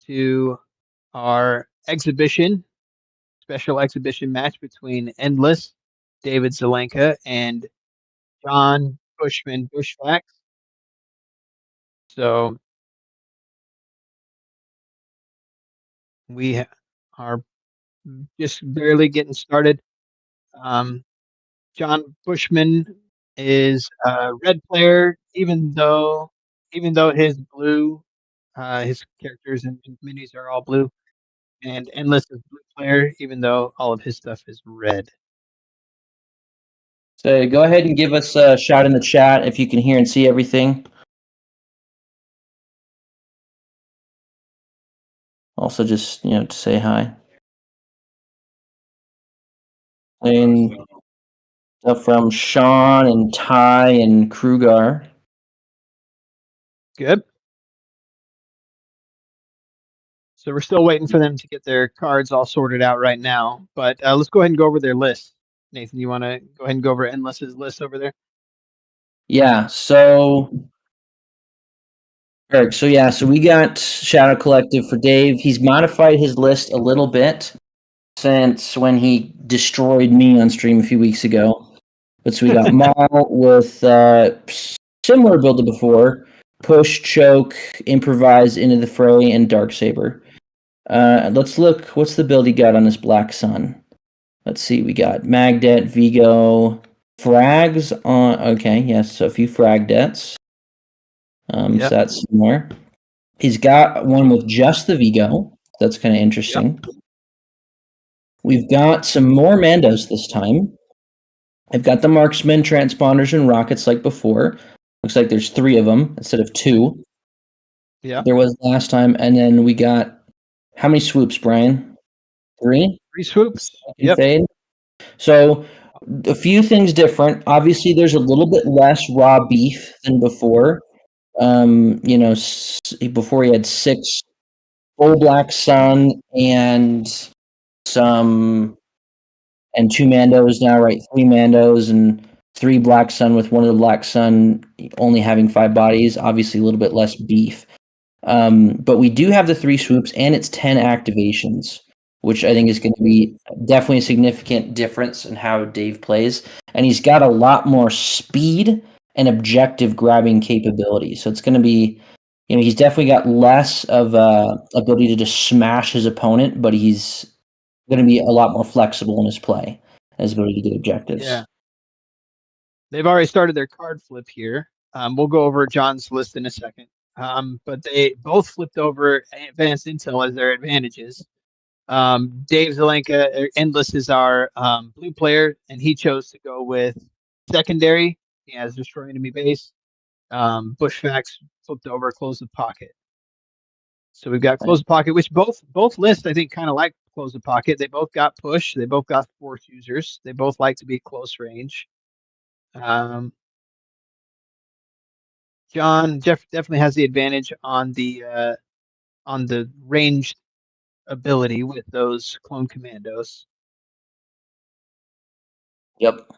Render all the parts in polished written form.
to our special exhibition match between Endless, David Zelenka, and John Bushman Bushfax. So we are just barely getting started. Um, John Bushman is a red player, even though his characters and minis are all blue, and Endless is blue player, even though all of his stuff is red. So go ahead and give us a shout in the chat if you can hear and see everything. Also, just to say hi. And stuff from Sean and Ty and Krugar. Good. So we're still waiting for them to get their cards all sorted out right now. But let's go ahead and go over their list. Nathan, you want to go ahead and go over Endless's list over there? Yeah. So, Eric. So we got Shadow Collective for Dave. He's modified his list a little bit since when he destroyed me on stream a few weeks ago. But so we got Maul with similar build to before: push, choke, improvise, into the fray, and Darksaber. Let's look. What's the build he got on his Black Sun? Let's see. We got Magdet, Vigo, frags on. Okay, yes. So a few frag debts. So that's similar. He's got one with just the Vigo. That's kind of interesting. Yep. We've got some more Mandos this time. I've got the marksmen, transponders, and rockets like before. Looks like there's 3 of them instead of 2. Yeah. There was last time. And then we got, how many swoops, Brian? 3? 3 swoops. Yep. Fade. So a few things different. Obviously, there's a little bit less raw beef than before. Before he had 6 full Black Sun and 2 Mandos now, right? 3 Mandos and 3 Black Sun, with one of the Black Sun only having 5 bodies. Obviously, a little bit less beef. But we do have the 3 swoops, and it's 10 activations, which I think is going to be definitely a significant difference in how Dave plays. And he's got a lot more speed and objective grabbing capability. So it's going to be, he's definitely got less of ability to just smash his opponent, but he's going to be a lot more flexible in his play, his ability to get objectives. Yeah. They've already started their card flip here. We'll go over John's list in a second. But they both flipped over advanced intel as their advantages. Dave Zelenka, Endless, is our blue player, and he chose to go with secondary. He has destroy enemy base. Bushfax flipped over close the pocket. So we've got close the pocket, which both lists I think kind of like close the pocket. They both got push. They both got force users. They both like to be close range. John definitely has the advantage on the ranged ability with those clone commandos. Yep.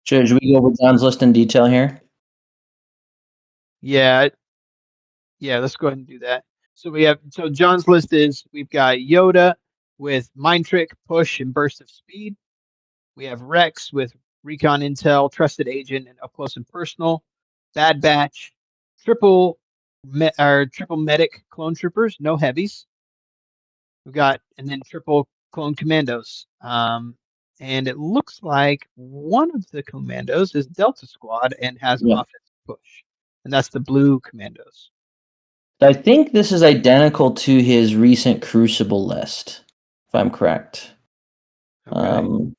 Should we go over John's list in detail here? Yeah, let's go ahead and do that. So John's list is, we've got Yoda with Mind Trick, Push, and Burst of Speed. We have Rex with Recon Intel, Trusted Agent, and Up Close and Personal. Bad Batch, triple medic clone troopers, no heavies. We've got, and then triple clone commandos. And it looks like one of the commandos is Delta Squad and has an offensive push, and that's the blue commandos. I think this is identical to his recent Crucible list, if I'm correct. Okay.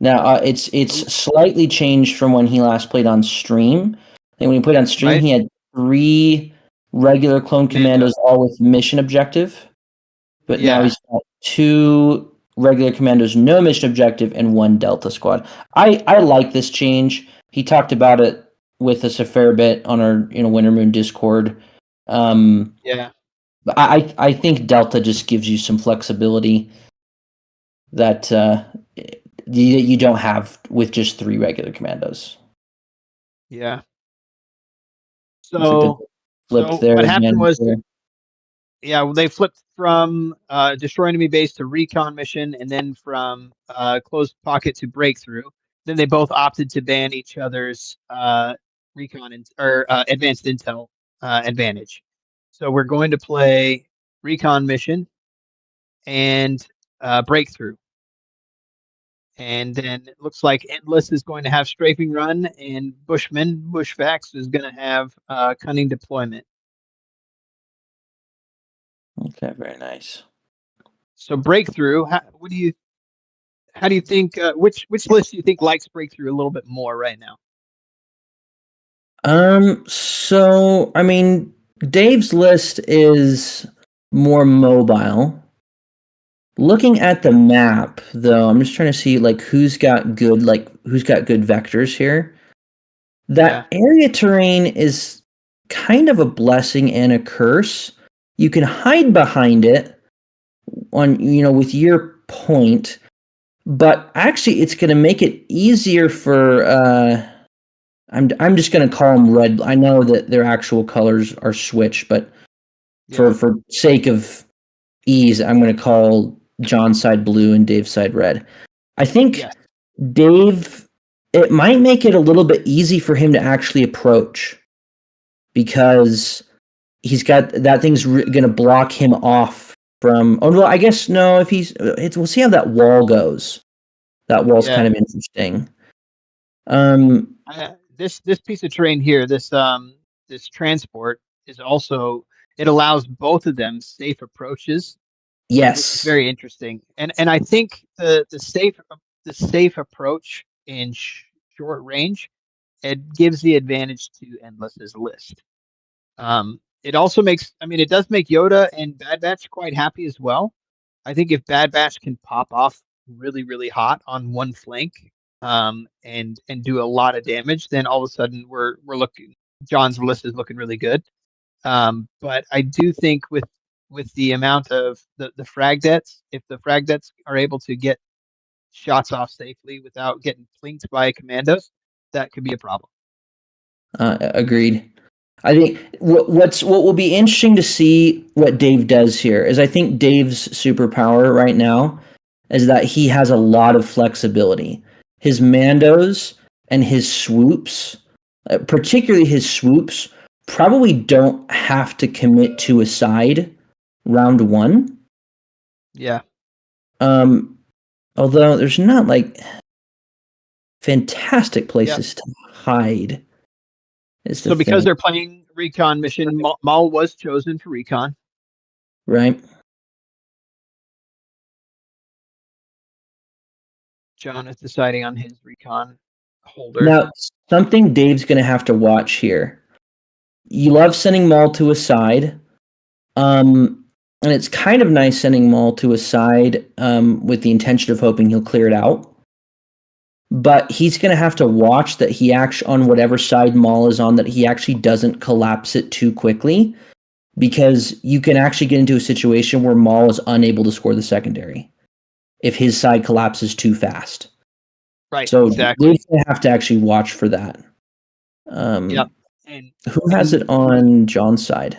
Now it's slightly changed from when he last played on stream. I think when he played on stream, he had 3 regular clone commandos, all with mission objective. But now he's got 2 regular commandos, no mission objective, and 1 Delta Squad. I like this change. He talked about it with us a fair bit on our Winter Moon Discord. But I think Delta just gives you some flexibility that you don't have with just 3 regular commandos. Yeah. So what happened was Yeah, they flipped from destroy enemy base to recon mission, and then from closed pocket to breakthrough. Then they both opted to ban each other's recon or advanced intel advantage. So we're going to play recon mission and breakthrough. And then it looks like Endless is going to have strafing run, and Bushfax is going to have cunning deployment. Okay, very nice. So breakthrough, how do you think which list do you think likes breakthrough a little bit more right now? So I mean, Dave's list is more mobile. Looking at the map, though, I'm just trying to see like who's got good vectors here. That area terrain is kind of a blessing and a curse. You can hide behind it on with your point, but actually it's going to make it easier for I'm just going to call them red. I know that their actual colors are switched, but for sake of ease, I'm going to call John's side blue and Dave's side red. I think Dave, it might make it a little bit easy for him to actually approach because he's got that thing's going to block him off from. Oh well, I guess no. If we'll see how that wall goes. That wall's kind of interesting. This piece of terrain here, this transport is also, it allows both of them safe approaches. Yes, which is very interesting, and I think the safe approach in short range, it gives the advantage to Endless's list. It also makes, it does make Yoda and Bad Batch quite happy as well. I think if Bad Batch can pop off really, really hot on one flank, and do a lot of damage, then all of a sudden we're looking, John's list is looking really good. But I do think with the amount of the frag debts, if the frag debts are able to get shots off safely without getting plinked by commandos, that could be a problem. Agreed. I think what will be interesting to see what Dave does here is I think Dave's superpower right now is that he has a lot of flexibility. His Mandos and his swoops, particularly his swoops, probably don't have to commit to a side round one. Yeah. Although there's not like fantastic places to hide. So because they're playing recon mission, Maul was chosen for recon. Right. John is deciding on his recon holder. Now, something Dave's going to have to watch here. You love sending Maul to a side. And it's kind of nice sending Maul to a side with the intention of hoping he'll clear it out. But he's going to have to watch that he actually, on whatever side Maul is on, that he actually doesn't collapse it too quickly, because you can actually get into a situation where Maul is unable to score the secondary if his side collapses too fast. Right. So exactly. Dave's going to have to actually watch for that. And who has it on John's side?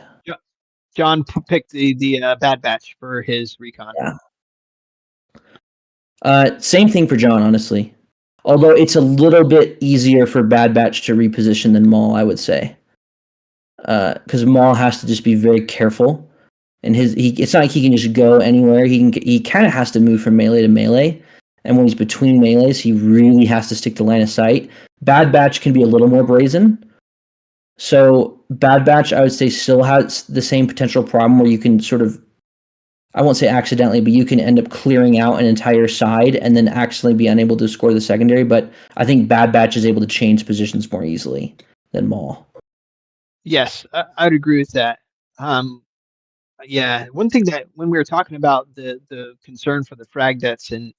John picked the Bad Batch for his recon. Yeah. Same thing for John, honestly. Although it's a little bit easier for Bad Batch to reposition than Maul, I would say. Because Maul has to just be very careful. And it's not like he can just go anywhere. He kind of has to move from melee to melee. And when he's between melees, he really has to stick to line of sight. Bad Batch can be a little more brazen. So Bad Batch, I would say, still has the same potential problem where you can sort of, I won't say accidentally, but you can end up clearing out an entire side and then accidentally be unable to score the secondary. But I think Bad Batch is able to change positions more easily than Maul. Yes, I would agree with that. Yeah, one thing that when we were talking about the concern for the frag debts in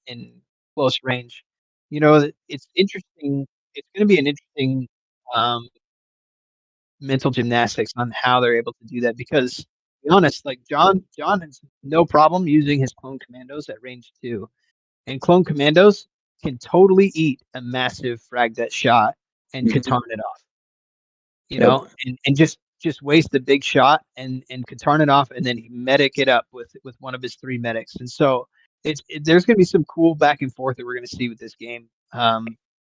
close range, it's interesting. It's going to be an interesting mental gymnastics on how they're able to do that, because to be honest, like John has no problem using his clone commandos at range 2, and clone commandos can totally eat a massive frag debt shot and katana it off. And just just waste a big shot and could turn it off and then medic it up with one of his 3 medics. And so there's going to be some cool back and forth that we're going to see with this game.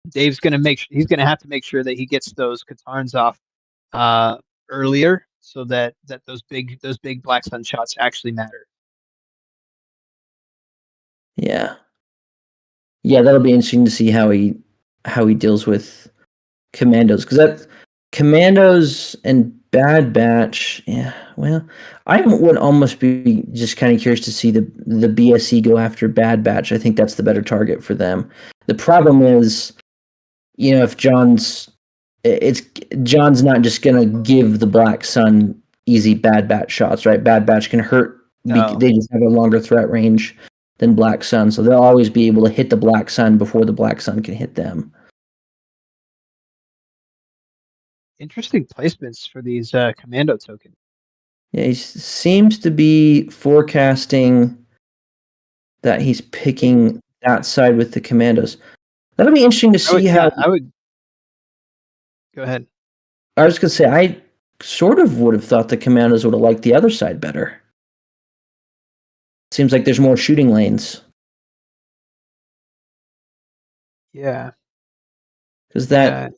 Dave's going to he's going to have to make sure that he gets those Katarns off earlier so that those big Black Sun shots actually matter. Yeah. Yeah, that'll be interesting to see how he deals with commandos, because that commandos and Bad Batch. Yeah, well, I would almost be just kind of curious to see the BSE go after Bad Batch. I think that's the better target for them. The problem is, if John's not just gonna give the Black Sun easy Bad Batch shots, right? Bad Batch can hurt. No. They just have a longer threat range than Black Sun, so they'll always be able to hit the Black Sun before the Black Sun can hit them. Interesting placements for these commando tokens. Yeah, he seems to be forecasting that he's picking that side with the commandos. That'll be interesting to see how. I would go ahead. I was going to say, I sort of would have thought the commandos would have liked the other side better. Seems like there's more shooting lanes. Yeah. Because that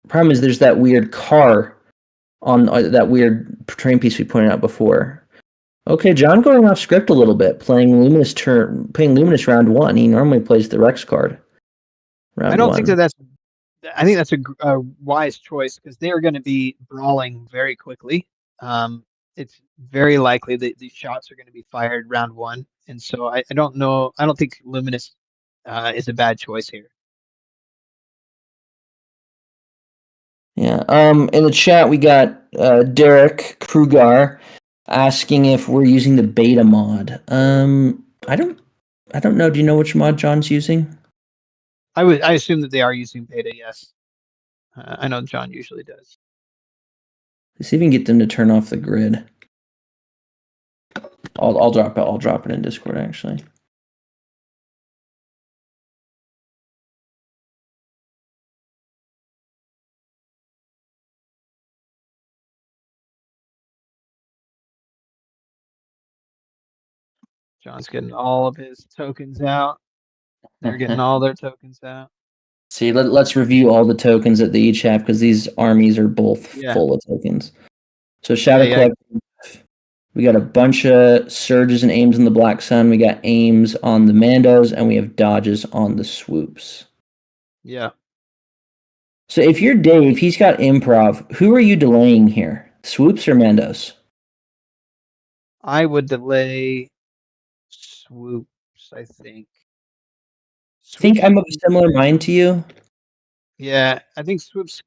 problem is there's that weird car on that weird terrain piece we pointed out before. Okay, John going off script a little bit, playing Luminous round 1. He normally plays the Rex card. I don't think that's. I think that's a wise choice because they are going to be brawling very quickly. It's very likely that these shots are going to be fired round 1, and so I don't know. I don't think Luminous is a bad choice here. Yeah. In the chat, we got Derek Krugar asking if we're using the beta mod. I don't know. Do you know which mod John's using? I assume that they are using beta. Yes. I know John usually does. Let's even get them to turn off the grid. I'll drop it. I'll drop it in Discord actually. John's getting all of his tokens out. They're getting all their tokens out. See, let's review all the tokens that they each have because these armies are both full of tokens. So Shadow Collective, we got a bunch of surges and aims on the Black Sun. We got aims on the Mandos, and we have dodges on the swoops. Yeah. So if you're Dave, he's got improv. Who are you delaying here? Swoops or Mandos? I would delay swoops, I think. I think I'm of a similar mind to you. Yeah, I think swoops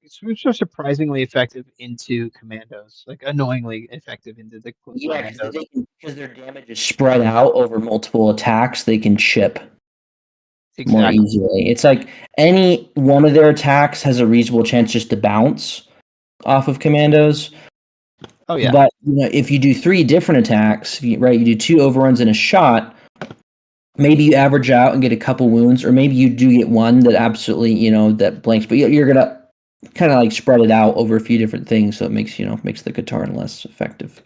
are surprisingly effective into commandos, like annoyingly effective into the commandos. Because their damage is spread out over multiple attacks, they can chip more easily. It's like any one of their attacks has a reasonable chance just to bounce off of commandos. Oh yeah. But if you do 3 different attacks, right? You do 2 overruns and a shot. Maybe you average out and get a couple wounds, or maybe you do get one that absolutely, that blanks. But you're gonna kind of like spread it out over a few different things, so it makes the Katarn less effective.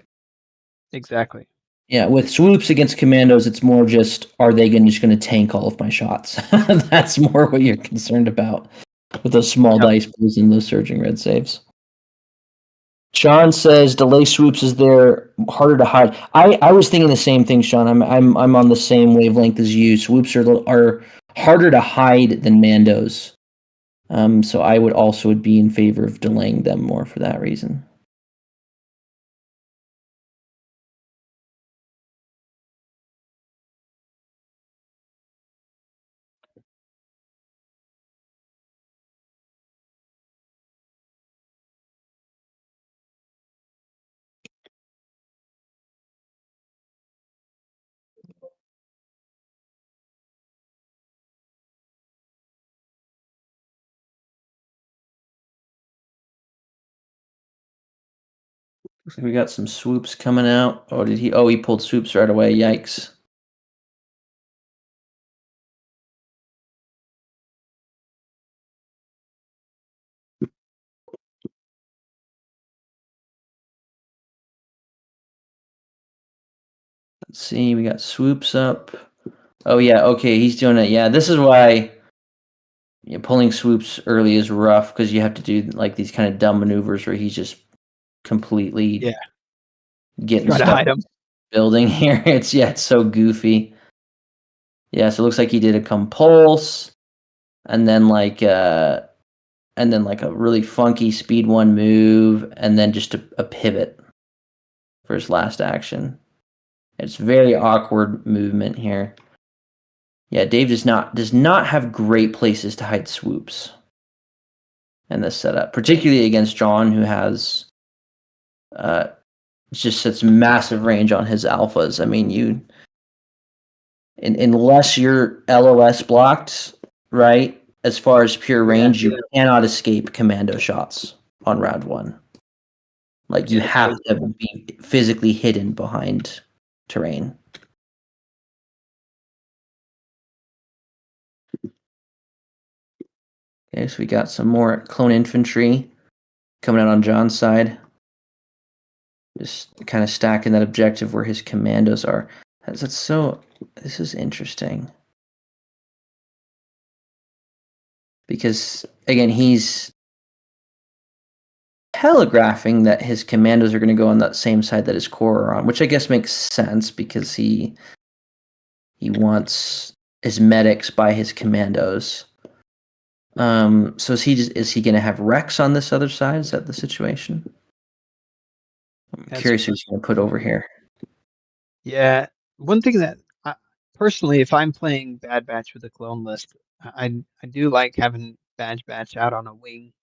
Exactly. Yeah, with swoops against commandos, it's more just, are they just going to tank all of my shots? That's more what you're concerned about with those small dice pools and those surging red saves. Sean says delay swoops is there harder to hide. I was thinking the same thing, Sean. I'm on the same wavelength as you. Swoops are harder to hide than Mandos. So I would also be in favor of delaying them more for that reason. Looks like we got some swoops coming out. Oh, did he? Oh, he pulled swoops right away. Yikes. Let's see, we got swoops up. Oh yeah, okay, he's doing it. Yeah, this is why pulling swoops early is rough, because you have to do like these kind of dumb maneuvers where he's just completely getting Try to stuck hide him. building here. It's so goofy. Yeah, so it looks like he did a compulse, and then like a really funky speed 1 move, and then just a pivot for his last action. It's very awkward movement here. Yeah, Dave does not have great places to hide swoops in this setup, particularly against John, who has just such massive range on his alphas. I mean, unless you're LOS blocked, right? As far as pure range, you cannot escape commando shots on round 1. Like, you have to be physically hidden behind terrain. Okay, so we got some more clone infantry coming out on John's side. Just kind of stacking that objective where his commandos are. This is interesting. Because, again, he's telegraphing that his commandos are going to go on that same side that his corps are on, which I guess makes sense because he wants his medics by his commandos. So is he going to have Rex on this other side? Is that the situation? I'm curious who he's going to put over here. Yeah, one thing that personally, if I'm playing Bad Batch with a clone list, I do like having Bad Batch out on a wing,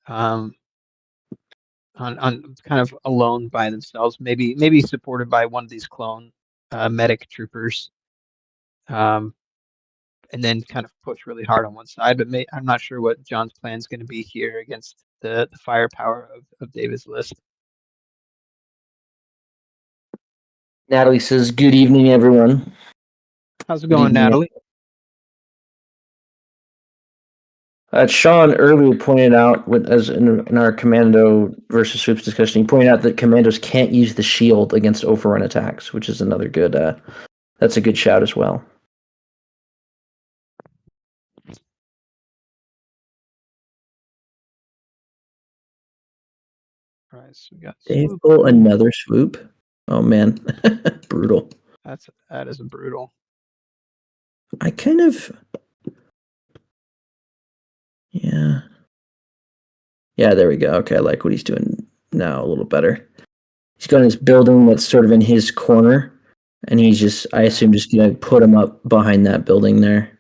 on kind of alone by themselves, maybe supported by one of these clone medic troopers, and then kind of push really hard on one side. But I'm not sure what John's plan is going to be here against the firepower of David's list. Natalie says, "Good evening, everyone." How's it going, Natalie? Sean earlier pointed out, as in our commando versus swoops discussion, he pointed out that commandos can't use the shield against overrun attacks, which is another good. That's a good shout as well. All right, so we got Dave pull another swoop. Oh man, brutal. That is brutal. I kind of, yeah, there we go. Okay, I like what he's doing now a little better. He's got his building that's sort of in his corner, and he's just, I assume, just gonna put him up behind that building there.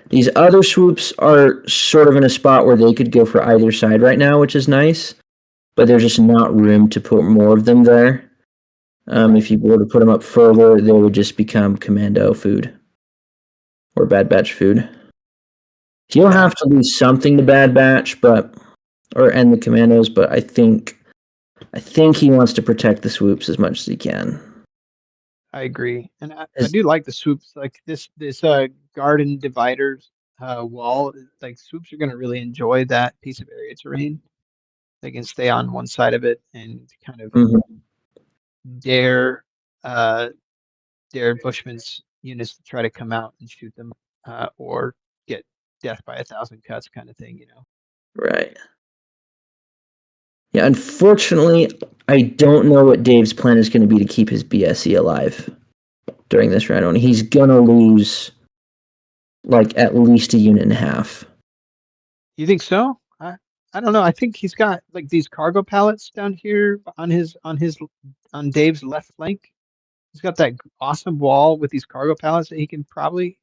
These other swoops are sort of in a spot where they could go for either side right now, which is nice, but there's just not room to put more of them there. If you were to put them up further, they would just become commando food or Bad Batch food. You'll have to do something to Bad Batch, or end the commandos, but I think he wants to protect the swoops as much as he can. I agree, and I do like the swoops. Like this garden dividers wall. Like swoops are going to really enjoy that piece of area terrain. They can stay on one side of it and kind of dare Bushman's units to try to come out and shoot them, or get death by 1,000 cuts, kind of thing. Right. Yeah, unfortunately, I don't know what Dave's plan is going to be to keep his BSE alive during this round. He's going to lose, like, at least a unit and a half. You think so? I don't know. I think he's got like these cargo pallets down here on Dave's left flank. He's got that awesome wall with these cargo pallets that he can probably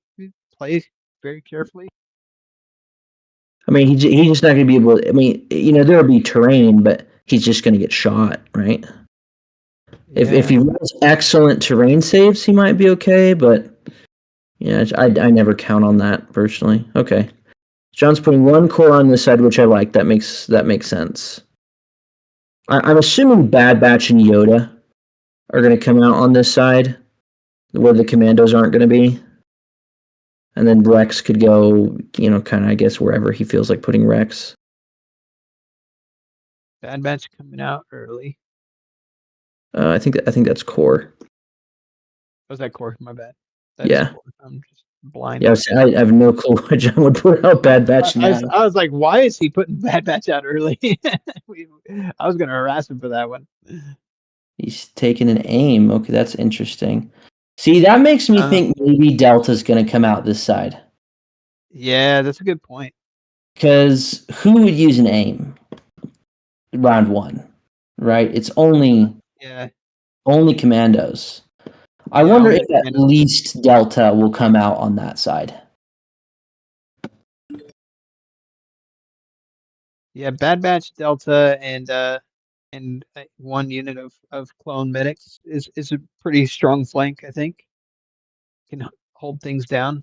play very carefully. I mean, he's just not going to be able to, I mean, there'll be terrain, but he's just going to get shot, right? Yeah. If he runs excellent terrain saves, he might be okay, but yeah, I never count on that personally. Okay. John's putting one core on this side, which I like. That makes sense. I'm assuming Bad Batch and Yoda are going to come out on this side, where the commandos aren't going to be. And then Rex could go, kind of, I guess, wherever he feels like putting Rex. Bad Batch coming out early. I think that's core. Was that core? My bad. That is core. I'm just blind. Yeah, I have no clue what John would put out Bad Batch now. I was like, why is he putting Bad Batch out early? I was gonna harass him for that one. He's taking an aim. Okay, that's interesting. See, that makes me think maybe Delta's going to come out this side. Yeah, that's a good point. Because who would use an aim? Round 1, right? It's only commandos. I wonder if at least Delta will come out on that side. Yeah, Bad Batch, Delta, and one unit of clone medics is a pretty strong flank, I think. Can hold things down.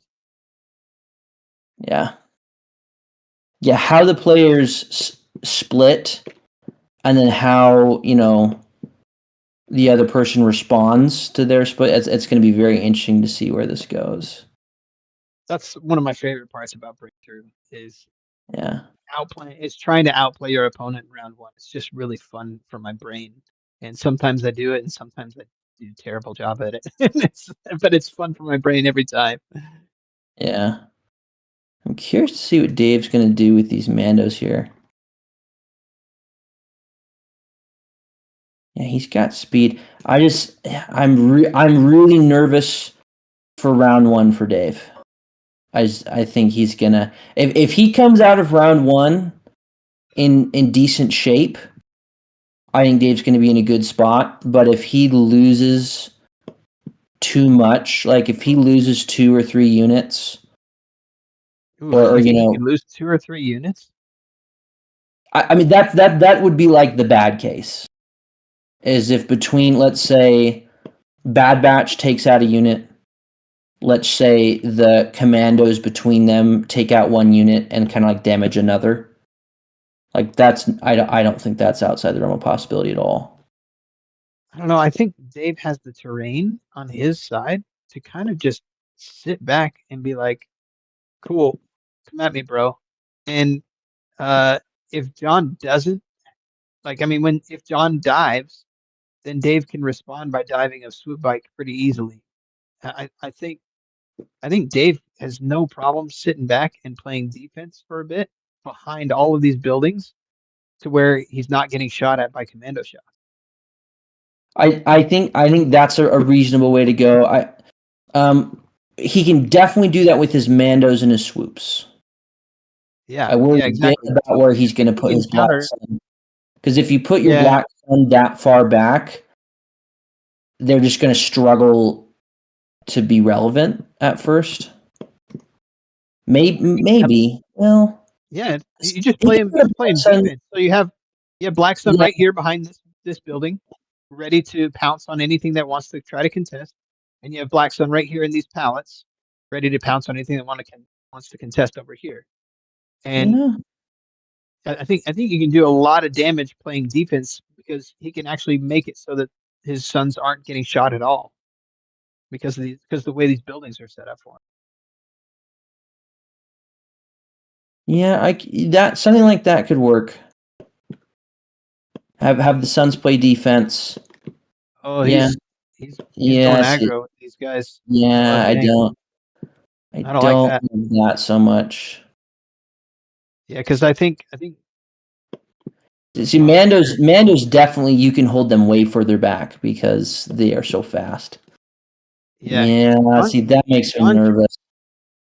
Yeah. Yeah, how the players split and then how, the other person responds to their split. It's going to be very interesting to see where this goes. That's one of my favorite parts about Breakthrough is outplaying. It's trying to outplay your opponent in round 1. It's just really fun for my brain. And sometimes I do it and sometimes I do a terrible job at it. But it's fun for my brain every time. Yeah. I'm curious to see what Dave's going to do with these Mandos here. Yeah, he's got speed. I'm really nervous for round 1 for Dave. I think he's gonna if he comes out of round 1 in decent shape, I think Dave's gonna be in a good spot. But if he loses too much, like if he loses 2 or 3 units, or you know, he could lose 2 or 3 units. I mean that would be like the bad case. Is if between, let's say, Bad Batch takes out a unit, let's say the commandos between them take out 1 unit and kind of like damage another. Like that's I don't think that's outside the realm of possibility at all. I don't know. I think Dave has the terrain on his side to kind of just sit back and be like, "Cool, come at me, bro." And if John doesn't, like, I mean, if John dives, then Dave can respond by diving a swoop bike pretty easily. I think Dave has no problem sitting back and playing defense for a bit behind all of these buildings to where he's not getting shot at by commando shots. I think that's a reasonable way to go. He can definitely do that with his Mandos and his swoops. Yeah, I worry exactly. about where he's going to put his Black Sun. Because if you put your Black Sun that far back, they're just going to struggle to be relevant at first. Maybe. Well, yeah, you just play him defense. So you have Black Sun right here behind this building, ready to pounce on anything that wants to try to contest, and you have Black Sun right here in these pallets, ready to pounce on anything that wants to contest over here. And I think you can do a lot of damage playing defense because he can actually make it so that his sons aren't getting shot at all because the way these buildings are set up for him. Yeah, that something like that could work. Have the Suns play defense. Oh, he's going aggro with these guys. Yeah, I don't like that so much. Yeah, because I think see Mando's definitely you can hold them way further back because they are so fast. Yeah, see that makes me nervous.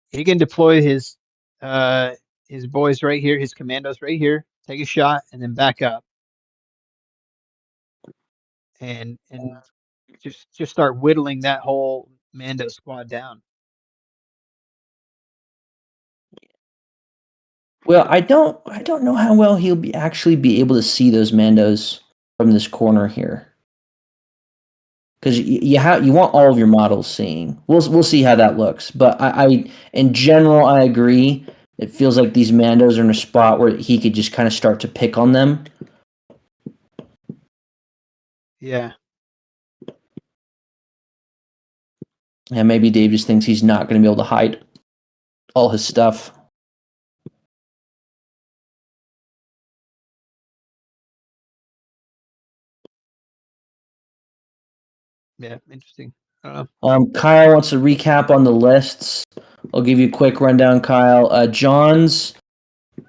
He can deploy his boys right here, his commandos right here, take a shot, and then back up, and just start whittling that whole Mando squad down. Well, I don't know how well he'll actually be able to see those Mandos from this corner here, because you want all of your models seeing. We'll see how that looks, but I in general I agree. It feels like these Mandos are in a spot where he could just kind of start to pick on them. Yeah. And maybe Dave just thinks he's not going to be able to hide all his stuff. Yeah, interesting. I don't know. Kyle wants a recap on the lists. I'll give you a quick rundown, Kyle. John's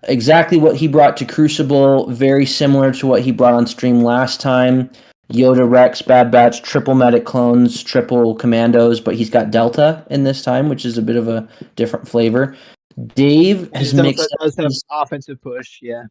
exactly what he brought to Crucible, very similar to what he brought on stream last time. Yoda, Rex, Bad Batch, triple medic clones, triple commandos, but he's got Delta in this time, which is a bit of a different flavor. Dave has mixed up Does have his... offensive push, yeah.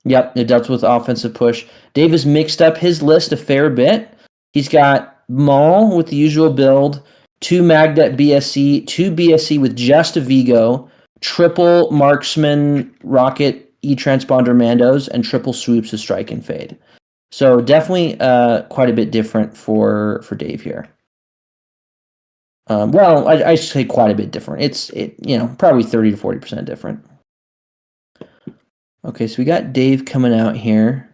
Yep, it dealt with offensive push. Dave has mixed up his list a fair bit. He's got Maul with the usual build, 2 Magdet BSC, 2 BSC with just a Vigo, triple Marksman Rocket E-Transponder Mandos, and triple Swoops of Strike and Fade. So definitely quite a bit different for Dave here. Well, I should say quite a bit different. It's probably 30 to 40% different. Okay, so we got Dave coming out here.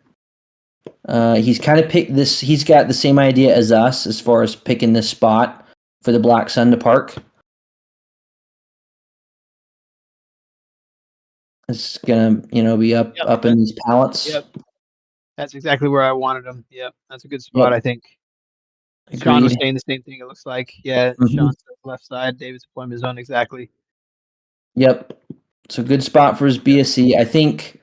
He's kind of picked this. He's got the same idea as us as far as picking this spot for the Black Sun to park. It's gonna, be up in these pallets. Yep. That's exactly where I wanted him. Yep. That's a good spot, Yep. I think. Agreed. Sean was saying the same thing, it looks like. Yeah, Mhm. Sean's left side, David's deployment zone, exactly. Yep. It's a good spot for his BSC. I think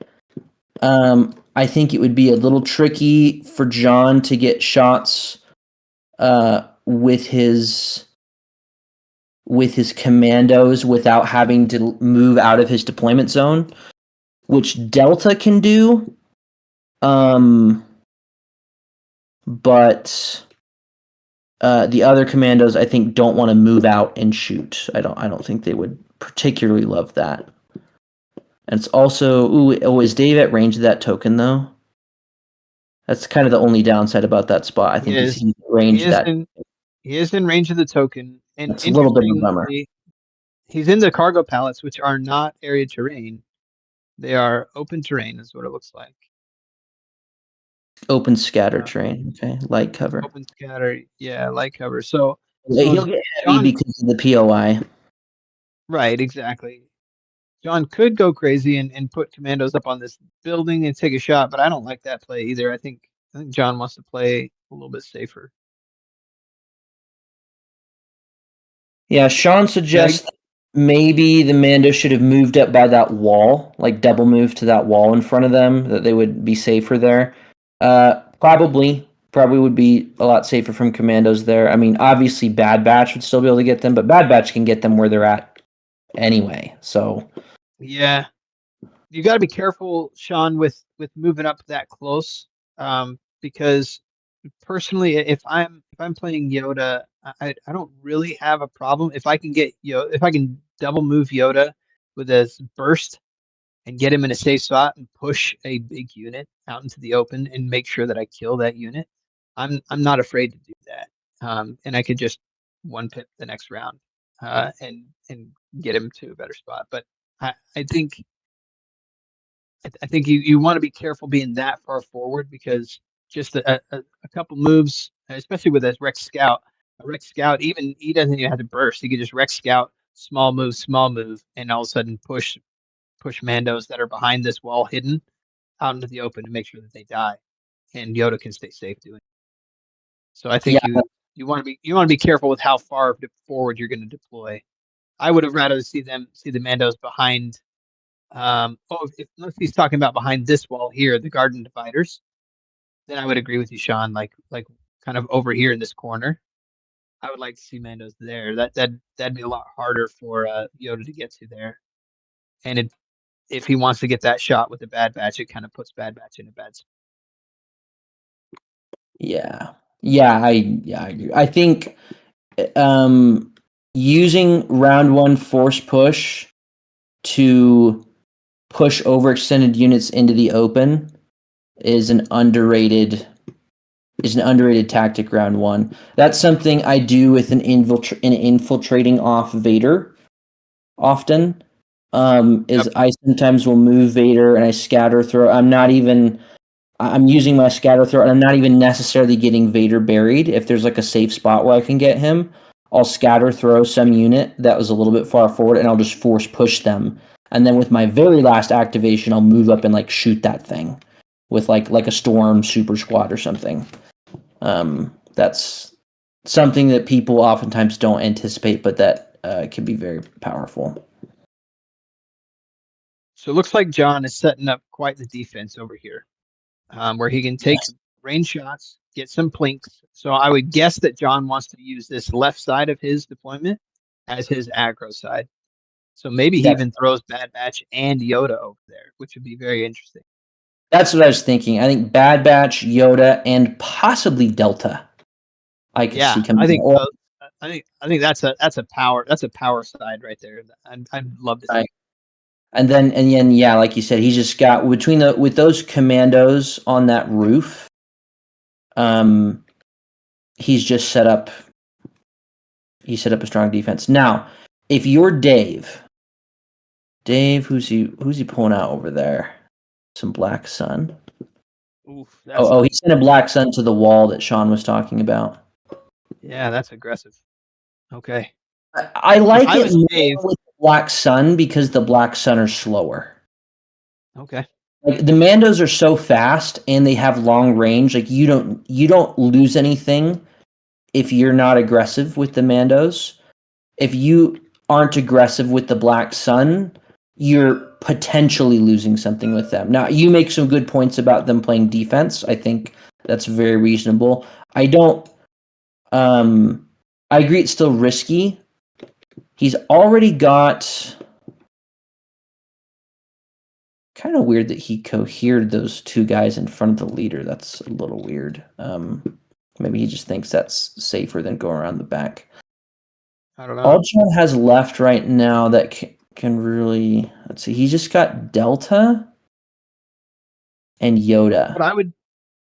it would be a little tricky for John to get shots with his commandos without having to move out of his deployment zone, which Delta can do. But the other commandos, I think, don't want to move out and shoot. I don't think they would particularly love that. And it's also, is Dave at range of that token though? That's kind of the only downside about that spot. I think he's in range he is in range of the token, and it's a little bit of a bummer. He's in the cargo pallets, which are not area terrain. They are open terrain, is what it looks like. Open scatter terrain, okay, light cover. Open scatter, yeah, light cover. So he'll get heavy because of the POI. Right, exactly. John could go crazy and put commandos up on this building and take a shot, but I don't like that play either. I think John wants to play a little bit safer. Yeah, Sean suggests maybe the Mando should have moved up by that wall, like double move to that wall in front of them, that they would be safer there. Probably would be a lot safer from commandos there. I mean, obviously Bad Batch would still be able to get them, but Bad Batch can get them where they're at anyway. So yeah, you got to be careful, Sean, with moving up that close, because personally, if I'm playing Yoda, I don't really have a problem if I can get if I can double move Yoda with a burst and get him in a safe spot and push a big unit out into the open and make sure that I kill that unit. I'm not afraid to do that, and I could just one pip the next round and get him to a better spot. But I think you want to be careful being that far forward, because just a couple moves, especially with a Rex Scout, even he doesn't even have to burst. He could just Rex Scout, small move, and all of a sudden push Mandos that are behind this wall hidden out into the open to make sure that they die, and Yoda can stay safe doing it. So I think you want to be careful with how far forward you're going to deploy. I would have rather see the Mandos behind. If he's talking about behind this wall here, the garden dividers, then I would agree with you, Sean. Like kind of over here in this corner, I would like to see Mandos there. That'd be a lot harder for Yoda to get to there. And if he wants to get that shot with the Bad Batch, it kind of puts Bad Batch in a bad spot. I agree. I think using round one force push to push overextended units into the open is an underrated tactic round one. That's something I do with an infiltrating off Vader often. I sometimes will move Vader and I scatter throw. I'm using my scatter throw and I'm not even necessarily getting Vader buried. If there's like a safe spot where I can get him, I'll scatter throw some unit that was a little bit far forward and I'll just force push them. And then with my very last activation, I'll move up and like shoot that thing with like a storm super squad or something. That's something that people oftentimes don't anticipate, but that can be very powerful. So it looks like John is setting up quite the defense over here, where he can take range shots, get some plinks. So I would guess that John wants to use this left side of his deployment as his aggro side. So maybe he even throws Bad Batch and Yoda over there, which would be very interesting. That's what I was thinking. I think Bad Batch, Yoda, and possibly Delta. I could see coming. I think that's a power side right there. I'd love to see. And then yeah, like you said, he's just got with those commandos on that roof. He's just set up. He set up a strong defense. Now, if you're Dave, who's he pulling out over there? Some Black Sun. Oof, he sent a Black Sun to the wall that Sean was talking about. Yeah, that's aggressive. Okay. I like it more with Black Sun because the Black Sun are slower. Okay. Like the Mandos are so fast and they have long range. Like you don't lose anything if you're not aggressive with the Mandos. If you aren't aggressive with the Black Sun, you're potentially losing something with them. Now, you make some good points about them playing defense. I think that's very reasonable. I agree it's still risky. He's already got... Kind of weird that he cohered those two guys in front of the leader. That's a little weird. Maybe he just thinks that's safer than going around the back. I don't know. All John has left right now that can really... Let's see. He just got Delta and Yoda.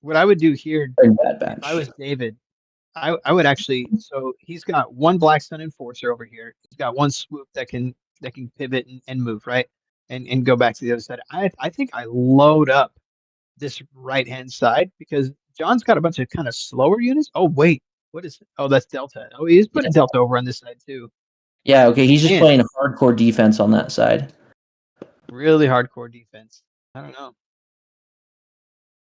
What I would do here, Bad Batch. if I was David, I would actually... So he's got one Black Sun Enforcer over here. He's got one swoop that can pivot and move, right? And go back to the other side. I think I load up this right-hand side because John's got a bunch of kind of slower units. Oh, wait. What is it? Oh, that's Delta. Oh, he's putting Delta over on this side, too. Yeah, okay. He's just playing a hardcore defense on that side. Really hardcore defense. I don't know.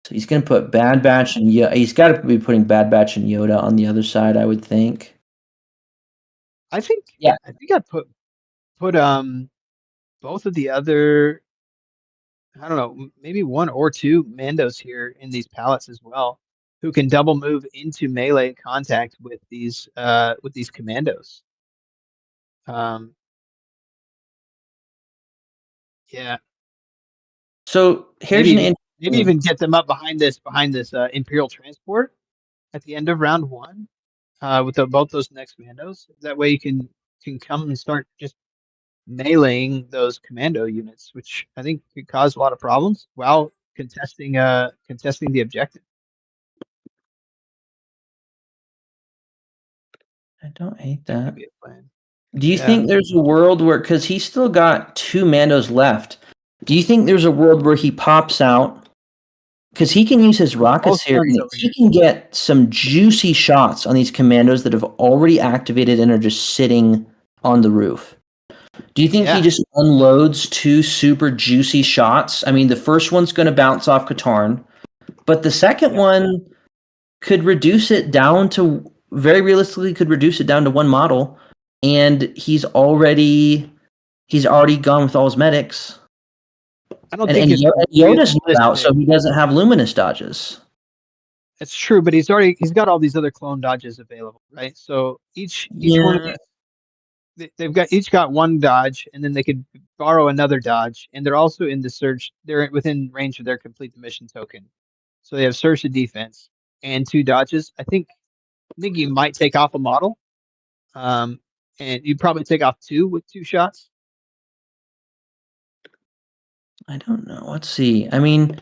So he's going to put Bad Batch and he's got to be putting Bad Batch and Yoda on the other side, I would think. I think I'd put both of the other, I don't know, maybe one or two Mandos here in these pallets as well, who can double move into melee contact with these commandos. Yeah. So here's maybe even get them up behind this Imperial transport at the end of round one, with both those next Mandos. That way you can come and start just meleeing those commando units, which I think could cause a lot of problems while contesting the objective. I don't hate that. Could be a plan. Do you think there's a world where, because he's still got two Mandos left, do you think there's a world where he pops out, because he can use his rockets here, and he can get some juicy shots on these commandos that have already activated and are just sitting on the roof? Do you think he just unloads two super juicy shots? I mean, the first one's going to bounce off Katarn, but the second one could reduce it down to, very realistically, could reduce it down to one model, and he's already gone with all his medics. I don't think Yoda's out, so he doesn't have luminous dodges. It's true, but he's got all these other clone dodges available, right? So each one of these, they've each got one dodge, and then they could borrow another dodge, and they're also in the surge. They're within range of their complete the mission token, so they have surge to defense and two dodges. I think you might take off a model, and you'd probably take off two with two shots. I don't know. Let's see. I mean,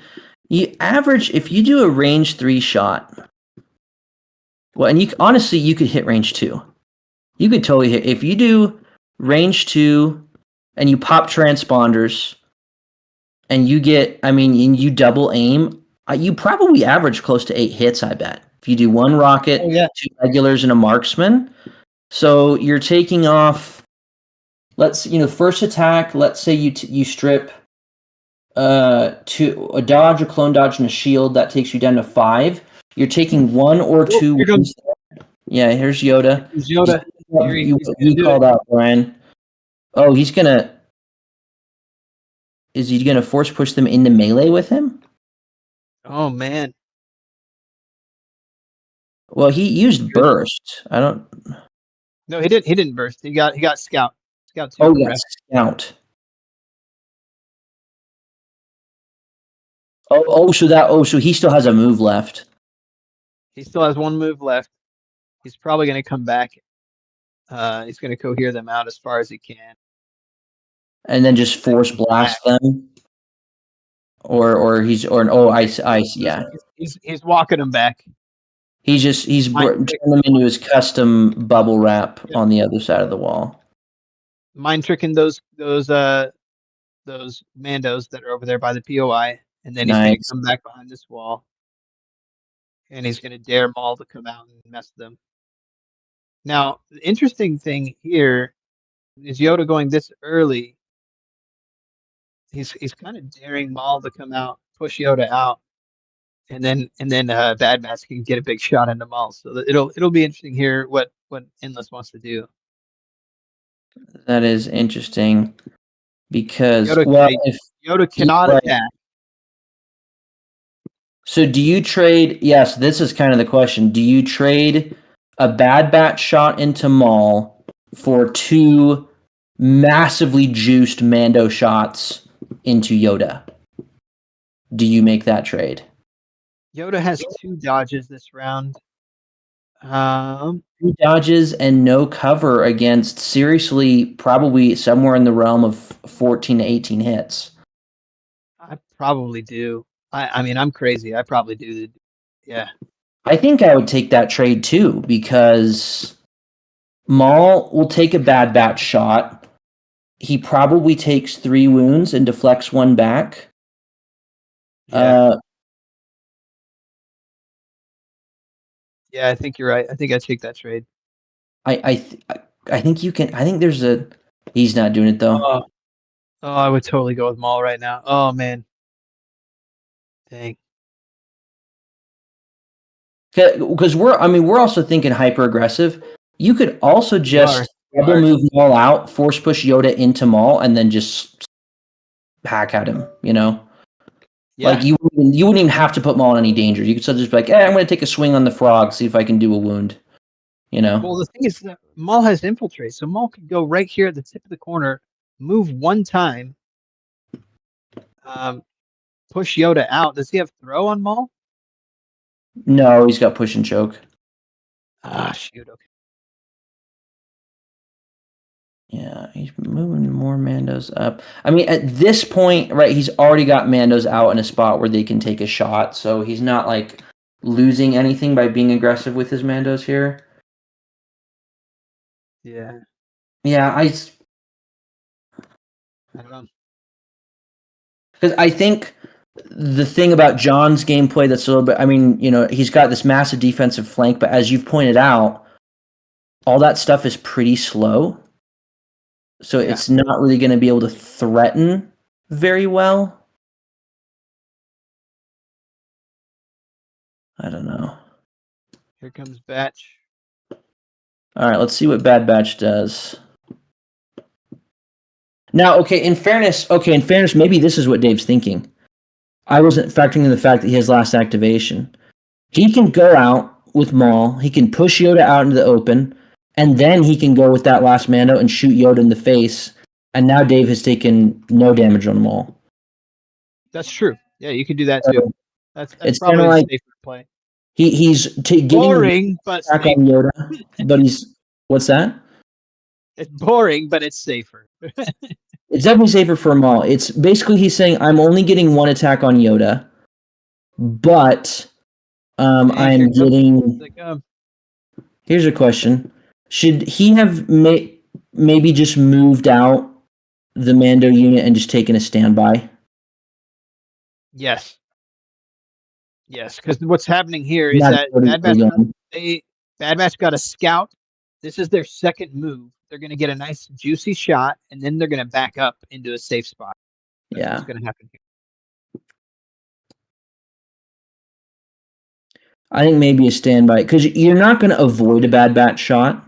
you average, if you do a range 3 shot, well, and honestly, you could hit range 2. You could totally hit. If you do range 2 and you pop transponders and you get, and you double aim, you probably average close to 8 hits, I bet. If you do one rocket, 2 regulars, and a marksman. So you're taking off, first attack, let's say you strip to a dodge, a clone dodge, and a shield. That takes you down to 5. You're taking 1 or 2 wounds. Yeah, here's Yoda. Here's Yoda. Here You called out, Brian. Oh, he's gonna. Is he gonna force push them into melee with him? Oh man. Well, he used burst. I don't. No, he didn't. He didn't burst. He got scout. Scout 2. Oh, yeah, scout. So he still has a move left. He still has one move left. He's probably going to come back. He's going to cohere them out as far as he can, and then just force blast them. Yeah. He's walking them back. He's turned them into his custom bubble wrap on the other side of the wall. Mind tricking those Mandos that are over there by the POI, and then he's going to come back behind this wall, and he's going to dare Maul to come out and mess them. Now, the interesting thing here is Yoda going this early. He's kind of daring Maul to come out, push Yoda out, and then Bad Batch can get a big shot into Maul. So it'll be interesting here what Endless wants to do. That is interesting because Yoda cannot attack. So do you trade? Yes, this is kind of the question. Do you trade a Bad Batch shot into Maul for 2 massively juiced Mando shots into Yoda? Do you make that trade? Yoda has 2 dodges this round. 2 dodges and no cover against seriously probably somewhere in the realm of 14 to 18 hits. I probably do. I mean, I'm crazy. I probably do. Yeah. I think I would take that trade too, because Maul will take a Bad Batch shot. He probably takes 3 wounds and deflects 1 back. Yeah. Yeah, I think you're right. I think I'd take that trade. I think you can. I think there's a. He's not doing it though. Oh, I would totally go with Maul right now. Oh man. Dang. Because we're also thinking hyper aggressive. You could also just double move Maul out, force push Yoda into Maul, and then just hack at him. Yeah. Like you wouldn't even have to put Maul in any danger. You could still just be like, I'm going to take a swing on the frog, see if I can do a wound. Well, the thing is that Maul has infiltrate, so Maul could go right here at the tip of the corner, move 1 time, push Yoda out. Does he have throw on Maul? No, he's got push and choke. Ah, shoot. Okay. Yeah, he's moving more Mandos up. I mean, at this point, right, he's already got Mandos out in a spot where they can take a shot, so he's not, like, losing anything by being aggressive with his Mandos here. Yeah. Yeah, I don't know. Because I think the thing about John's gameplay that's a little bit, I mean, he's got this massive defensive flank, but as you've pointed out, all that stuff is pretty slow. So it's not really going to be able to threaten very well. I don't know. Here comes Batch. All right, let's see what Bad Batch does. Now, in fairness, maybe this is what Dave's thinking. I wasn't factoring in the fact that he has last activation. He can go out with Maul, he can push Yoda out into the open, and then he can go with that last Mando and shoot Yoda in the face. And now Dave has taken no damage on Maul. That's true. Yeah, you can do that too. That's probably a safer play. He's boring, but back on Yoda. But what's that? It's boring, but it's safer. It's definitely safer for Maul. It's basically he's saying I'm only getting 1 attack on Yoda, but I'm getting. Here's a question: should he have maybe just moved out the Mando unit and just taken a standby? Yes, because what's happening here is that Bad Batch got a scout. This is their second move. They're going to get a nice juicy shot, and then they're going to back up into a safe spot. That's what's going to happen here. I think maybe a standby because you're not going to avoid a bad batch shot,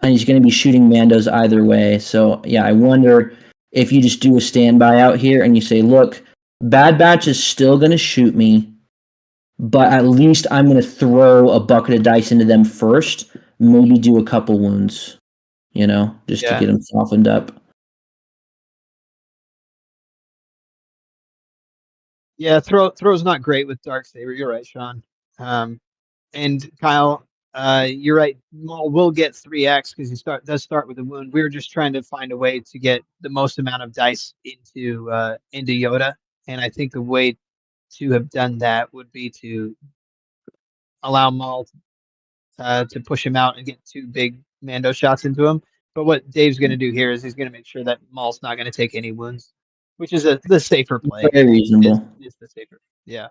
and he's going to be shooting Mandos either way. So yeah, I wonder if you just do a standby out here and you say, look, bad batch is still going to shoot me, but at least I'm going to throw a bucket of dice into them first. Maybe do a couple wounds, just to Yeah. get them softened up. Yeah, throw's not great with Darksaber. You're right, Sean. And Kyle, you're right. Maul will get 3x because he does start with a wound. We were just trying to find a way to get the most amount of dice into Yoda, and I think the way to have done that would be to allow Maul to push him out and get 2 big Mando shots into him. But what Dave's going to do here is he's going to make sure that Maul's not going to take any wounds, which is the safer play. Very reasonable. Is the safer. Yeah.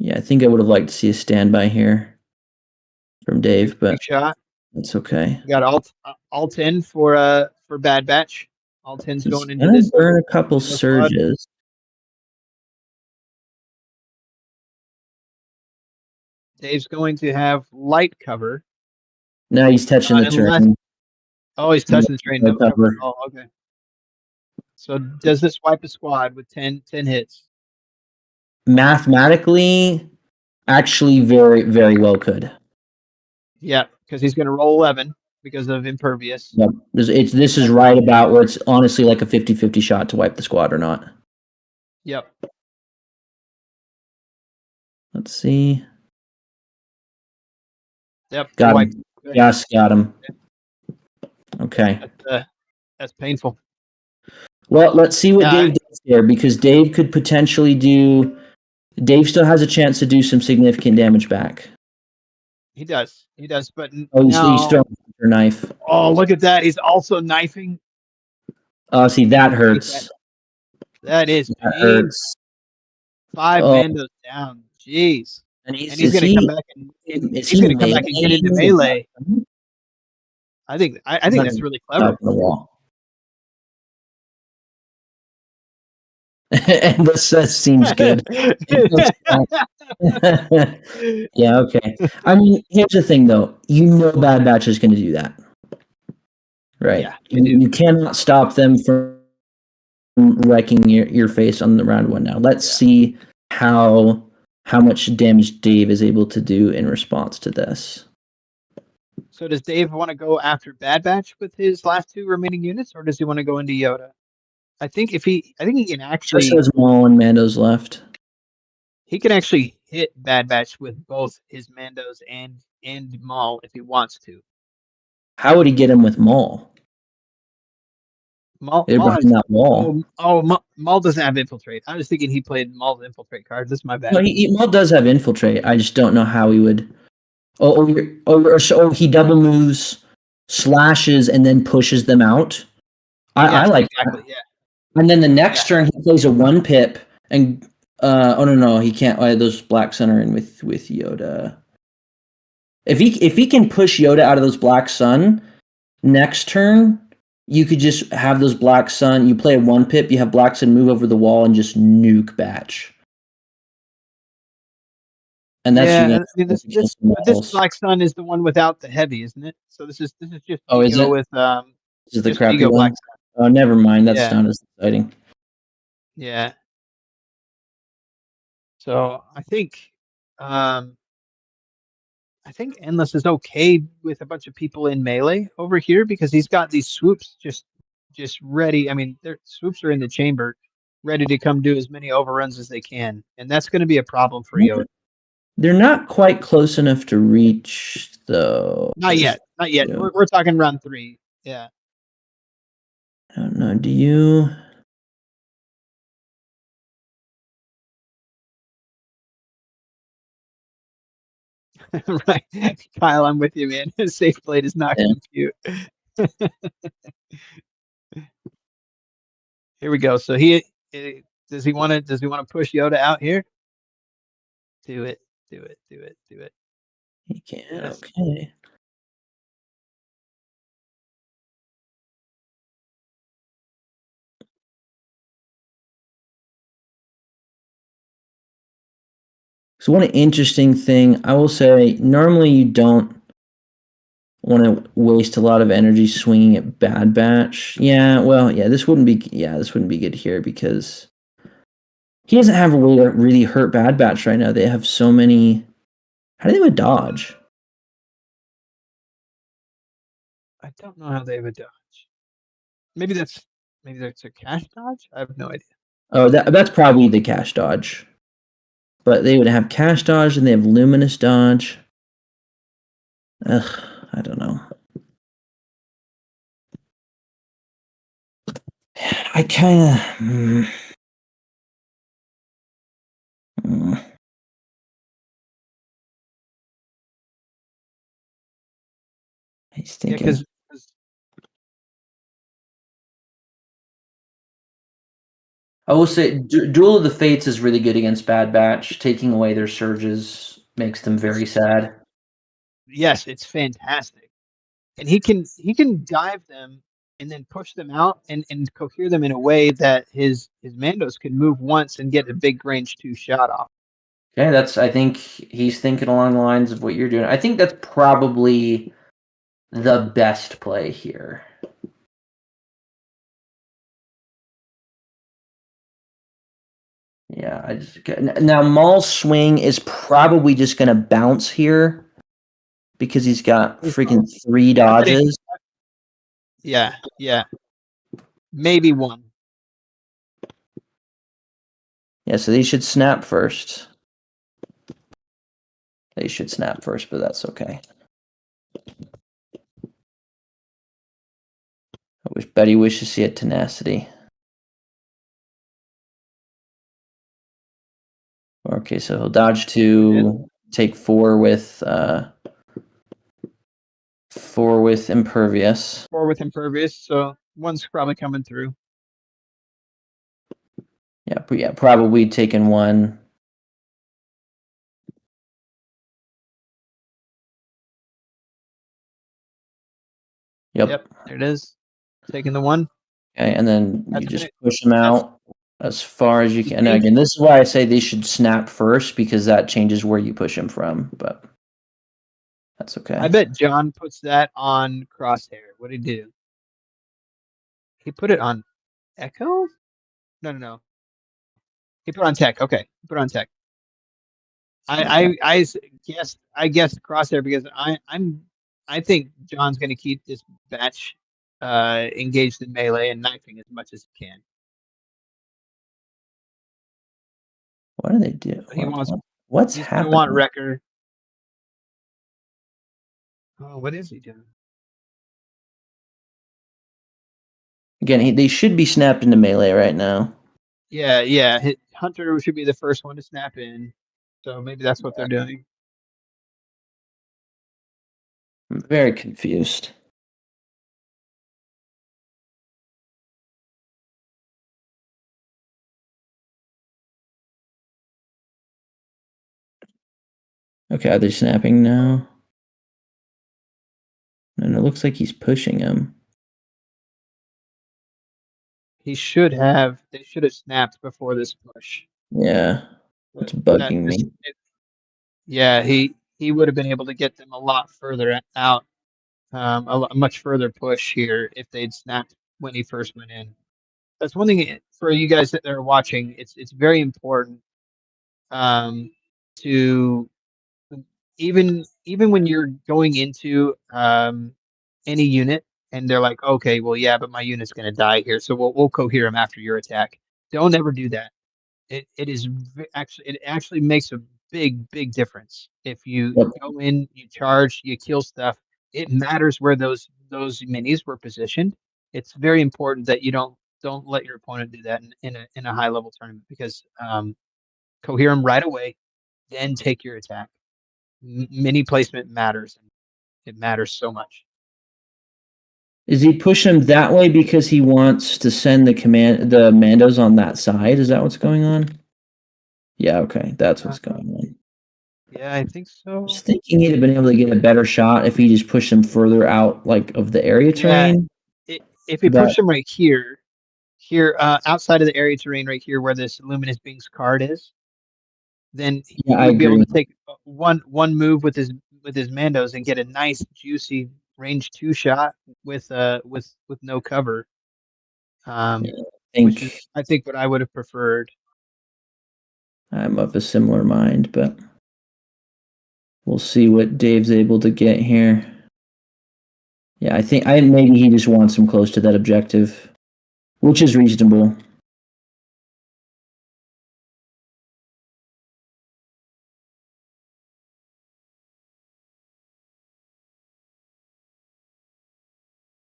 Yeah, I think I would have liked to see a standby here from Dave, but Big shot. that's okay. We got alt 10 for Bad Batch. Alt 10's He's going into gonna this. burn a couple Mando squad. surges. Dave's going to have light cover. No, he's touching the turn. Oh, he's touching the train. No No cover. cover. Oh, okay. So does this wipe a squad with 10 hits? Mathematically, actually very, very well could. Yeah, because he's going to roll 11 because of impervious. Yep. This is right about where it's honestly like a 50-50 shot to wipe the squad or not. Yep. Let's see. Yep. Got wipe. him. Yes, got him. Okay. That's painful. Well, let's see what Dave does here because Dave could potentially do. Dave still has a chance to do some significant damage back. He does, but he's throwing a knife. Oh, look at that! He's also knifing. Oh, see that hurts. That hurts. 5 Mandos down. Jeez. And he's going to come back and he's going to come back and get into melee. I think that's really clever. The wall. And this seems good. Yeah, okay. I mean, here's the thing, though. Bad Batch is going to do that, right? Yeah, you cannot stop them from wrecking your face on the round 1. Now, let's see how much damage Dave is able to do in response to this. So, does Dave want to go after Bad Batch with his last 2 remaining units, or does he want to go into Yoda? I think he can actually. Just has Maul and Mandos left. He can actually hit Bad Batch with both his Mandos and Maul if he wants to. How would he get him with Maul? Maul behind that wall. Maul doesn't have infiltrate. I was thinking he played Maul's infiltrate card. This is my bad. No, Maul does have infiltrate. I just don't know how he would. Or he double moves, slashes, and then pushes them out. I like exactly. That. Yeah. And then the next turn he plays a 1 pip and no, he can't. Those Black Sun are in with Yoda. If he can push Yoda out of those Black Sun, next turn you could just have those Black Sun. You play a 1 pip, you have Black Sun move over the wall and just nuke Batch. And that's this Black Sun is the one without the heavy, isn't it? So this is just is it? With This is the crappy one. Black Sun. Oh, never mind. That's not as exciting. Yeah. So I think Endless is okay with a bunch of people in melee over here because he's got these swoops just ready. I mean, their swoops are in the chamber, ready to come do as many overruns as they can, and that's going to be a problem for Yoda. They're not quite close enough to reach, though. Not yet. We're talking round 3. Yeah. I don't know. Do you? Right, Kyle, I'm with you, man. Safe play does not compute. Here we go. So does he want to push Yoda out here? Do it. He can. Yes. Okay. So one interesting thing I will say, normally you don't want to waste a lot of energy swinging at Bad Batch. Yeah, well, this wouldn't be good here because he doesn't have a really hurt Bad Batch right now. They have so many. How do they have a dodge? I don't know how they would dodge. Maybe that's a cash dodge. I have no idea. Oh, that's probably the cash dodge. But they would have cash dodge and they have luminous dodge. Ugh, I don't know. I kind of. He's thinking. Because I will say, Duel of the Fates is really good against Bad Batch. Taking away their surges makes them very sad. yes, it's fantastic, and he can dive them and then push them out and cohere them in a way that his Mandos can move once and get a big range 2 shot off. Okay, I think he's thinking along the lines of what you're doing. I think that's probably the best play here. Yeah, now Maul's swing is probably just going to bounce here because he's got freaking 3 dodges. Yeah. Maybe 1. Yeah, so they should snap first. But that's okay. I wish Betty wishes he had tenacity. Okay, so he'll dodge 2, take 4 with impervious. 4 with impervious, so 1's probably coming through. Yeah, probably taking 1. Yep, there it is. Taking the 1. Okay, and then you just push them out as far as you can. And again, this is why I say they should snap first, because that changes where you push them from, but that's okay. I bet John puts that on Crosshair. What did he do? He put it on Echo? No. He put it on Tech. Okay, he put it on Tech. I guessed Crosshair because I think John's going to keep this batch engaged in melee and knifing as much as he can. What do they do? What's he's happening? Gonna want Wrecker. Oh, what is he doing? Again, they should be snapped into melee right now. Yeah. Hunter should be the first one to snap in. So maybe that's what they're doing. I'm very confused. Okay, are they snapping now? And it looks like he's pushing him. They should have snapped before this push. Yeah, it's bugging me. Yeah, he would have been able to get them a lot further out, a much further push here if they'd snapped when he first went in. That's one thing for you guys that are watching. It's very important to even when you're going into any unit and they're like, okay, well, yeah, but my unit's going to die here, so we'll cohere him after your attack. Don't ever do that. It actually makes a big difference. If you go in, you charge, you kill stuff, it matters where those minis were positioned. It's very important that you don't let your opponent do that in a high level tournament, because cohere them right away, then take your attack. Mini placement matters. It matters so much. Is he pushing him that way because he wants to send the Mandos on that side? Is that what's going on? Yeah, okay, that's what's going on. Yeah, I think so. I was thinking he'd have been able to get a better shot if he just pushed him further out, like, of the area terrain. If he pushed him right here, outside of the area terrain, right here where this Luminous Beings card is, then Yeah, he I would be able agree. to take one move with his Mandos and get a nice juicy range 2 shot with no cover. Yeah, Which is think I think what I would have preferred. I'm of a similar mind, but we'll see what Dave's able to get here. Yeah, I think maybe he just wants him close to that objective, which is reasonable.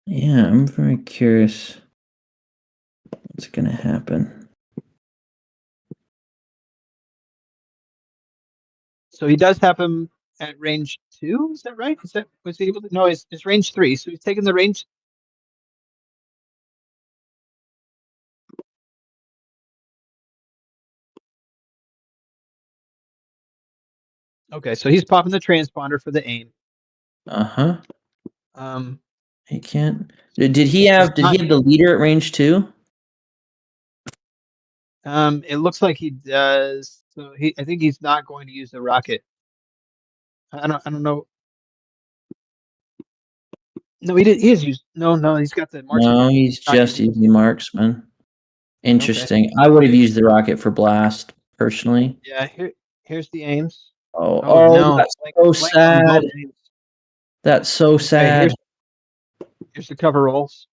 Yeah, I'm very curious what's gonna happen. So he does have him at range 2, is that right? Was he able to? No, it's range 3. So he's taking the range. Okay, so he's popping the transponder for the aim. Uh-huh. Um, He can't. Did he have the leader at range 2? It looks like he does. So I think he's not going to use the rocket. I don't know. No, he did. He has used. No, he's got the marksman. No, he's Not just using. using the marksman. Okay. Interesting. I would have used the rocket for blast, personally. Yeah. Here's the aims. Oh Oh, no, that's he so blanked on sad. both aims. That's so Okay, sad. here's the cover rolls.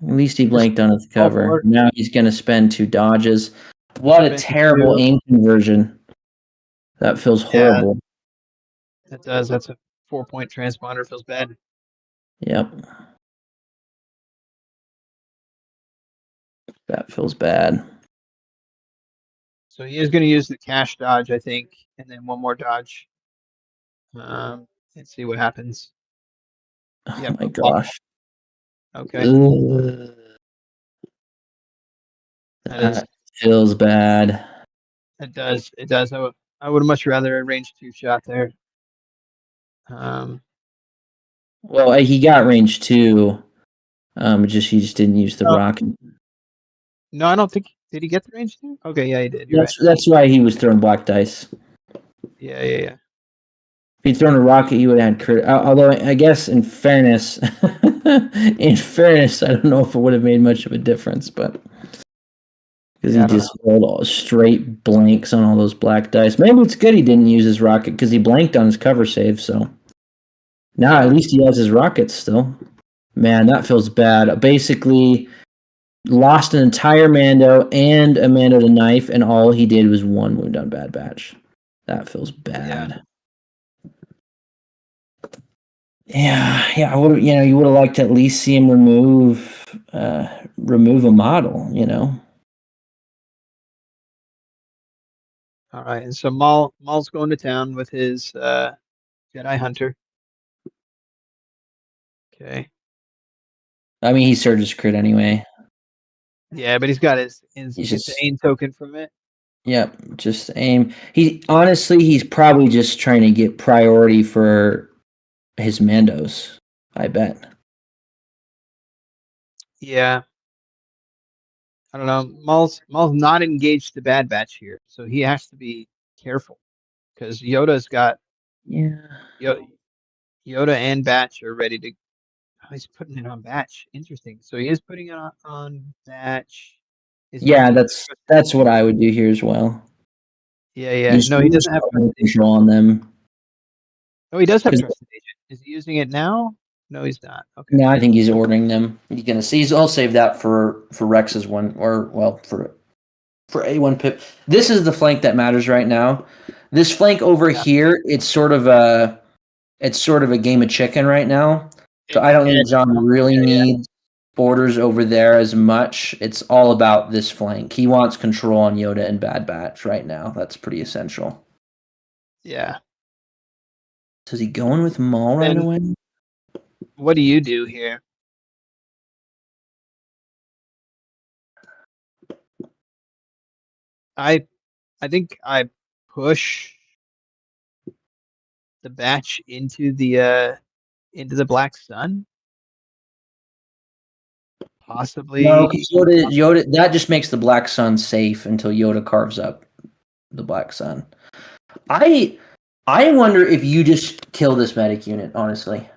At least he blanked on his All cover. four. Now he's going to spend 2 dodges. What a Spent terrible 2. aim conversion. That feels Yeah, horrible. it does. That's a 4-point transponder. Feels bad. Yep. That feels bad. So he is going to use the cash dodge, I think, and then one more dodge. Let's see what happens. Oh Yep. my gosh. Okay. Ugh, that feels bad. It does. It does. I would much rather a range 2 shot there. Well, he got range 2. He just didn't use the rocket. No, I don't think. Did he get the range 2? Okay, yeah, he did. You're right. That's why he was throwing black dice. Yeah. If he'd thrown a rocket, he would have had crit. Although I guess, in fairness, I don't know if it would have made much of a difference, but because he just rolled all straight blanks on all those black dice. Maybe it's good he didn't use his rocket because he blanked on his cover save. So now at least he has his rockets still. Man, that feels bad. Basically, lost an entire Mando and a Mando to knife, and all he did was 1 wound on Bad Batch. That feels bad. Yeah. I would, you would have liked to at least see him remove a model, All right, and so Maul's going to town with his Jedi Hunter. Okay. I mean, he surged his crit anyway. Yeah, but he's got his just aim token from it. Yep, just aim. He's probably just trying to get priority for his Mandos, I bet. Yeah. I don't know. Maul's not engaged the Bad Batch here, so he has to be careful because Yoda's got Yoda and Batch are ready to. Oh, he's putting it on Batch. Interesting. So he is putting it on Batch. Yeah, that's what I would do here as well. Yeah. No, he doesn't have control on them. Oh, he does have trusted agent. Is he using it now? No, he's not. Okay. No, I think he's ordering them. He's gonna see. I'll save that for Rex's one, for A1 pip. This is the flank that matters right now. This flank over here, it's sort of a game of chicken right now. So I don't think John really needs borders over there as much. It's all about this flank. He wants control on Yoda and Bad Batch right now. That's pretty essential. Yeah. So is he going with Maul right away? What do you do here? I think I push the Batch into the Black Sun. Possibly. No, because Yoda, that just makes the Black Sun safe until Yoda carves up the Black Sun. I wonder if you just kill this medic unit, honestly.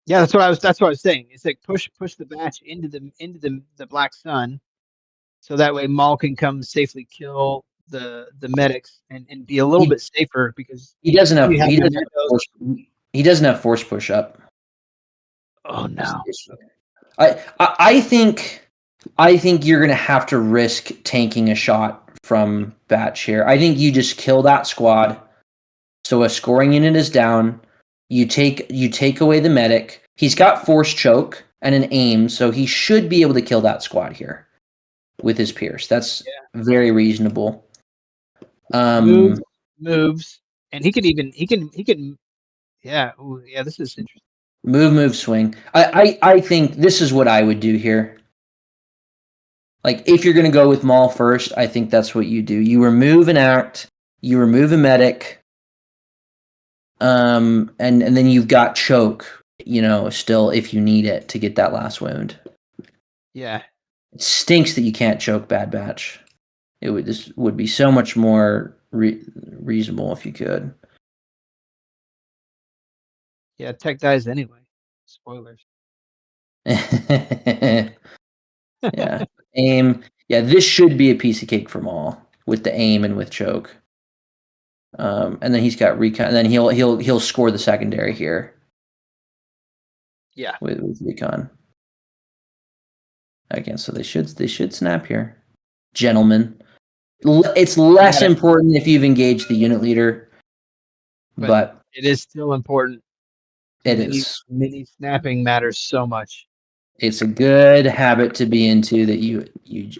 Yeah, that's what I was saying. It's like push the batch into the Black Sun, so that way Maul can come safely kill the medics and be a little bit safer because he doesn't have force push up. Oh no. I think you're gonna have to risk tanking a shot from Batch here. I think you just kill that squad. So a scoring unit is down. You take away the medic. He's got force choke and an aim, so he should be able to kill that squad here with his Pierce. That's very reasonable. Moves, and he can yeah. Ooh, yeah, this is interesting. Move, swing. I think this is what I would do here. Like, if you're going to go with Maul first, I think that's what you do. You remove an act, you remove a medic, and then you've got choke, still if you need it to get that last wound. Yeah. It stinks that you can't choke Bad Batch. This would be so much more reasonable if you could. Yeah, Tech dies anyway. Spoilers. Yeah. Aim. Yeah, this should be a piece of cake for Maul with the aim and with choke. And then he's got recon. And then he'll score the secondary here. Yeah. With recon. Again, so they should snap here, gentlemen. It's less important if you've engaged the unit leader, but it is still important. Mini snapping matters so much. It's a good habit to be into that you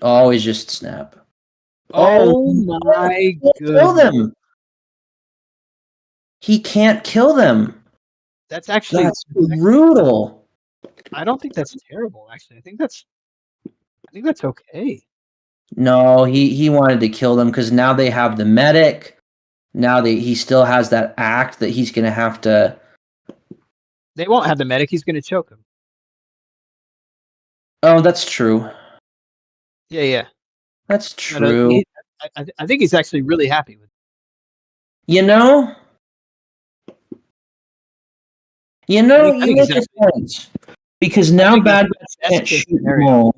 always just snap. Oh my goodness. Kill them. He can't kill them. That's actually brutal. I don't think that's terrible, actually. I think that's okay. No, he wanted to kill them because now they have the medic. Now he still has that act that he's going to have to. They won't have the medic. He's going to choke him. Oh, that's true. Yeah. That's true. I think he's actually really happy with it. You make a point. Because now Bad Batch can't shoot Maul.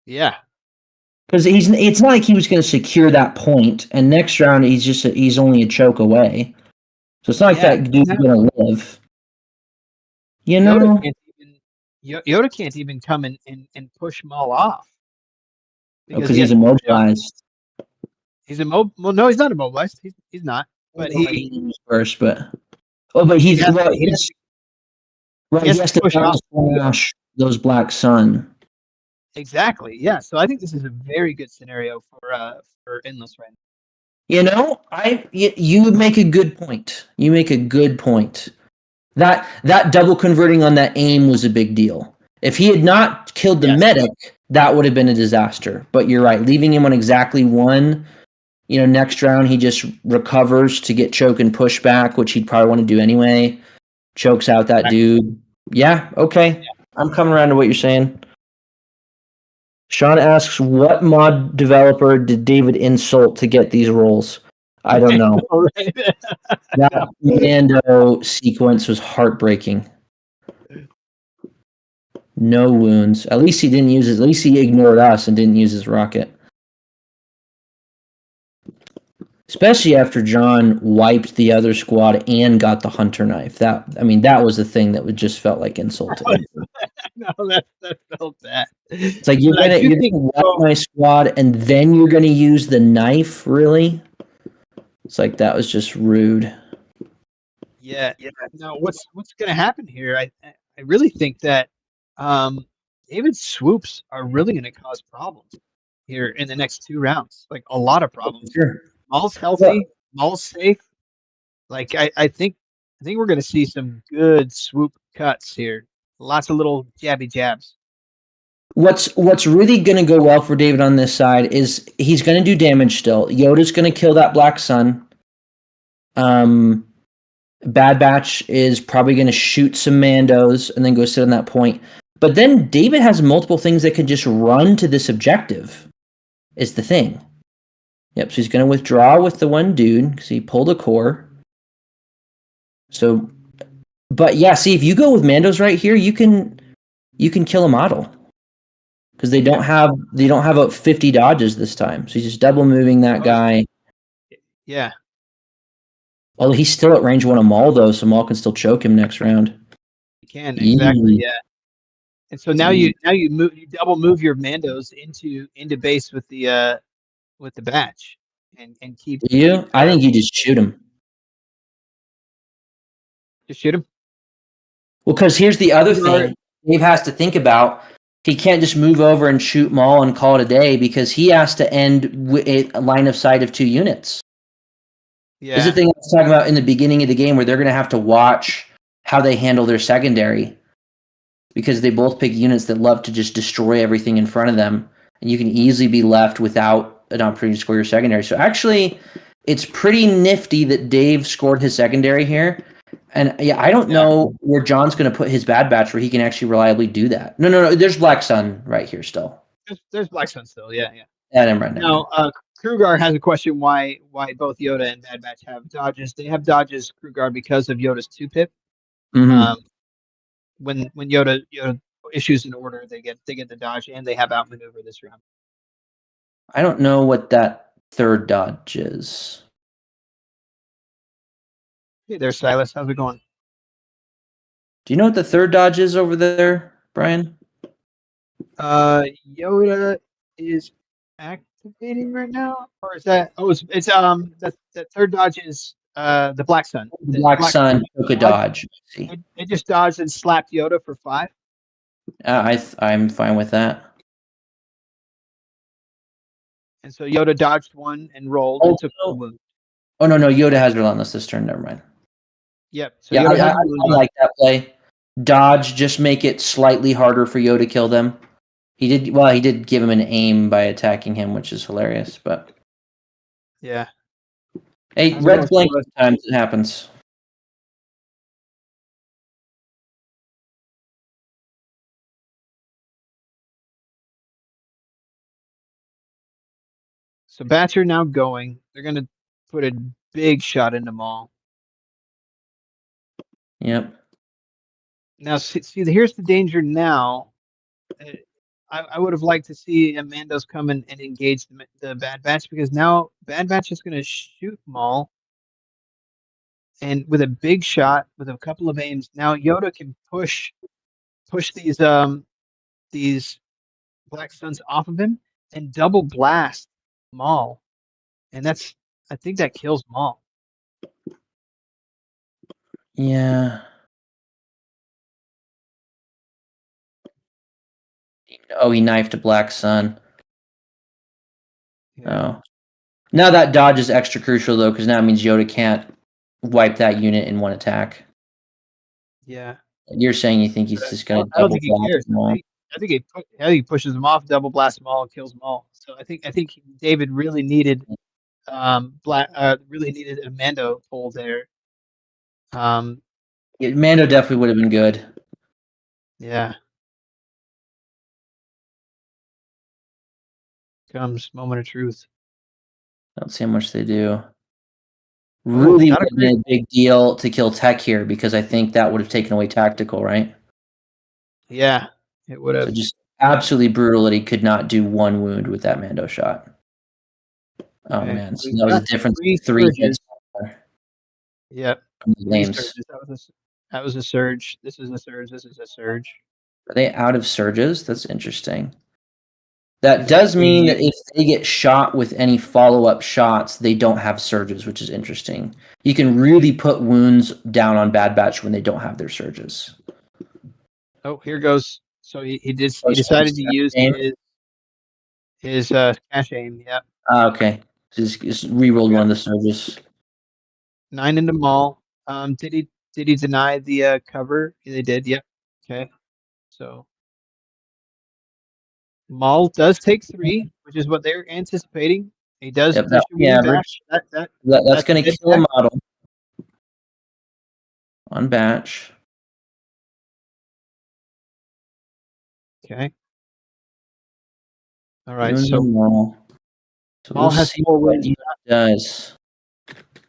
Yeah. Because it's not like he was going to secure that point, and next round he's only a choke away. So it's not like that dude's going to live. Yoda can't even come and push Maul off. Because he's immobilized. He's immobilized. Well, no, he's not immobilized. He's not. But he first, but he has to push off those Black Sun. Exactly. Yeah. So I think this is a very good scenario for Endless right now. You make a good point. That double converting on that aim was a big deal. If he had not killed the medic, that would have been a disaster. But you're right. Leaving him on exactly one, next round he just recovers to get choke and push back, which he'd probably want to do anyway. Chokes out that dude. Yeah, okay. Yeah. I'm coming around to what you're saying. Sean asks, what mod developer did David insult to get these roles? I don't know. That Mando sequence was heartbreaking. No wounds. At least he didn't use it. At least he ignored us and didn't use his rocket. Especially after John wiped the other squad and got the hunter knife. That was the thing that just felt like insult to him. No, that felt bad. It's like you're gonna wipe my squad and then you're gonna use the knife, really? It's like that was just rude. Yeah. No, what's gonna happen here? I really think that David's swoops are really gonna cause problems here in the next 2 rounds. Like a lot of problems. Sure. Maul's healthy. Maul's safe. Like I think we're gonna see some good swoop cuts here. Lots of little jabby jabs. What's really going to go well for David on this side is he's going to do damage still. Yoda's going to kill that Black Sun. Bad Batch is probably going to shoot some Mandos and then go sit on that point. But then David has multiple things that can just run to this objective, is the thing. Yep, so he's going to withdraw with the one dude because he pulled a core. So, but yeah, see, if you go with Mandos right here, you can kill a model because they don't have about 50 dodges this time. So he's just double moving that guy. Yeah. Although he's still at range one of Maul though, so Maul can still choke him next round. You can exactly, yeah. And so now you double move your Mandos into base with the batch and keep. Do you? I think you just shoot him. Just shoot him. Well, because here's the other thing Dave has to think about. He can't just move over and shoot Maul and call it a day because he has to end with a line of sight of 2 units. Yeah. This is the thing I was talking about in the beginning of the game where they're going to have to watch how they handle their secondary because they both pick units that love to just destroy everything in front of them, and you can easily be left without an opportunity to score your secondary. So actually, it's pretty nifty that Dave scored his secondary here. And yeah, I don't know where John's going to put his Bad Batch where he can actually reliably do that. No. There's Black Sun right here still. There's Black Sun still. Yeah. Yeah, never mind. Now, Krugar has a question why both Yoda and Bad Batch have dodges. They have dodges, Krugar, because of Yoda's 2-pip. Mm-hmm. When Yoda issues an order, they get the dodge and they have outmaneuver this round. I don't know what that third dodge is. Hey there, Silas. How's it going? Do you know what the third dodge is over there, Brian? Yoda is activating right now, or is that? Oh, it's that third dodge is the Black Sun. The Black Sun took a dodge. It just dodged and slapped Yoda for 5. I'm fine with that. And so Yoda dodged one and rolled and took the wound. Oh no, Yoda has relentless this turn. Never mind. Yep. So yeah, I like that play. Dodge, just make it slightly harder for Yoda to kill them. He did give him an aim by attacking him, which is hilarious. But yeah. Hey, red blank times it happens. So bats are now going. They're going to put a big shot into Maul. Yep. Now, see, here's the danger now. I would have liked to see Mandos come and engage the Bad Batch because now Bad Batch is going to shoot Maul. And with a big shot, with a couple of aims, now Yoda can push these Black Suns off of him and double blast Maul. And I think that kills Maul. Yeah. Oh, he knifed a Black Sun. Yeah. Oh. Now that dodge is extra crucial, though, because now it means Yoda can't wipe that unit in one attack. Yeah. You're saying you think he's just going to double blast Maul? I think he pushes him off, double blast Maul, kills Maul. So I think David really needed really needed a Mando pull there. Mando definitely would have been good. Yeah. Comes moment of truth. I don't see how much they do. Really would have been a big deal to kill Tech here because I think that would have taken away tactical, right? Yeah, it would have. So just absolutely brutal that he could not do one wound with that Mando shot. Oh okay. Man, so that was a difference of 3 hits. Yep. That was a surge. This is a surge. This is a surge. Are they out of surges? That's interesting. That does mean that if they get shot with any follow-up shots, they don't have surges, which is interesting. You can really put wounds down on Bad Batch when they don't have their surges. Oh, here goes. So he decided to use his cash aim. Yeah. Okay. Just re-rolled one of the surges. 9 into Maul. Did he deny the cover? They did. Yep. Okay. So Maul does take 3, which is what they're anticipating. He does push the average. That's going to kill a model on Batch. Okay. All right. So So Maul we'll has see 4 what wounds. he does.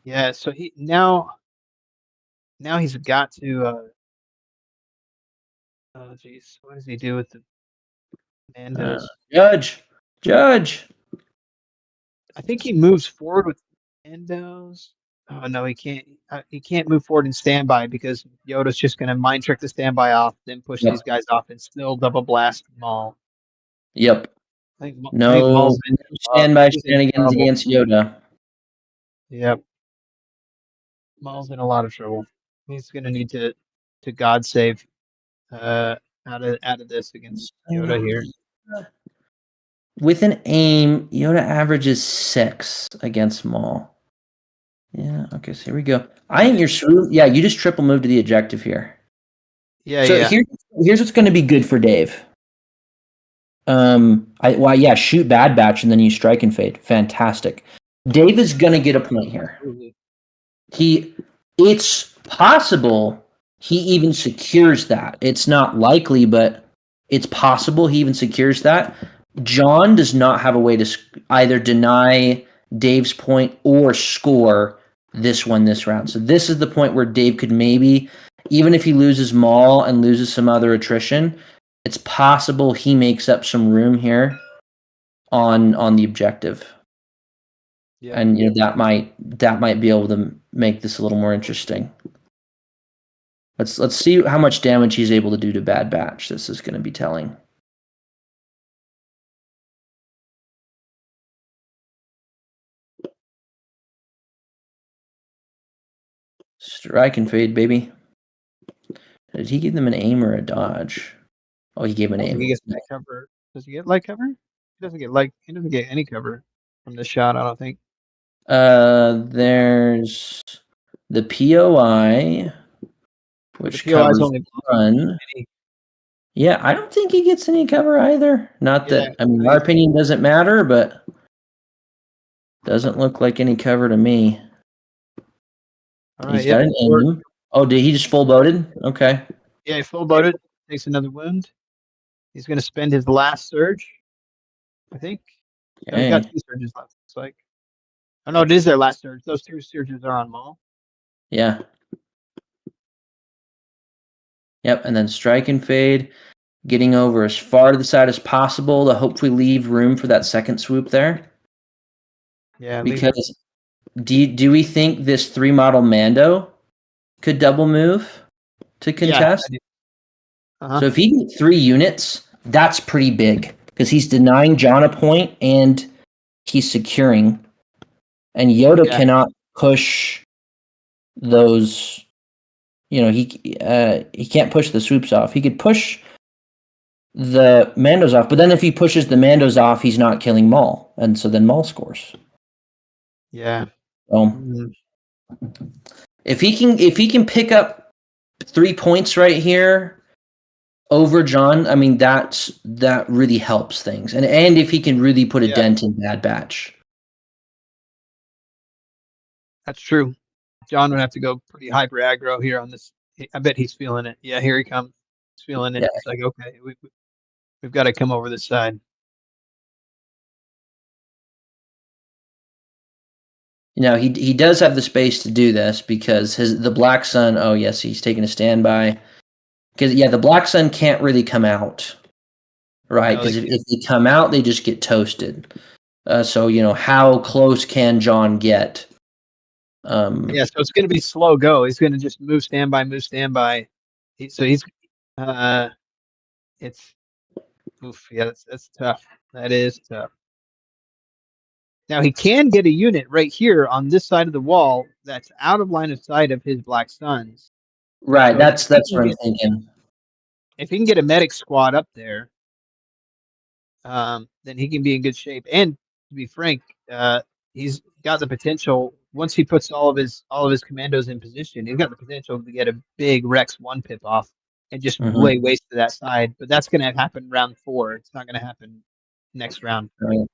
Yeah, so he now he's got to. Oh, jeez, what does he do with the commandos? Judge. I think he moves forward with commandos. Oh no, he can't. He can't move forward in standby because Yoda's just going to mind trick the standby off, then push Yep. these guys off, and still double blast Maul. Yep. I think Maul's in, Standby he's in shenanigans trouble. against Yoda. Yep, Maul's in a lot of trouble. He's going to need to God save out of this against Yoda here. With an aim, Yoda averages 6 against Maul. Yeah, okay, so here we go. I think you're swoop. Yeah, you just triple move to the objective here. Yeah, So yeah. here's what's going to be good for Dave. Shoot Bad Batch and then you strike and fade. Fantastic. Dave is going to get a point here. It's possible he even secures that. It's not likely, but it's possible he even secures that. John does not have a way to either deny Dave's point or score this round. So this is the point where Dave could maybe, even if he loses Maul and loses some other attrition, it's possible he makes up some room here on the objective. Yeah. And that might be able to make this a little more interesting. Let's see how much damage he's able to do to Bad Batch. This is going to be telling. Strike and fade, baby. Did he give them an aim or a dodge? Oh, he gave an aim. He gets light cover. Does he get light cover? He doesn't get any cover from this shot, I don't think. There's the POI, which the POI covers only run. Yeah, I don't think he gets any cover either. Not that, I mean, our opinion doesn't matter, but doesn't look like any cover to me. All right, he's got an aim. Oh, did he just full boated? Okay. Yeah, he full boated. Takes another wound. He's going to spend his last surge, I think. Okay. He got 2 surges left, looks like. Oh, no, it is their last surge. Those 2 surges are on Maul. Yeah. Yep, and then strike and fade, getting over as far to the side as possible to hopefully leave room for that second swoop there. Yeah, because do we think this 3 model Mando could double move to contest? Yeah, So if he gets 3 units, that's pretty big because he's denying John a point and he's securing. And Yoda cannot push those. He can't push the swoops off. He could push the Mandos off, but then if he pushes the Mandos off, he's not killing Maul, and so then Maul scores. Yeah. If he can pick up 3 points right here over John, I mean that really helps things, and if he can really put a dent in Bad Batch. That's true. John would have to go pretty hyper aggro here on this. I bet he's feeling it. Yeah, here he comes. He's feeling it. Yeah. It's like, okay, we've got to come over this side. He does have the space to do this because the Black Sun. Oh yes, he's taking a standby. Because the Black Sun can't really come out, right? Because if they come out, they just get toasted. So how close can John get? So it's going to be slow go. He's going to just move standby. It's oof. Yeah, that's tough. That is tough. Now he can get a unit right here on this side of the wall that's out of line of sight of his Black Suns. Right, so that's what I'm thinking. If he can get a medic squad up there, then he can be in good shape. And to be frank, he's got the potential. Once he puts all of his commandos in position, he's got the potential to get a big Rex 1 pip off and just lay waste to that side. But that's going to happen round 4. It's not going to happen next round. Right.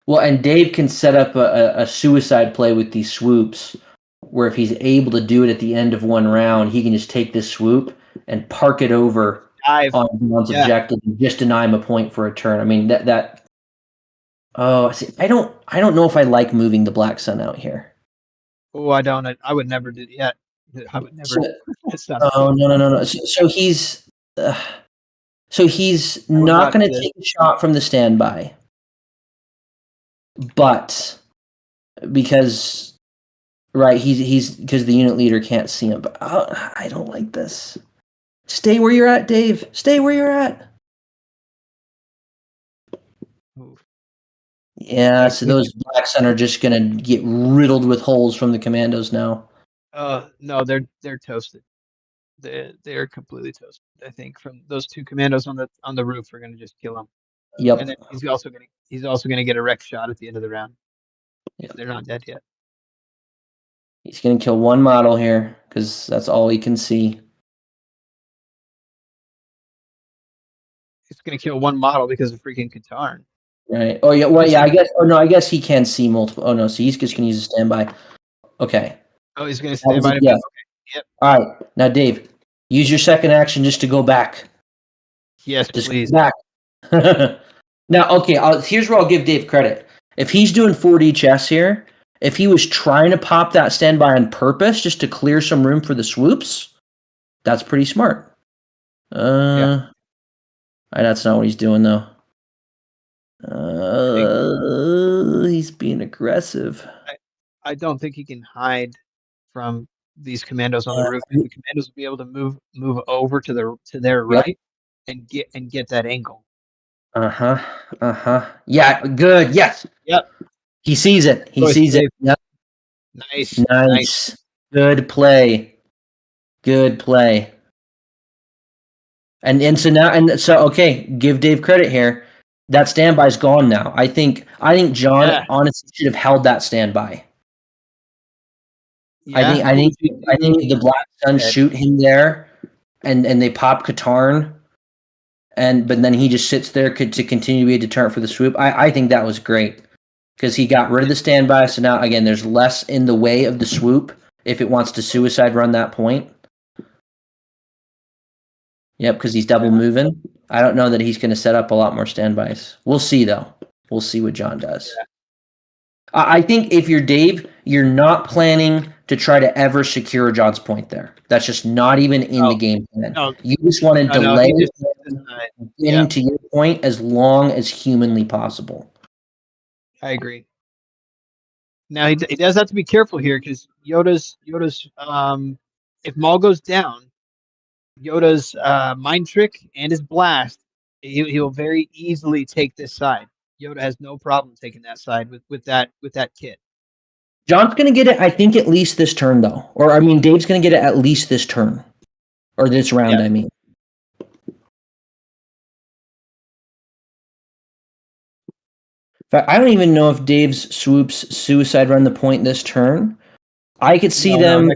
Well, and Dave can set up a suicide play with these swoops, where if he's able to do it at the end of 1 round, he can just take this swoop and park it over dive. on John's objective and just deny him a point for a turn. I mean that. Oh, see, I don't know if I like moving the Black Sun out here. Oh, I don't. I would never do. Yeah, I would never. That's not. Oh no. So he's not going to take a shot from the standby, but because he's because the unit leader can't see him. But I don't like this. Stay where you're at, Dave. Stay where you're at. Oof. Yeah, so those Black Sun are just going to get riddled with holes from the commandos now. No, they're toasted. They're completely toasted. I think from those two commandos on the roof are going to just kill him. Yep. And then he's also going to get a wreck shot at the end of the round. If they're not dead yet. He's going to kill one model here because that's all he can see. He's going to kill one model because of freaking Katarn. Right. Oh yeah. Well, yeah. I guess. Oh no. I guess he can see multiple. Oh no. So he's just gonna use a standby. Okay. Oh, he's gonna stand by. Yeah. Okay. Yep. All right. Now, Dave, use your second action just to go back. Yes, just please. Go back. Now, okay. Here's where I'll give Dave credit. If he's doing 4D chess here, if he was trying to pop that standby on purpose just to clear some room for the swoops, that's pretty smart. Yeah. That's not what he's doing though. He's being aggressive. I don't think he can hide from these commandos on the roof. The commandos will be able to move over to their right and get that angle. Yeah, good. Yes. Yep. He sees it. He sees it. Yep. Nice. Good play. Good play. And so okay, give Dave credit here. That standby's gone now. I think John honestly should have held that standby. Yeah, I think the Black Sun shoot him there, and they pop Katarn, but then he just sits there to continue to be a deterrent for the swoop. I think that was great because he got rid of the standby. So now again, there's less in the way of the swoop if it wants to suicide run that point. Yep, because he's double moving. I don't know that he's going to set up a lot more standbys. We'll see, though. We'll see what John does. Yeah. I think if you're Dave, you're not planning to try to ever secure John's point there. That's just not even in the game plan. No. You just want to delay getting to your point as long as humanly possible. I agree. Now he does have to be careful here because Yoda's if Maul goes down, Yoda's mind trick and his blast, he'll very easily take this side. Yoda has no problem taking that side with that kit. John's going to get it, I think, at least this turn, though. Or, I mean, Dave's going to get it at least this turn. Or this round, I mean. In fact, I don't even know if Dave's swoops suicide run the point this turn. I could see them.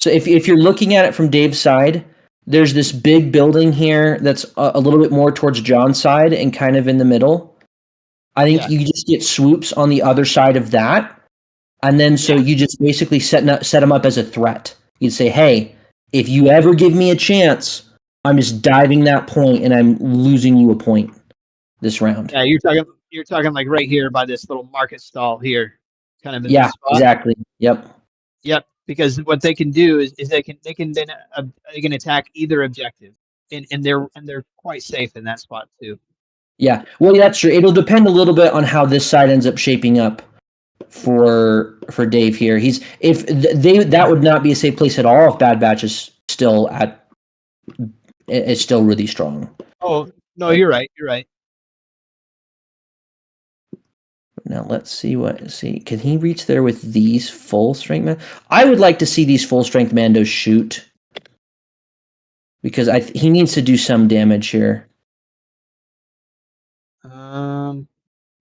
So if you're looking at it from Dave's side, there's this big building here that's a little bit more towards John's side and kind of in the middle. I think you just get swoops on the other side of that. And then so you just basically set them up as a threat. You'd say, hey, if you ever give me a chance, I'm just diving that point and I'm losing you a point this round. Yeah, you're talking like right here by this little market stall here. Kind of in this spot. Exactly. Yep. Because what they can do is they can attack either objective. And they're quite safe in that spot too. Yeah. Well, that's true. It'll depend a little bit on how this side ends up shaping up for Dave here. That would not be a safe place at all if Bad Batch is still really strong. Oh, no, you're right. Now let's see can he reach there with these full strength men? I would like to see these full strength Mandos shoot because he needs to do some damage here.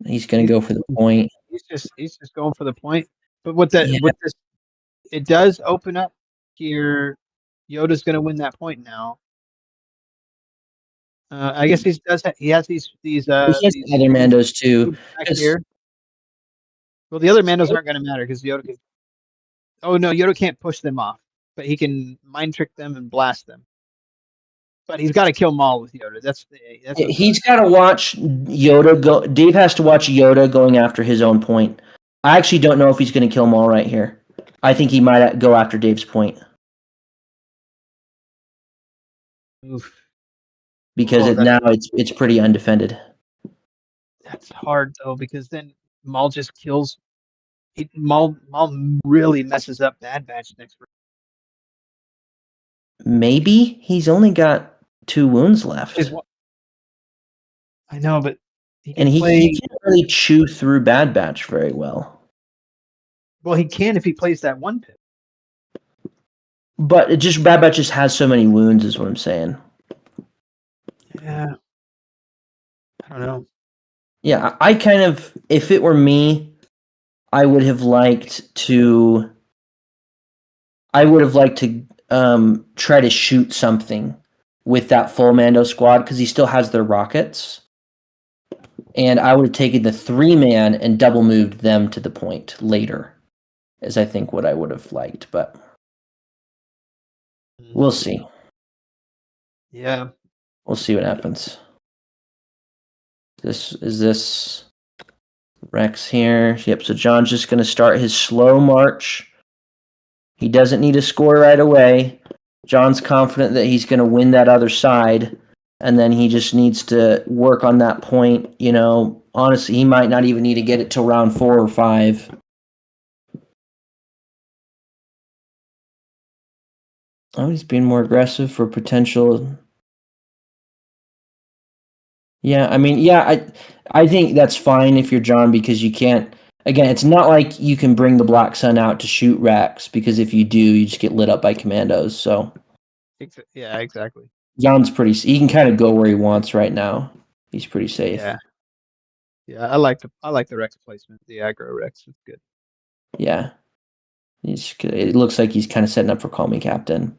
He's going to go for the point. He's just going for the point. But with this, it does open up here. Yoda's going to win that point now. I guess he has these other Mandos too. Here. Well, the other Mandos aren't going to matter because Yoda can. Oh no, Yoda can't push them off, but he can mind trick them and blast them. But he's got to kill Maul with Yoda. That's what He's got to watch Yoda go. Dave has to watch Yoda going after his own point. I actually don't know if he's going to kill Maul right here. I think he might go after Dave's point. Oof. Because now it's pretty undefended. That's hard though, because then Maul just kills. Maul really messes up Bad Batch next round. Maybe he's only got 2 wounds left. I know, but he can't really chew through Bad Batch very well. Well, he can if he plays that one pip. But Bad Batch just has so many wounds, is what I'm saying. Yeah. I don't know. Yeah, I kind of, if it were me, I would have liked to try to shoot something with that full Mando squad, because he still has their rockets. And I would have taken the 3-man and double moved them to the point later, is I think what I would have liked, but we'll see. Yeah. We'll see what happens. This Rex here. Yep, so John's just going to start his slow march. He doesn't need to score right away. John's confident that he's going to win that other side, and then he just needs to work on that point. Honestly, he might not even need to get it till round 4 or 5. Oh, he's being more aggressive for potential. Yeah, I mean, I think that's fine if you're John, because you can't. Again, it's not like you can bring the Black Sun out to shoot Rex, because if you do, you just get lit up by commandos. So, yeah, exactly. John's he can kind of go where he wants right now. He's pretty safe. Yeah. I like the Rex placement. The aggro Rex is good. Yeah, it looks like he's kind of setting up for Call Me Captain.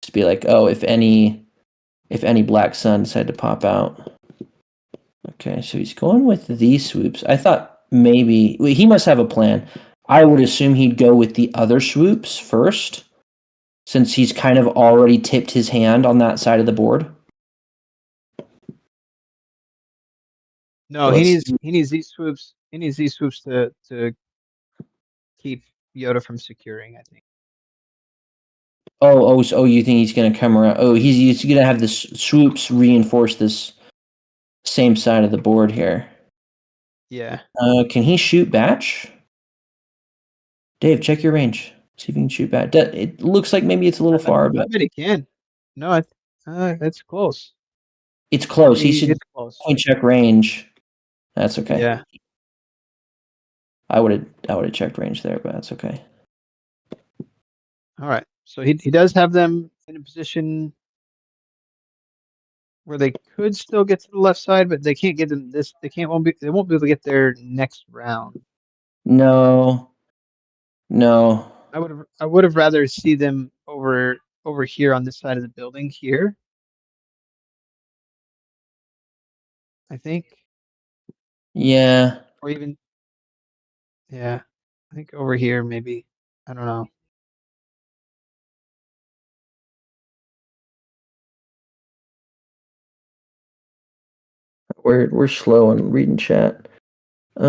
Just be like, oh, if any Black Sun decide to pop out. Okay, so he's going with these swoops. I thought maybe he must have a plan. I would assume he'd go with the other swoops first, since he's kind of already tipped his hand on that side of the board. No, he needs these swoops. He needs these swoops to keep Yoda from securing, I think. Oh, you think he's going to come around? Oh, he's going to have the swoops reinforce this same side of the board here. Yeah. Can he shoot Batch? Dave, check your range. See if you can shoot Batch. It looks like maybe it's a little far, but I bet he can. No, that's close. It's close. He should point check range. That's okay. Yeah. I would have checked range there, but that's okay. All right. So he does have them in a position where they could still get to the left side, but they can't get them this. They won't be able to get there next round. No. I would have rather see them over here on this side of the building here. I think. Yeah. Or even. Yeah, I think over here maybe. I don't know. We're slow on reading chat. See.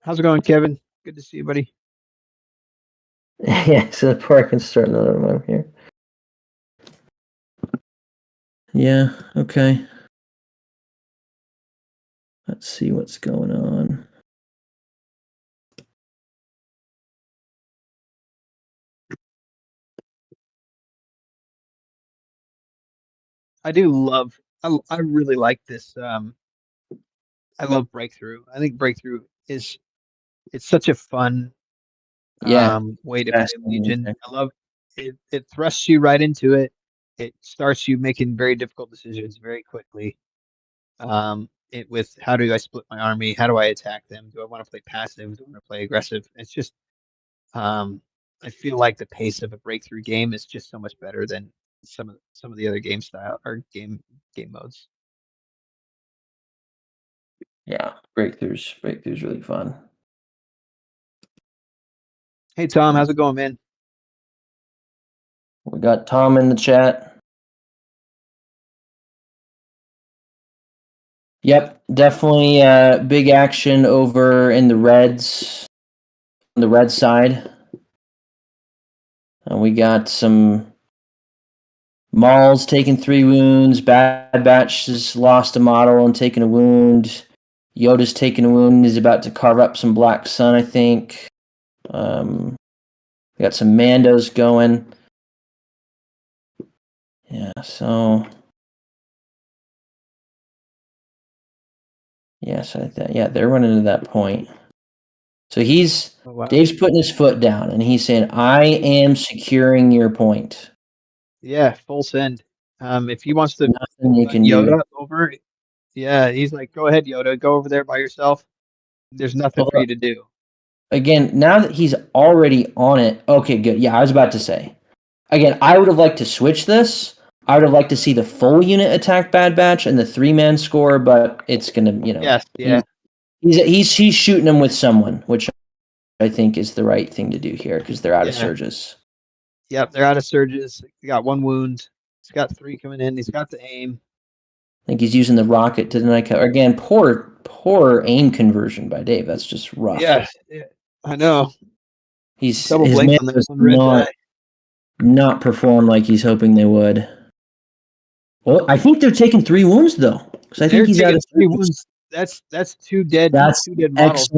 How's it going, Kevin? Good to see you, buddy. Yeah, so before I can start another one here. Yeah, okay. Let's see what's going on. I do love. I really like this. I love Breakthrough. I think Breakthrough it's such a fun way to play Legion. I love it. It thrusts you right into it. It starts you making very difficult decisions very quickly. With how do I split my army? How do I attack them? Do I want to play passive? Do I want to play aggressive? It's just I feel like the pace of a Breakthrough game is just so much better than some of the other game style or game modes. Yeah, Breakthrough's really fun. Hey Tom, how's it going, man? We got Tom in the chat. Yep, definitely big action over in the Reds, on the red side. We got some Maul's taking 3 wounds. Bad Batch has lost a model and taken a wound. Yoda's taking a wound. He's about to carve up some Black Sun, I think. We got some Mandos going. Yeah, so... Yes, they're running to that point. So Dave's putting his foot down, and he's saying, I am securing your point. Yeah, full send. If he wants to Nothing you can Yoda do. over, yeah, he's like, go ahead, Yoda, go over there by yourself. There's nothing for you to do. Again, now that he's already on it, okay, good. Yeah, I was about to say. Again, I would have liked to switch this. I would have liked to see the full unit attack Bad Batch and the 3-man score, but it's gonna, Yes, yeah. He's shooting them with someone, which I think is the right thing to do here because they're out of surges. Yep, they're out of surges. He got 1 wound. He's got 3 coming in. He's got the aim. I think he's using the rocket to deny cover. Again, poor aim conversion by Dave. That's just rough. Yeah, I know. His man does not perform like he's hoping they would. Well, I think they're taking 3 wounds though, because I think he's out of 3 wounds. That's 2 dead. That's 2 dead models.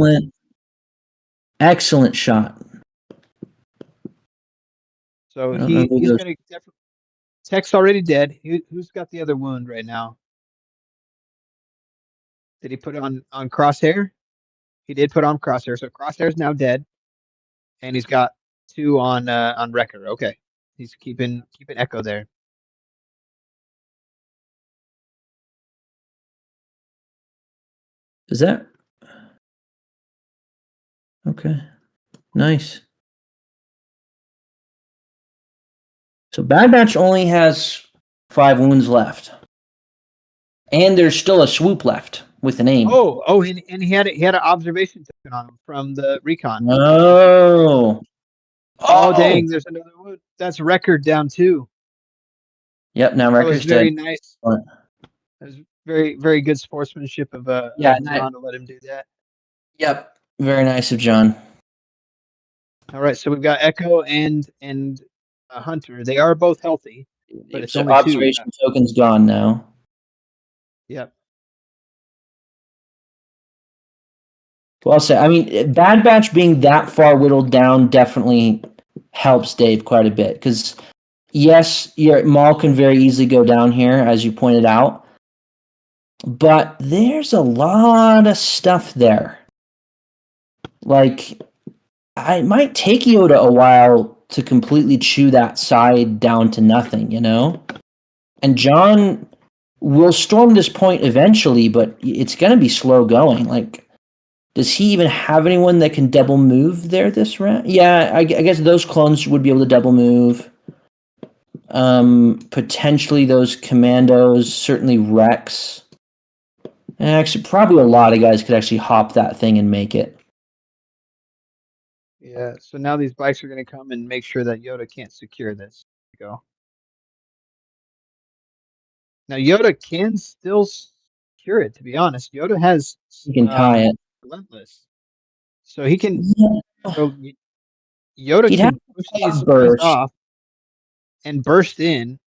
Excellent shot. So he's going to definitely. Tech's already dead. Who's got the other wound right now? Did he put it on Crosshair? He did put on Crosshair. So Crosshair's now dead, and he's got 2 on Wrecker. Okay, he's keeping Echo there. Is that okay? Nice. So Bad Batch only has 5 wounds left, and there's still a swoop left with an aim. Oh, and he had an observation token on him from the recon. Oh, dang! There's another wound. That's Record down 2. Yep, now Record's very dead. Nice. That was very, very good sportsmanship of John to let him do that. Yep, very nice of John. All right, so we've got Echo and Hunter. They are both healthy, but it's only observation 2. token's gone now. Yep. Well, I'll say, I mean, Bad Batch being that far whittled down definitely helps Dave quite a bit because, yes, your Maul can very easily go down here, as you pointed out, but there's a lot of stuff there. Like, it might take Yoda a while to completely chew that side down to nothing, you know? And John will storm this point eventually, but it's going to be slow going. Like, does he even have anyone that can double move there this round? Yeah, I guess those clones would be able to double move. Potentially those commandos, certainly Rex. And actually, probably a lot of guys could actually hop that thing and make it. Yeah, so now these bikes are going to come and make sure that Yoda can't secure this. Go. Now Yoda can still secure it. To be honest, Yoda has. He can tie it. Relentless. So he can. Yeah. So Yoda can push these off and burst in,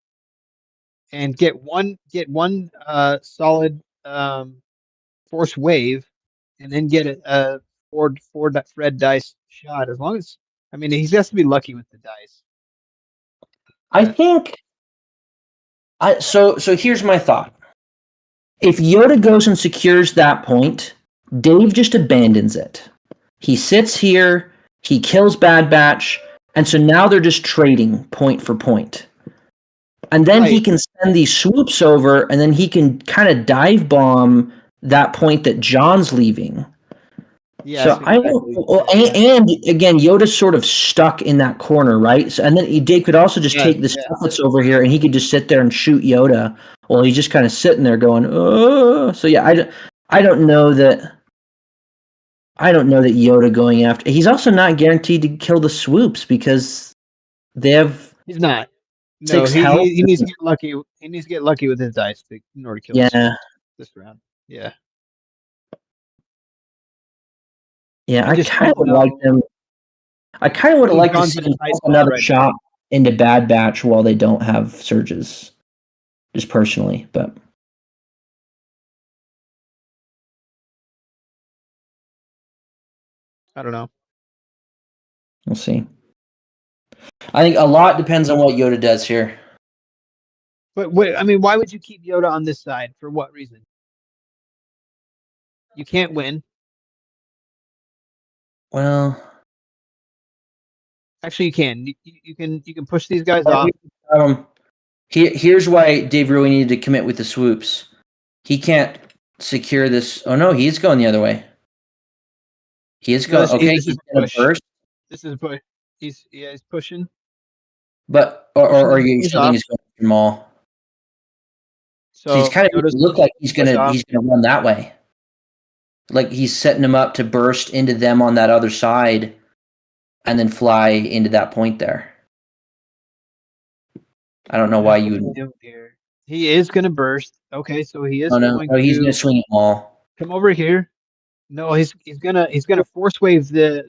and get one solid force wave, and then get a four red dice shot. As long as he has to be lucky with the dice. I think. So here's my thought. If Yoda goes and secures that point, Dave just abandons it. He sits here, he kills Bad Batch, and so now they're just trading point for point. And then he can send these swoops over, and then he can kind of dive bomb that point that John's leaving. Yeah, so exactly. And again, Yoda's sort of stuck in that corner, right? So, and then Dave could also just take the stuff that's over here, and he could just sit there and shoot Yoda. Well, he's just kind of sitting there going, "Oh." So yeah, I don't know that. I don't know that Yoda going after. He's also not guaranteed to kill the swoops because they have He's not. No, 6 health. he needs to get lucky. He needs to get lucky with his dice in order to kill Yeah. this round. Yeah. Yeah, I I just kind of don't would like know. them. I kind of would have I think liked to John's see in a him tight pump spot another right shot into Bad Batch while they don't have surges. Just personally, but now. I don't know. we'll see. I think a lot depends on what Yoda does here. But wait, I mean, why would you keep Yoda on this side? For what reason? You can't win. Well, Actually, you can. You can push these guys off. Here's why Dave really needed to commit with the swoops. He can't secure this. Oh no, he's going the other way. He is No, going. Okay, this he's is a going to push. burst. This is a push. He's pushing. But Pushing are these you guys showing off. he's going to Maul? So he's So kind of Yoda's look like he's push gonna off. run that way. Like he's setting him up to burst into them on that other side, and then fly into that point there. I don't know why you What's he would. doing here? He is going to burst. Okay, so he is Oh no, going he's to gonna swing at Maul. come over here. No, he's gonna force wave the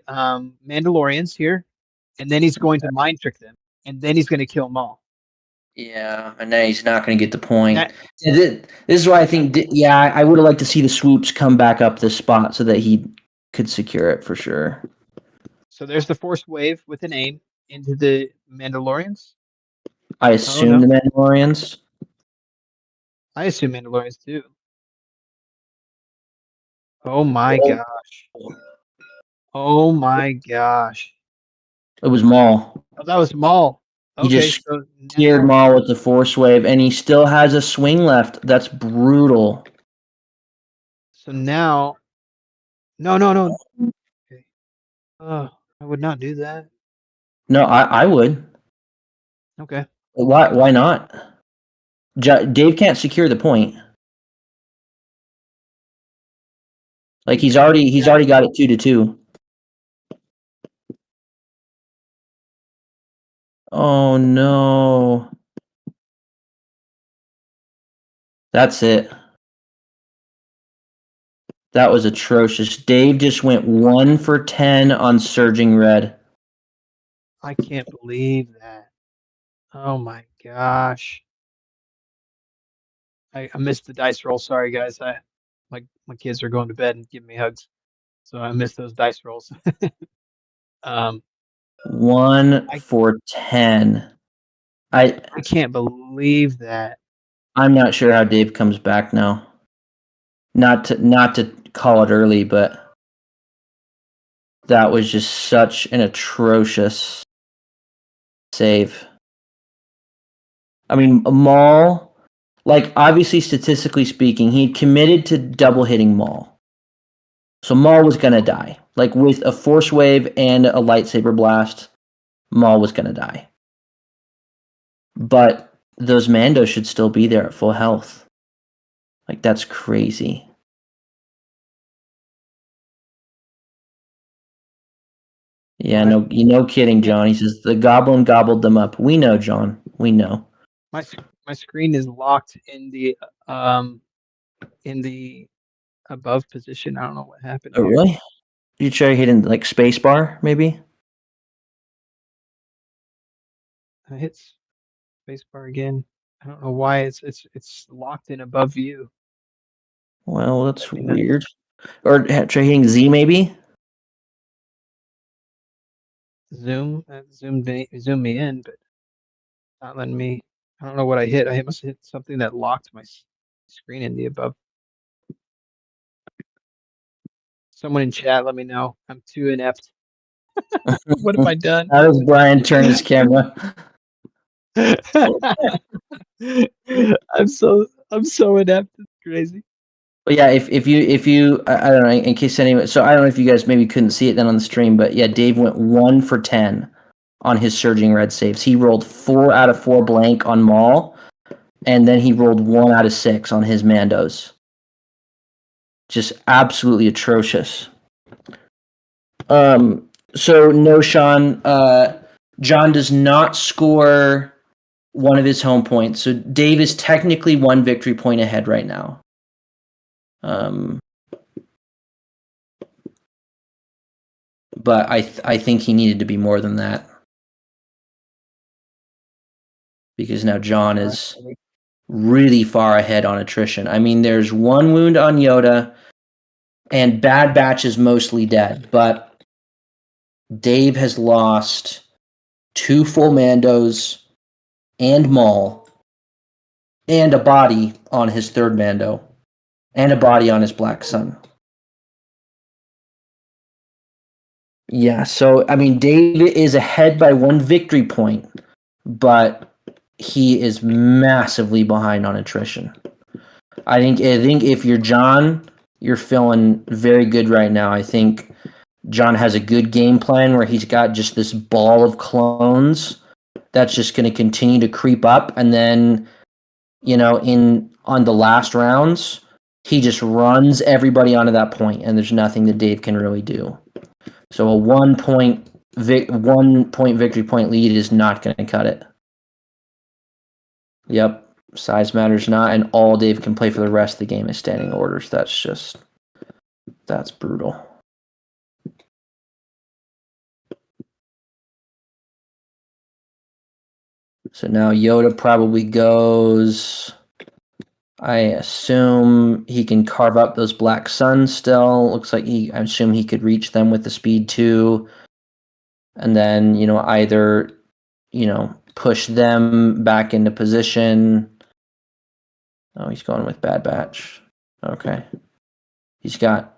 Mandalorians here, and then he's going to mind trick them, and then he's going to kill Maul. Yeah, and then he's not going to get the point. That, This is why I think. Yeah, I would have liked to see the swoops come back up this spot so that he could secure it for sure. so there's the force wave with an aim into the Mandalorians. I assume the Mandalorians. I assume Mandalorians too. Oh my gosh. Oh my gosh. It was Maul. Oh, that was Maul. He Okay, just so steered now, Maul with the force wave, and he still has a swing left. That's brutal. so now, no. Okay. Oh, I would not do that. No, I would. Okay. Why not? Dave can't secure the point. Like he's already got it 2-2. Oh no. That's it. That was atrocious. Dave just went 1 for 10 on surging red. I can't believe that. Oh my gosh. I missed the dice roll. Sorry guys. My kids are going to bed and giving me hugs. So I missed those dice rolls. 1 I for 10. I can't believe that. I'm not sure how Dave comes back now. Not to call it early, but that was just such an atrocious save. I mean, Maul, like obviously statistically speaking, he committed to double hitting Maul. So Maul was gonna die. Like with a force wave and a lightsaber blast, Maul was gonna die. But those Mandos should still be there at full health. Like that's crazy. Yeah, no kidding, John. He says the goblin gobbled them up. We know, John. We know. My screen is locked in the above position. I don't know what happened Oh, here. really? You try hitting like spacebar, maybe? I hit spacebar again. I don't know why it's locked in above view. Well, that's That'd be nice. weird. Or try hitting Z, maybe? Zoom zoom me in, but not letting me. I don't know what I hit. I must have hit something that locked my screen in the above. Someone in chat, let me know. I'm too inept. What have I done? How does Brian turn his camera? I'm so inept. It's crazy. But yeah, if you I don't know, in case anyway, so I don't know if you guys maybe couldn't see it then on the stream, but yeah, Dave went 1 for 10 on his surging red saves. He rolled 4 out of 4 blank on Maul, and then he rolled 1 out of 6 on his Mandos. Just absolutely atrocious. So no, Sean. John does not score one of his home points. So Dave is technically 1 victory point ahead right now. But I think he needed to be more than that. Because now John is really far ahead on attrition. I mean, there's 1 wound on Yoda, and Bad Batch is mostly dead. But Dave has lost 2 full Mandos and Maul, and a body on his 3rd Mando, and a body on his Black Sun. Yeah, so I mean, Dave is ahead by 1 victory point, but he is massively behind on attrition. I think if you're John, you're feeling very good right now. I think John has a good game plan where he's got just this ball of clones that's just going to continue to creep up, and then on the last rounds, he just runs everybody onto that point, and there's nothing that Dave can really do. So a 1 point victory point lead is not going to cut it. Yep, size matters not, and all Dave can play for the rest of the game is standing orders. That's brutal. So now Yoda probably goes. I assume he can carve up those Black Suns still. Looks like I assume he could reach them with the speed 2. And then, either, push them back into position. Oh, he's going with Bad Batch. Okay. He's got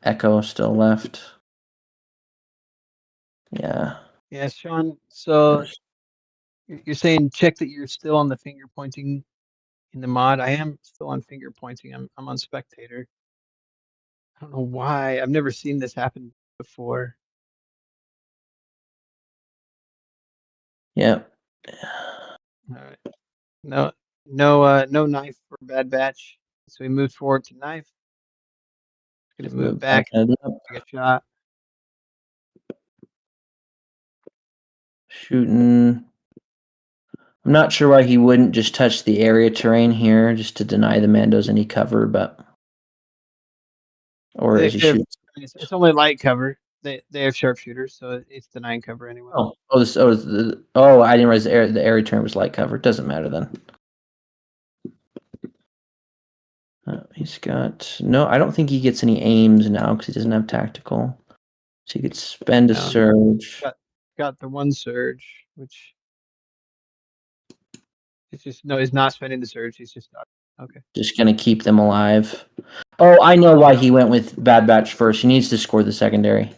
Echo still left. Yeah. Yeah, Sean. So you're saying check that you're still on the finger pointing in the mod. I am still on finger pointing. I'm on spectator. I don't know why. I've never seen this happen before. Yeah. All right. No knife for Bad Batch. So we moved forward to knife. Gonna move back. Take a shot. Shooting. I'm not sure why he wouldn't just touch the area terrain here just to deny the Mandos any cover, but is he shooting? It's only light cover. They have sharpshooters, so it's denying cover anyway. I didn't realize the area terrain was light cover. It doesn't matter then. He's got no. I don't think he gets any aims now because he doesn't have tactical. So he could spend a surge. Got the 1 surge, which it's just he's not spending the surge. He's just not. Okay. Just gonna keep them alive. Oh, I know why he went with Bad Batch first. He needs to score the secondary.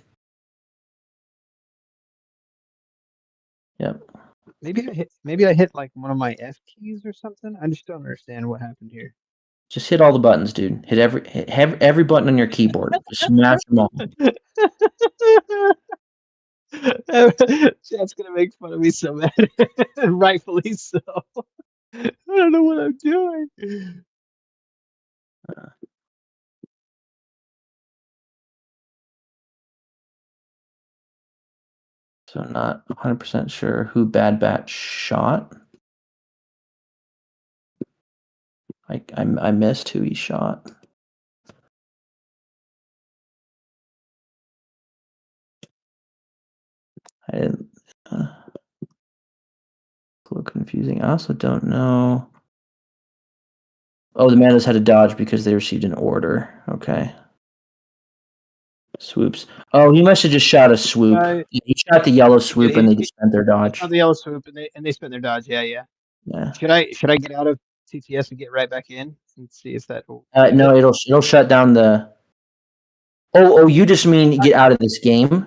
Yep. Maybe I hit like one of my F keys or something. I just don't understand what happened here. Just hit all the buttons, dude. Hit every button on your keyboard. Just smash them all. Chat's gonna make fun of me so bad, rightfully so. I don't know what I'm doing. So not 100% sure who Bad Batch shot. I missed who he shot. I didn't. A little confusing. I also don't know. Oh, the Mandos had to dodge because they received an order. Okay. Swoops. Oh, he must have just shot a swoop. He shot the yellow swoop and they just spent their dodge. The yellow swoop and they spent their dodge. Yeah. Should I get out of TTS and get right back in and see if that? No, it'll shut down the. Oh, you just mean get out of this game?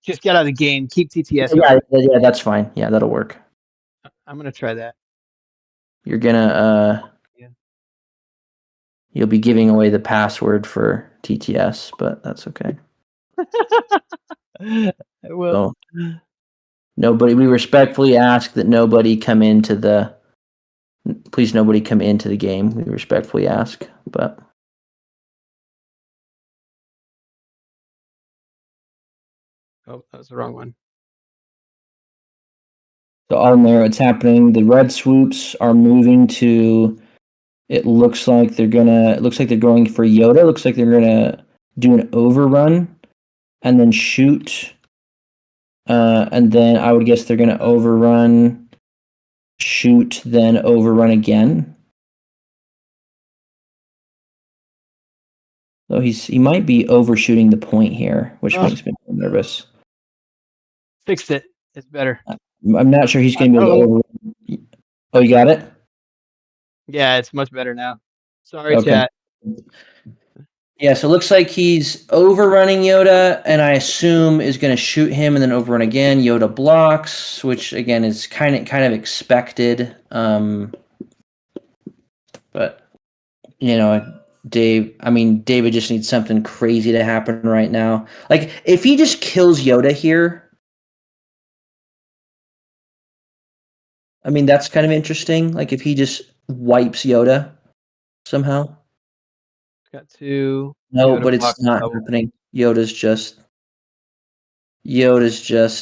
Just get out of the game. Keep TTS. Yeah, that's fine. Yeah, that'll work. I'm gonna try that. You're gonna You'll be giving away the password for TTS, but that's okay. I will. So, we respectfully ask that nobody come into the game. We respectfully ask, but Oh, that was the wrong one. So on there, it's happening. The red swoops are moving to. It looks like they're gonna. It looks like they're going for Yoda. It looks like they're gonna do an overrun, and then shoot. And then I would guess they're gonna overrun, shoot, then overrun again. So he might be overshooting the point here, which makes me nervous. Fixed it. It's better. I'm not sure he's going to be able to overrun. Oh, you got it? Yeah, it's much better now. Sorry, Okay. chat. Yeah, so it looks like he's overrunning Yoda, and I assume is going to shoot him and then overrun again. Yoda blocks, which again is kind of expected. But you know, David just needs something crazy to happen right now. Like if he just kills Yoda here, I mean that's kind of interesting. Like if he just wipes Yoda somehow. Got 2. No, Yoda but blocks it's not double. happening. Yoda's just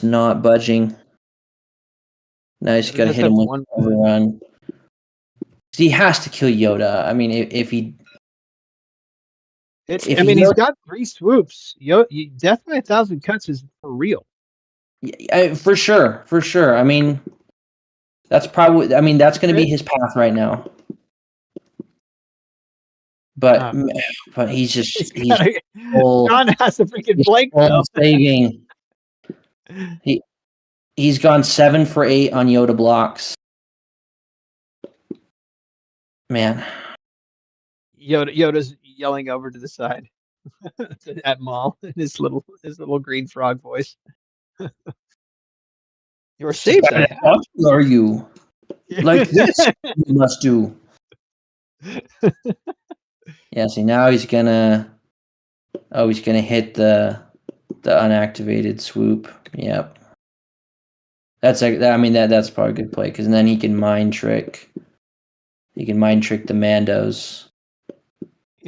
not budging. Now he's got to hit him with one overrun. He has to kill Yoda. I mean, if he. He's got 3 swoops. Death by 1,000 cuts is for real. For sure. I mean, that's probably. I mean, that's going to be his path right now. But he's just John has a freaking blank though. Saving. He's gone 7 for 8 on Yoda blocks. Man. Yoda's yelling over to the side at Maul in his little green frog voice. Your saves I have. Are you like this? You must do. Yeah. See, now he's gonna. Oh, he's gonna hit the unactivated swoop. Yep. That's like. I mean that's probably a good play because then he can mind trick. He can mind trick the Mandos.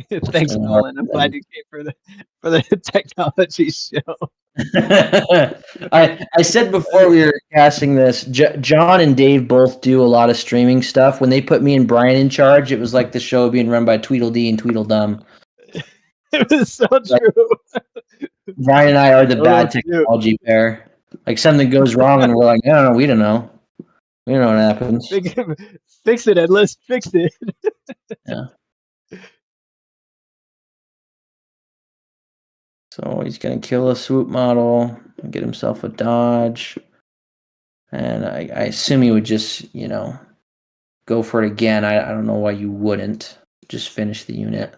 Thanks, Nolan. I'm glad you came for the technology show. I said before we were casting this, John and Dave both do a lot of streaming stuff. When they put me and Brian in charge, it was like the show being run by Tweedledee and Tweedledum. It was so true. Brian and I are the bad technology pair. Like something goes wrong and we're like, no, we don't know. We don't know what happens. Fix it, Endless. Fix it. Yeah. So he's going to kill a swoop model and get himself a dodge. And I assume he would just, go for it again. I don't know why you wouldn't just finish the unit.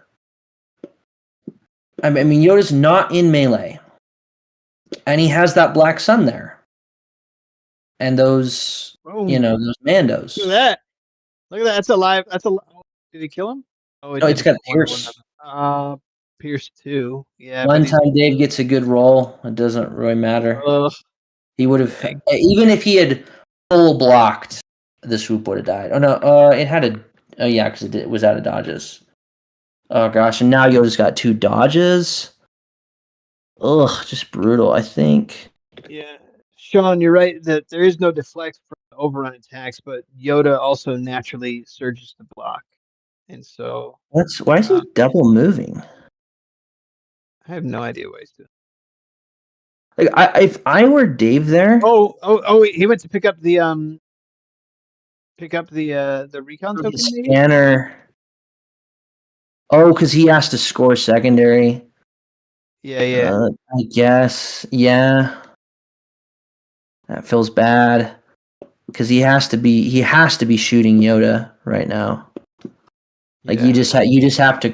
I mean, Yoda's not in melee. And he has that black sun there. And those, those Mandos. Look at that. That's alive. Did he kill him? Oh, it's got Pierce. Pierce 2. Yeah. One time Dave gets a good roll. It doesn't really matter. He would have, even if he had full blocked, the swoop would have died. Oh, no. It had because it was out of dodges. Oh, gosh. And now Yoda's got 2 dodges. Ugh, just brutal, I think. Yeah. Sean, you're right that there is no deflect for overrun attacks, but Yoda also naturally surges to block. And so. Why is he double moving? I have no idea what he's doing. Like if I were Dave there. Oh! He went to pick up the recon token. Scanner. Oh, because he has to score secondary. Yeah. I guess. Yeah. That feels bad because he has to be shooting Yoda right now. Like you just have to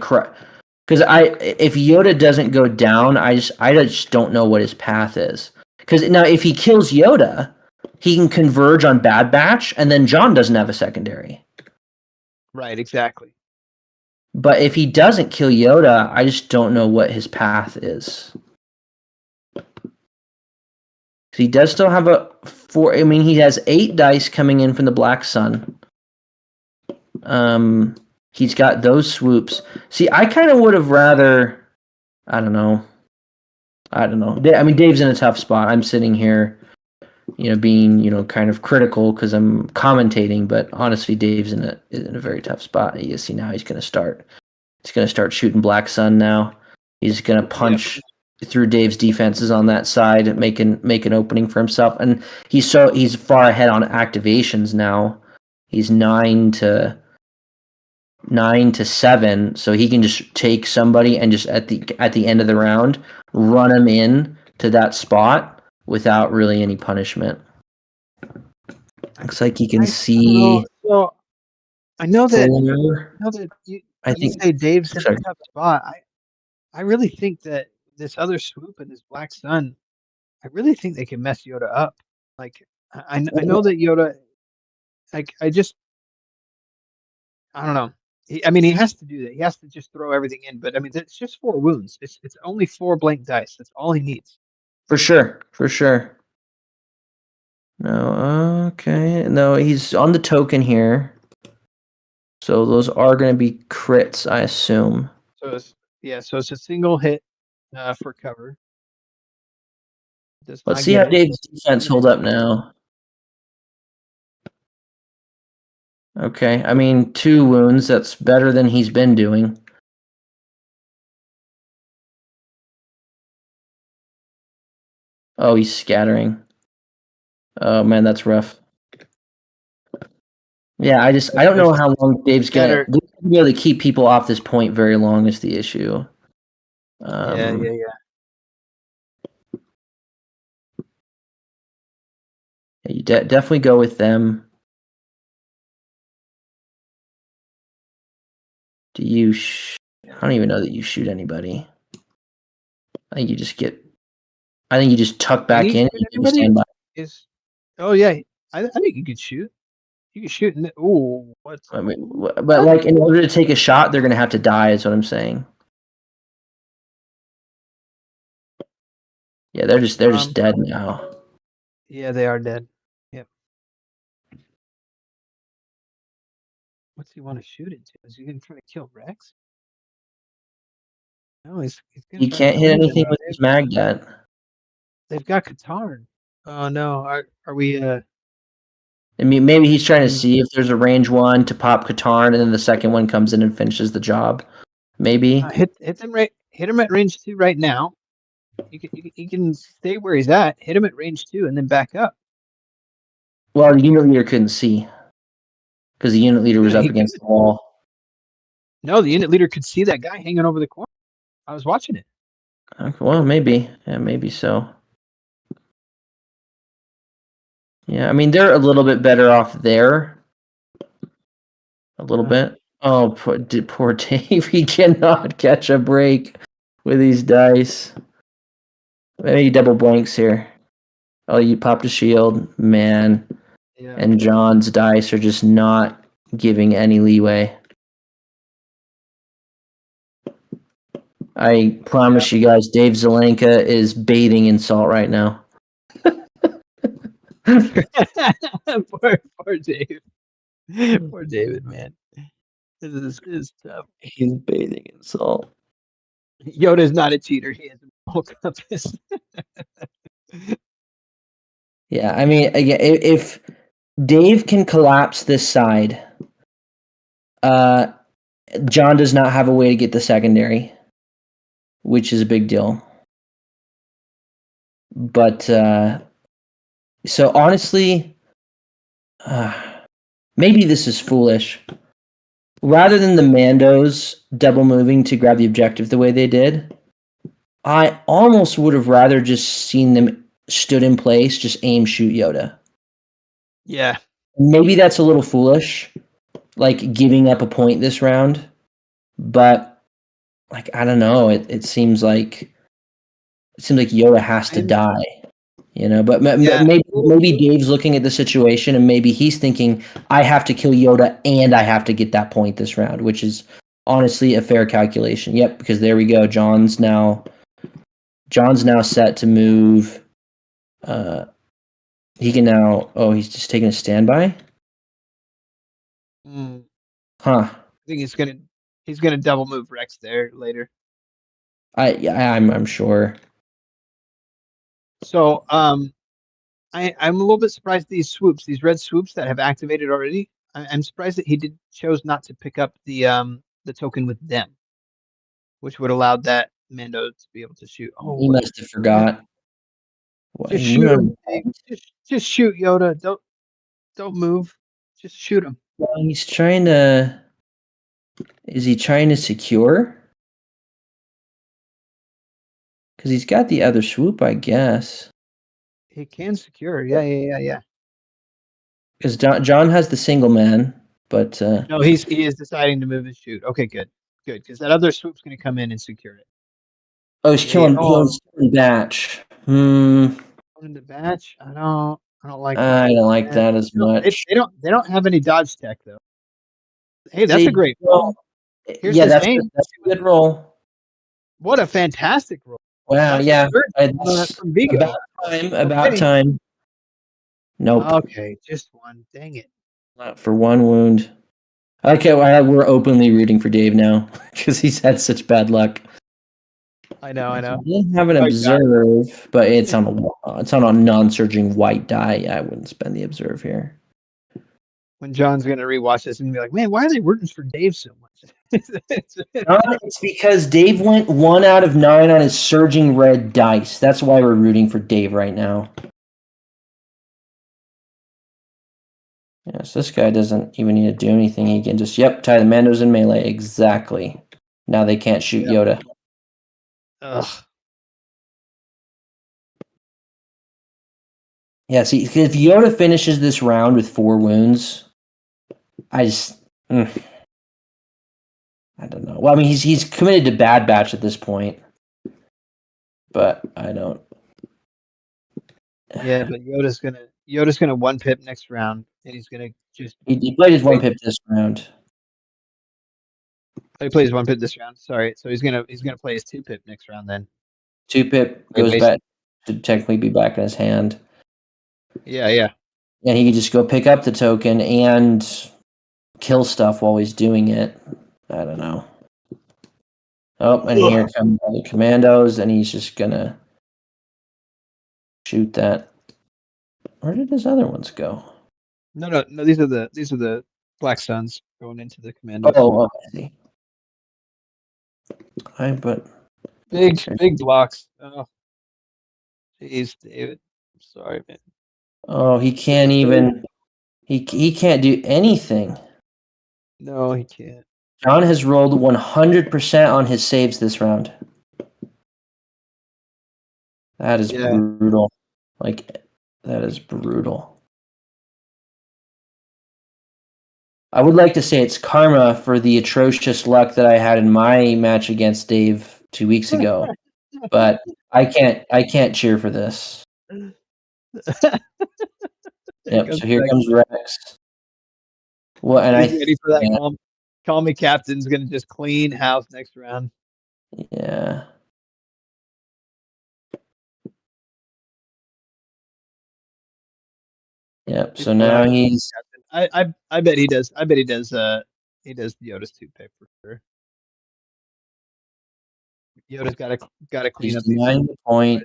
because if Yoda doesn't go down, I just don't know what his path is. Because now if he kills Yoda, he can converge on Bad Batch, and then John doesn't have a secondary. Right, exactly. But if he doesn't kill Yoda, I just don't know what his path is. He does still have he has 8 dice coming in from the Black Sun. He's got those swoops. See, I kind of would have rather, I don't know. I don't know. I mean, Dave's in a tough spot. I'm sitting here, being kind of critical because I'm commentating, but honestly, Dave's in a very tough spot. You see now he's going to start. He's going to start shooting Black Sun now. He's going to punch through Dave's defenses on that side, make an opening for himself, and he's far ahead on activations now. He's 9-7, so he can just take somebody and just at the end of the round run him in to that spot without really any punishment. Looks like he can see. So I know that you think say Dave's in a tough spot. I really think that this other swoop and this Black Sun, I really think they can mess Yoda up. Like I know that Yoda, like I don't know. He has to do that. He has to just throw everything in. But I mean, it's just 4 wounds. It's only 4 blank dice. That's all he needs. For sure. No, okay. No, he's on the token here. So those are going to be crits, I assume. So it's a single hit for cover. Let's see how Dave's defense hold up now. Okay, I mean 2 wounds. That's better than he's been doing. Oh, he's scattering. Oh man, that's rough. Yeah, I don't know how long Dave's gonna be able to keep people off this point very long is the issue. Yeah. You definitely go with them. Do you? I don't even know that you shoot anybody. I think you just tuck back in. And you stand by. Oh yeah, I think you could shoot. You can shoot. Ooh, what? I mean, but like in order to take a shot, they're gonna have to die. Is what I'm saying. Yeah, they're just dead now. Yeah, they are dead. Yep. What's he want to shoot it to? Is he gonna try to kill Rex? No, he's gonna. He can't hit anything with his Magdat. They've got Katarn. Oh no, are we? I mean, maybe he's trying to see if there's a range 1 to pop Katarn, and then the second one comes in and finishes the job. Maybe hit him at range 2 right now. He can stay where he's at. Hit him at range 2 and then back up. Well, the unit leader couldn't see because the unit leader was up against the wall. No, the unit leader could see that guy hanging over the corner. I was watching it. Okay, well, maybe. Yeah, maybe so. Yeah, I mean, they're a little bit better off there. A little bit. Oh, poor Dave. He cannot catch a break with these dice. Maybe double blanks here. Oh, you popped a shield. Man. Yeah. And John's dice are just not giving any leeway. I promise you guys, Dave Zelenka is bathing in salt right now. Poor Dave. Poor David, man. This is tough. He's bathing in salt. Yoda's not a cheater. He has a whole compass. Yeah, I mean, again, if Dave can collapse this side, John does not have a way to get the secondary, which is a big deal. But so honestly, maybe this is foolish. Rather than the Mandos double moving to grab the objective the way they did, I almost would have rather just seen them stood in place, just aim, shoot Yoda. Yeah. Maybe that's a little foolish, like giving up a point this round, but like I don't know. It seems like Yoda has to die. But maybe Dave's looking at the situation and maybe he's thinking, I have to kill Yoda and I have to get that point this round, which is honestly a fair calculation. Yep, because there we go. John's now set to move. He can now. Oh, he's just taking a standby. Huh. I think he's gonna double move Rex there later. I'm sure. So I'm a little bit surprised these red swoops that have activated already. I'm surprised that he chose not to pick up the token with them, which would allow that Mando to be able to shoot. Oh, He must have forgot. just shoot him. Just shoot Yoda. Don't move. Just shoot him. Well, he's trying to. Is he trying to secure? Because he's got the other swoop, I guess. He can secure. Yeah. Because John has the single man, but no, he is deciding to move and shoot. Okay, good, because that other swoop's going to come in and secure it. Oh, he's killing. He's killing Batch. In the Batch, I don't like. I don't like that as much. They don't have any dodge tech though. Hey, that's a great roll. Here's that's a good roll. What a fantastic roll! Wow, that's from Vigo. About time. Nope. Okay, just one. Dang it. Not for one wound. Okay, well, we're openly rooting for Dave now because he's had such bad luck. I know. I didn't have an observe, but it's on a non-surging white die. I wouldn't spend the observe here. When John's gonna rewatch this and be like, "Man, why are they rooting for Dave so much?" It's because Dave went 1 out of 9 on his surging red dice. That's why we're rooting for Dave right now. Yes, this guy doesn't even need to do anything. He can just tie the Mandos in melee. Exactly. Now they can't shoot Yoda. Ugh. Yeah, see, if Yoda finishes this round with 4 wounds, I don't know. Well, I mean, he's committed to Bad Batch at this point, but I don't. Yeah, but Yoda's gonna 1-pip next round, and he's gonna just. He played his 1-pip this round. He plays 1-pip this round. Sorry, so he's gonna play his 2-pip next round then. 2-pip goes back to technically be back in his hand. Yeah. And he can just go pick up the token and kill stuff while he's doing it. I don't know. Oh, and here come the commandos, and he's just gonna shoot that. Where did his other ones go? No. These are the Black Suns going into the commandos. Oh, I see. But big blocks. Oh, jeez, David. I'm sorry, man. Oh, he can't even. He can't do anything. No, he can't. John has rolled 100% on his saves this round. That is brutal. That is brutal. I would like to say it's karma for the atrocious luck that I had in my match against Dave 2 weeks ago, but I can't cheer for this. Yep. So here comes Rex. Well, and he's ready for that. Call me captain's gonna just clean house next round. Yeah. Yep. So now he's. I bet he does. I bet he does. He does Yoda's 2-pip for sure. Yoda's got to clean up the point.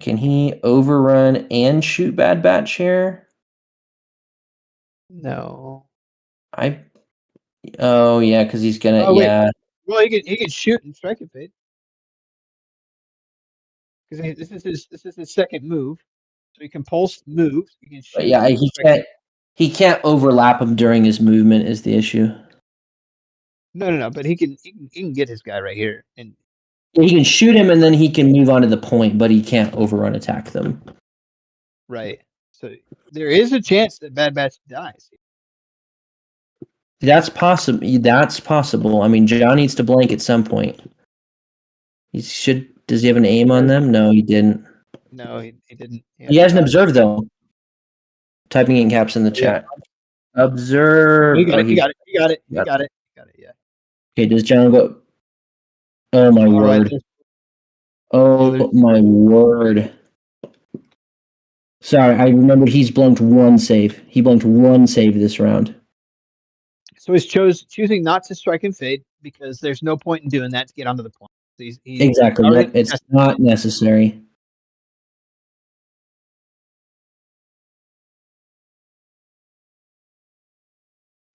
Can he overrun and shoot Bad Batch here? No. Oh yeah, because he's gonna Well, he can shoot and strike it, Fate. Because this is his second move, so he can pulse move. He can shoot. But he can't overlap him during his movement is the issue. No. But he can get his guy right here, and he can shoot him, and then he can move on to the point, but he can't overrun attack them. Right. So there is a chance that Bad Batch dies. That's possible. I mean, John needs to blank at some point. Does he have an aim on them? No, he didn't. No, he didn't. He hasn't observed though. Typing in caps in the chat. Observe. You got it. Yeah. Okay, does John go? Oh my word. Right. Oh my word. Sorry, I remembered he's blunked 1 save. He blunked 1 save this round. So he's choosing not to strike and fade. because there's no point in doing that to get onto the point. He's Exactly. already Yep. It's not necessary.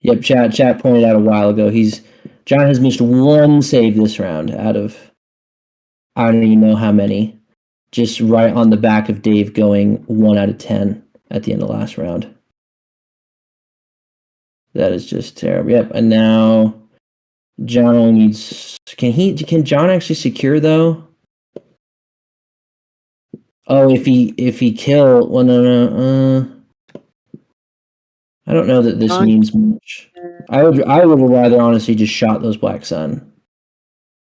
Yep. Chat pointed out a while ago. John has missed one save this round out of I don't even know how many. Just right on the back of Dave going 1 out of 10 at the end of last round. That is just terrible. Yep. And now John only needs. Can John actually secure though? Oh, if he kill. Well, no. I don't know that this means much. I would rather honestly just shot those Black Sun.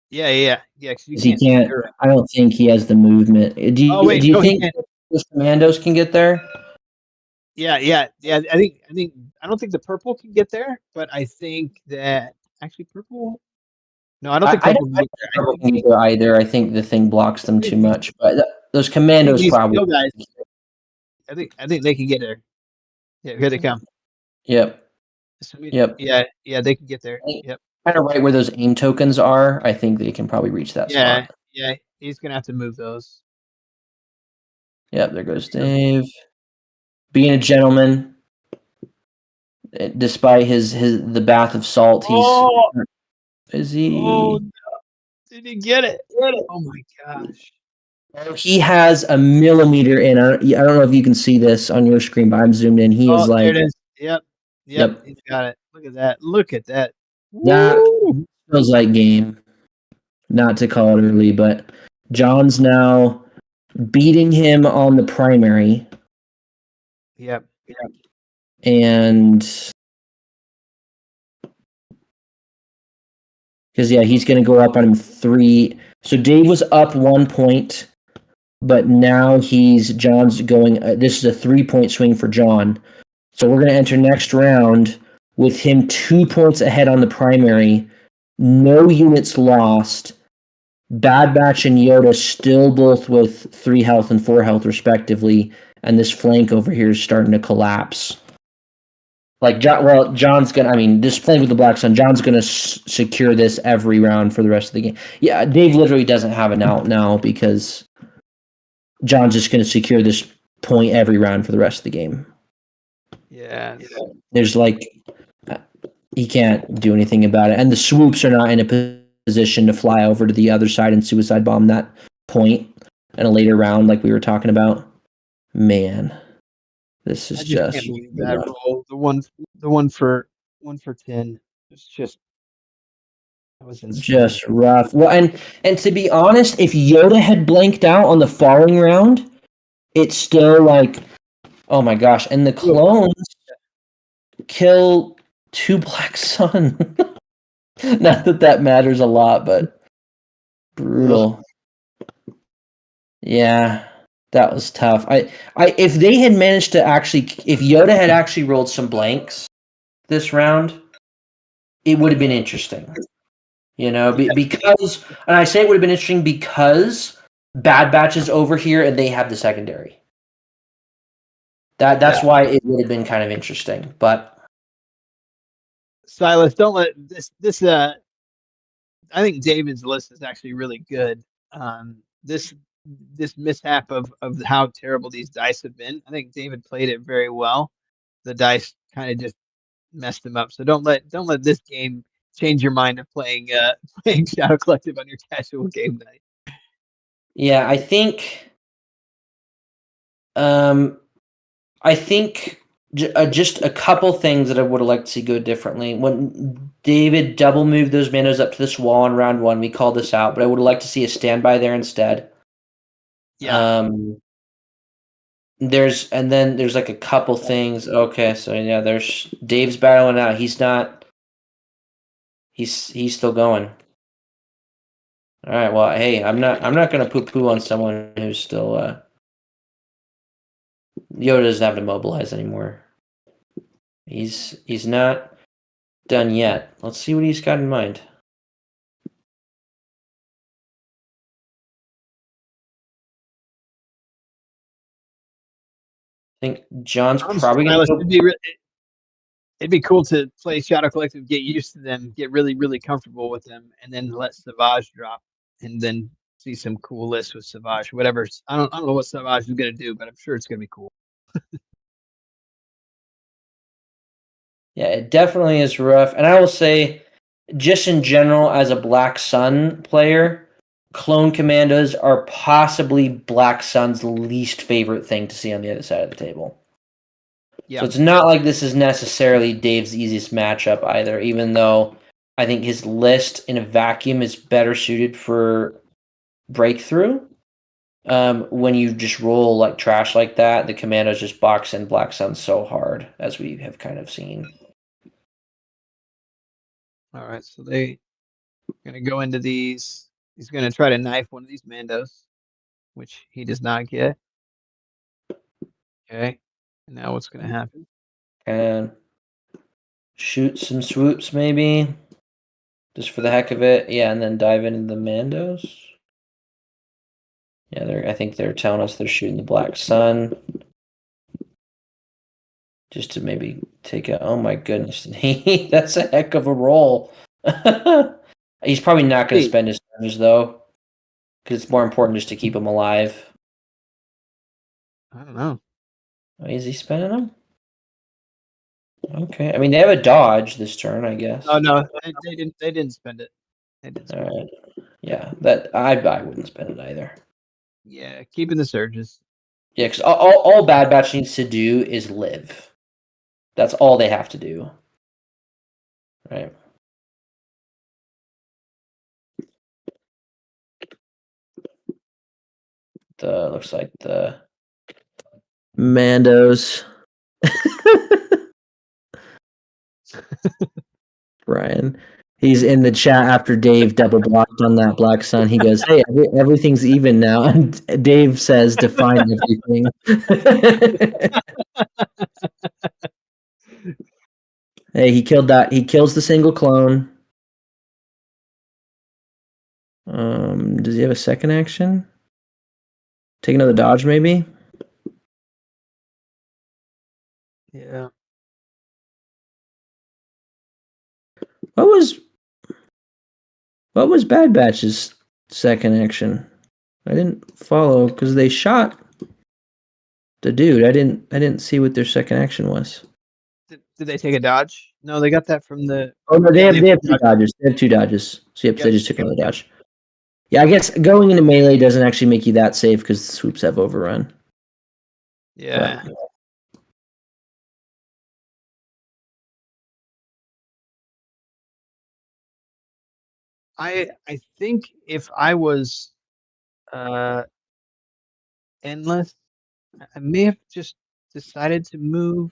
Yeah. Because He can't. I don't think he has the movement. Do you think those commandos can get there? Yeah. I don't think the purple can get there, but I think that actually purple. No, I don't think purple can get there. Purple can get there either. I think the thing blocks them too much. But those commandos probably. Guys, I think they can get there. Yeah, here they come. Yep. Yep. Yeah, they can get there. Yep. Kind of right where those aim tokens are. I think they can probably reach that spot. Yeah. He's gonna have to move those. Yep. There goes Dave. Being a gentleman, despite the bath of salt, he's busy. Oh no! Did he get it? Oh my gosh! He has a millimeter in. I don't know if you can see this on your screen, but I'm zoomed in. He is like. There it is. Yep. He's got it. Look at that. That feels like game. Not to call it early, but John's now beating him on the primary. Yep. And because he's going to go up on him 3. So Dave was up 1 point, but now John's going. This is a 3-point swing for John. So we're going to enter next round with him 2 points ahead on the primary. No units lost. Bad Batch and Yoda still both with 3 health and 4 health respectively, and this flank over here is starting to collapse. John's gonna. I mean, this flank with the Black Sun, John's gonna secure this every round for the rest of the game. Yeah, Dave literally doesn't have an out now because John's just gonna secure this point every round for the rest of the game. Yeah. There's he can't do anything about it, and the swoops are not in a position to fly over to the other side and suicide bomb that point in a later round, like we were talking about. Man, this is just can't believe that roll. The one for 10. It's just that was insane. Just rough. Well, and to be honest, if Yoda had blanked out on the following round, it's still oh my gosh! And the clones kill 2 Black Sun. Not that matters a lot, but brutal. Yeah, that was tough. If they had managed to if Yoda had actually rolled some blanks this round, it would have been interesting. Because, and I say it would have been interesting because Bad Batch is over here and they have the secondary. That's why it would have been kind of interesting, but. Silas, don't let this. I think David's list is actually really good. This mishap of how terrible these dice have been. I think David played it very well. The dice kind of just messed him up. So don't let this game change your mind of playing Shadow Collective on your casual game night. Yeah, I think. Just a couple things that I would have liked to see go differently. When David double moved those Mandos up to this wall in round 1, we called this out, but I would have liked to see a standby there instead. Yeah. There's a couple things. Okay, so there's Dave's battling out. He's still going. All right. Well, hey, I'm not gonna poo on someone who's still. Yoda doesn't have to mobilize anymore. He's not done yet. Let's see what he's got in mind. I think John's probably going to. It'd be cool to play Shadow Collective, get used to them, get really, really comfortable with them, and then let Savage drop, and then see some cool lists with Savage. Whatever. I don't know what Savage is gonna do, but I'm sure it's gonna be cool. Yeah, it definitely is rough. And I will say, just in general, as a Black Sun player, clone commandos are possibly Black Sun's least favorite thing to see on the other side of the table. Yeah. So it's not like this is necessarily Dave's easiest matchup either, even though I think his list in a vacuum is better suited for breakthrough. When you just roll like trash like that, the commandos just box in Black Sun so hard, as we have kind of seen. All right, so they gonna go into these. He's gonna try to knife one of these Mandos, which he does not get. Okay, and now what's gonna happen? And shoot some swoops maybe, just for the heck of it. Yeah, and then dive into the Mandos. Yeah, I think they're telling us they're shooting the Black Sun. Just to maybe take a, oh my goodness, that's a heck of a roll. He's probably not going to spend his turns though, because it's more important just to keep him alive. I don't know. Is he spending them? Okay, I mean they have a dodge this turn, I guess. Oh no, they didn't. They didn't spend it. They didn't spend All right. Yeah, that I wouldn't spend it either. Yeah, keeping the surges. Yeah, because all Bad Batch needs to do is live. That's all they have to do. Right. Looks like the Mandos. Brian. He's in the chat after Dave double blocked on that Black Sun. He goes, "Hey, everything's even now." And Dave says, "Define everything." Hey, he killed that. He kills the single clone. Does he have a second action? Take another dodge, maybe? Yeah. What was Bad Batch's second action? I didn't follow because they shot the dude. I didn't see what their second action was. Did they take a dodge? No, they got that from the. Oh no, they have two dodges. They have two dodges. So yep, they just took another dodge. Yeah, I guess going into melee doesn't actually make you that safe because the swoops have overrun. Yeah. But, I think if I was endless, I may have just decided to move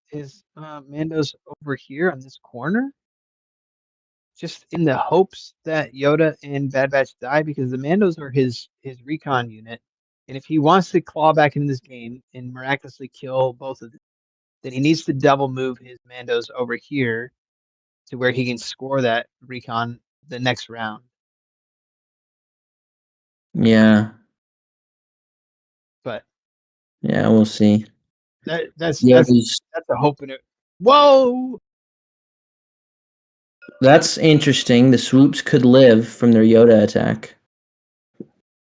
his Mandos over here on this corner, just in the hopes that Yoda and Bad Batch die, because the Mandos are his recon unit, and if he wants to claw back into this game and miraculously kill both of them, then he needs to double move his Mandos over here to where he can score that recon the next round. Yeah. But yeah, we'll see. That's a hope in it. Whoa! That's interesting. The swoops could live from their Yoda attack.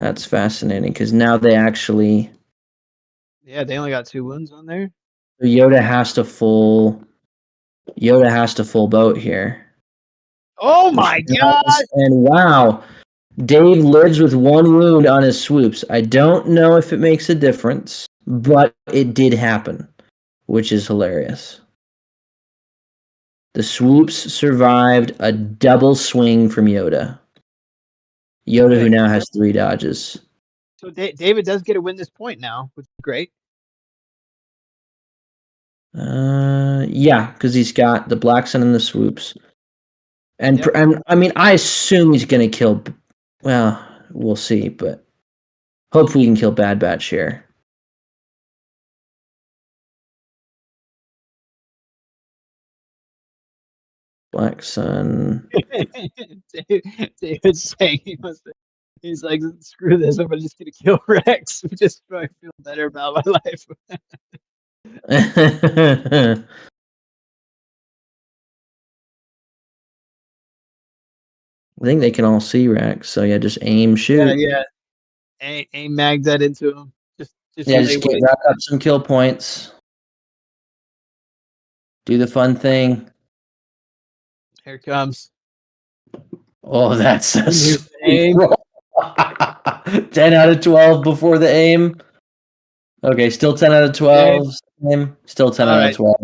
That's fascinating because now they actually. Yeah, they only got 2 wounds on there. Yoda has to full boat here. Oh my god! And wow, Dave lives with 1 wound on his swoops. I don't know if it makes a difference, but it did happen, which is hilarious. The swoops survived a double swing from Yoda. Yoda, who now has 3 dodges. So David does get a win this point now, which is great. Yeah, because he's got the Black Sun and the swoops. And I mean, I assume he's going to kill. Well, we'll see, but hopefully we can kill Bad Batch here. Black Sun. David's saying he's like, screw this, I'm just going to kill Rex just so I feel better about my life. think they can all see Rex. So yeah, just aim, shoot. Yeah. Aim mag that into him. Just Yeah, lay just get waste. rack up some kill points. Do the fun thing. Here it comes. Oh, that's a Here's the sweet aim. roll. 10 out of 12 before the aim. Okay, still 10 out of 12. Aim. Still 10 All out right. of 12.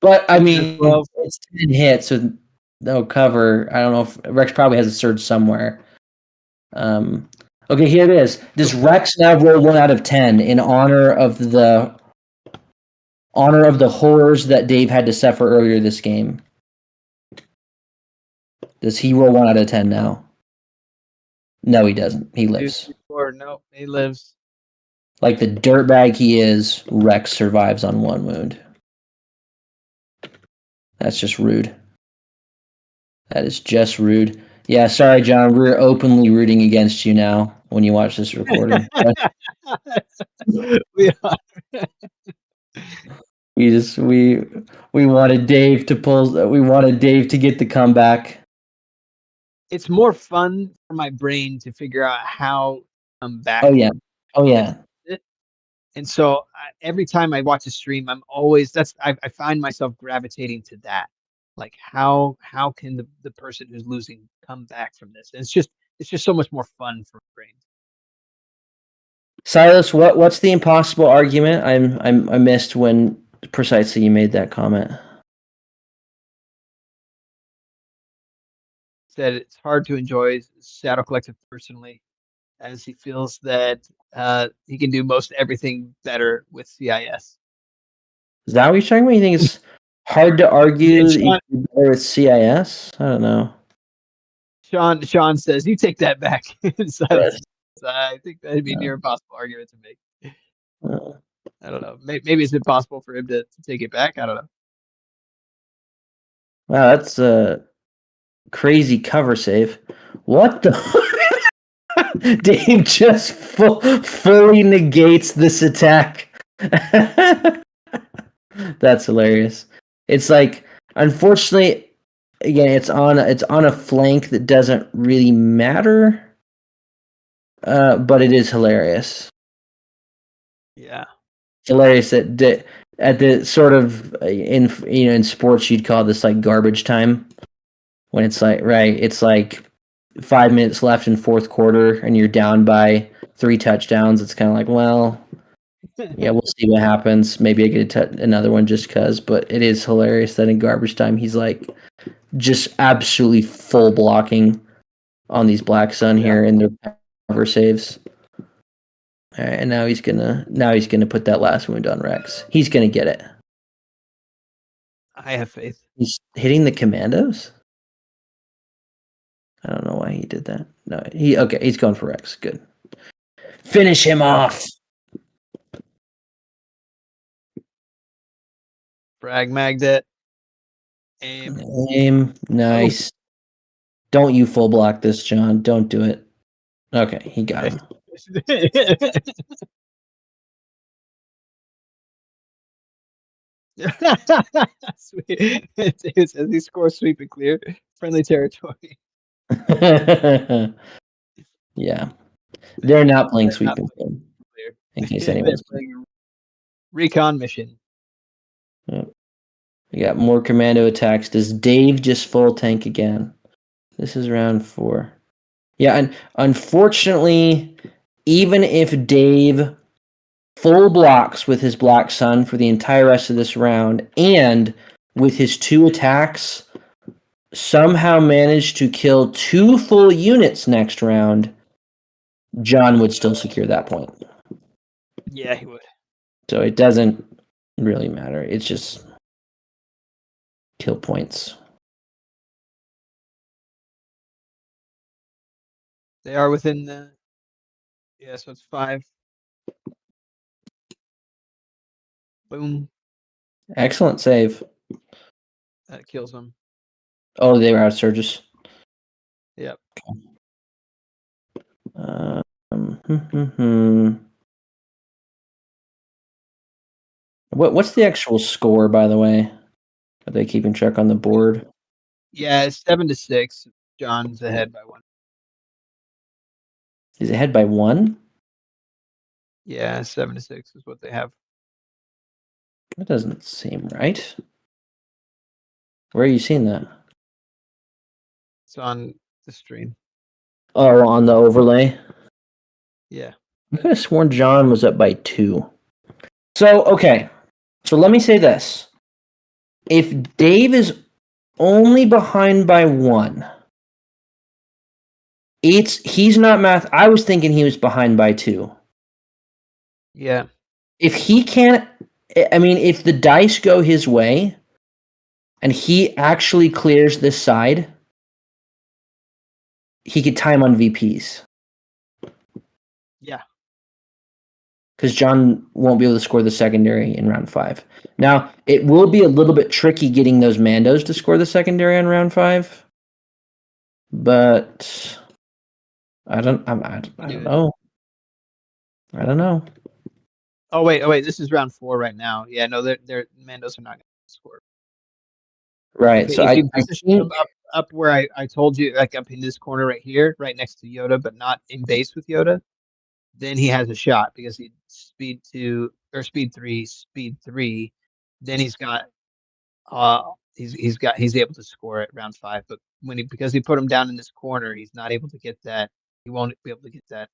But I 10 out of mean, 12. it's 10 hits with no cover. I don't know if Rex probably has a surge somewhere. Okay, here it is. Does Rex now roll 1 out of 10 in honor of the horrors that Dave had to suffer earlier this game? Does he roll 1 out of 10 now? No, he doesn't. He lives. 2, 3, 4. Nope, he lives. Like the dirtbag he is, Rex survives on 1 wound. That's just rude. That is just rude. Yeah, sorry, John. We're openly rooting against you now when you watch this recording. We are. We wanted Dave to pull. We wanted Dave to get the comeback. It's more fun for my brain to figure out how to come back. Oh yeah. Oh yeah. And so every time I watch a stream, I'm always I find myself gravitating to that. Like how can the person who's losing come back from this? And it's just so much more fun for my brain. Silas, what's the impossible argument? I missed when precisely you made that comment. Said it's hard to enjoy Shadow Collective personally, as he feels that he can do most everything better with CIS. Is that what you're talking about? You think it's hard to argue Sean, better with CIS? I don't know. Sean says, you take that back. Yes. I think that'd be a near impossible argument to make. I don't know. Maybe it's impossible for him to take it back. I don't know. Wow, that's a crazy cover save. What the? Dave just fully negates this attack. That's hilarious. It's like, unfortunately, again, it's on a flank that doesn't really matter, but it is hilarious. Yeah, hilarious that at the sort of in sports you'd call this like garbage time, when it's like it's like 5 minutes left in fourth quarter and you're down by 3 touchdowns. It's kind of like, well, yeah, we'll see what happens. Maybe I get another one just because. But it is hilarious that in garbage time he's like just absolutely full blocking on these Black Sun here in their cover saves. All right, and now he's gonna put that last wound on Rex. He's gonna get it. I have faith. He's hitting the commandos. I don't know why he did that. No, he's going for Rex. Good. Finish him off. Frag magged it. Aim. Nice. Don't you full block this, John. Don't do it. Okay, he got him. Sweet. It says he scores sweep and clear. Friendly territory. Yeah. They're not playing sweep and clear. In case anyone's playing recon mission. Yep. We got more commando attacks. Does Dave just full tank again? This is round 4. Yeah, and unfortunately, even if Dave full blocks with his Black Sun for the entire rest of this round, and with his 2 attacks, somehow managed to kill 2 full units next round, John would still secure that point. Yeah, he would. So it doesn't really matter. It's just kill points. They are within the... Yeah, so it's 5. Boom. Excellent save. That kills him. Oh, they were out of surges. Yep. What's the actual score, by the way? Are they keeping track on the board? Yeah, it's 7-6. John's ahead by 1. He's ahead by 1? Yeah, 7-6 is what they have. That doesn't seem right. Where are you seeing that? It's on the stream. Oh, on the overlay? Yeah. I could have sworn John was up by 2. So, okay. So let me say this. If Dave is only behind by 1, he's not math. I was thinking he was behind by 2. Yeah. If he can't, I mean, if the dice go his way and he actually clears this side, he could time on VPs. Yeah. Because John won't be able to score the secondary in round 5. Now, it will be a little bit tricky getting those Mandos to score the secondary on round 5. But I don't know. I don't know. Oh wait. This is round 4 right now. Yeah. No, they're Mandos are not going to score. Right. So If I you think position him up where I told you, like up in this corner right here, right next to Yoda, but not in base with Yoda, then he has a shot because he's speed 2 or speed 3. Then he's got he's able to score at round 5. But because he put him down in this corner, he's not able to get that. He won't be able to get that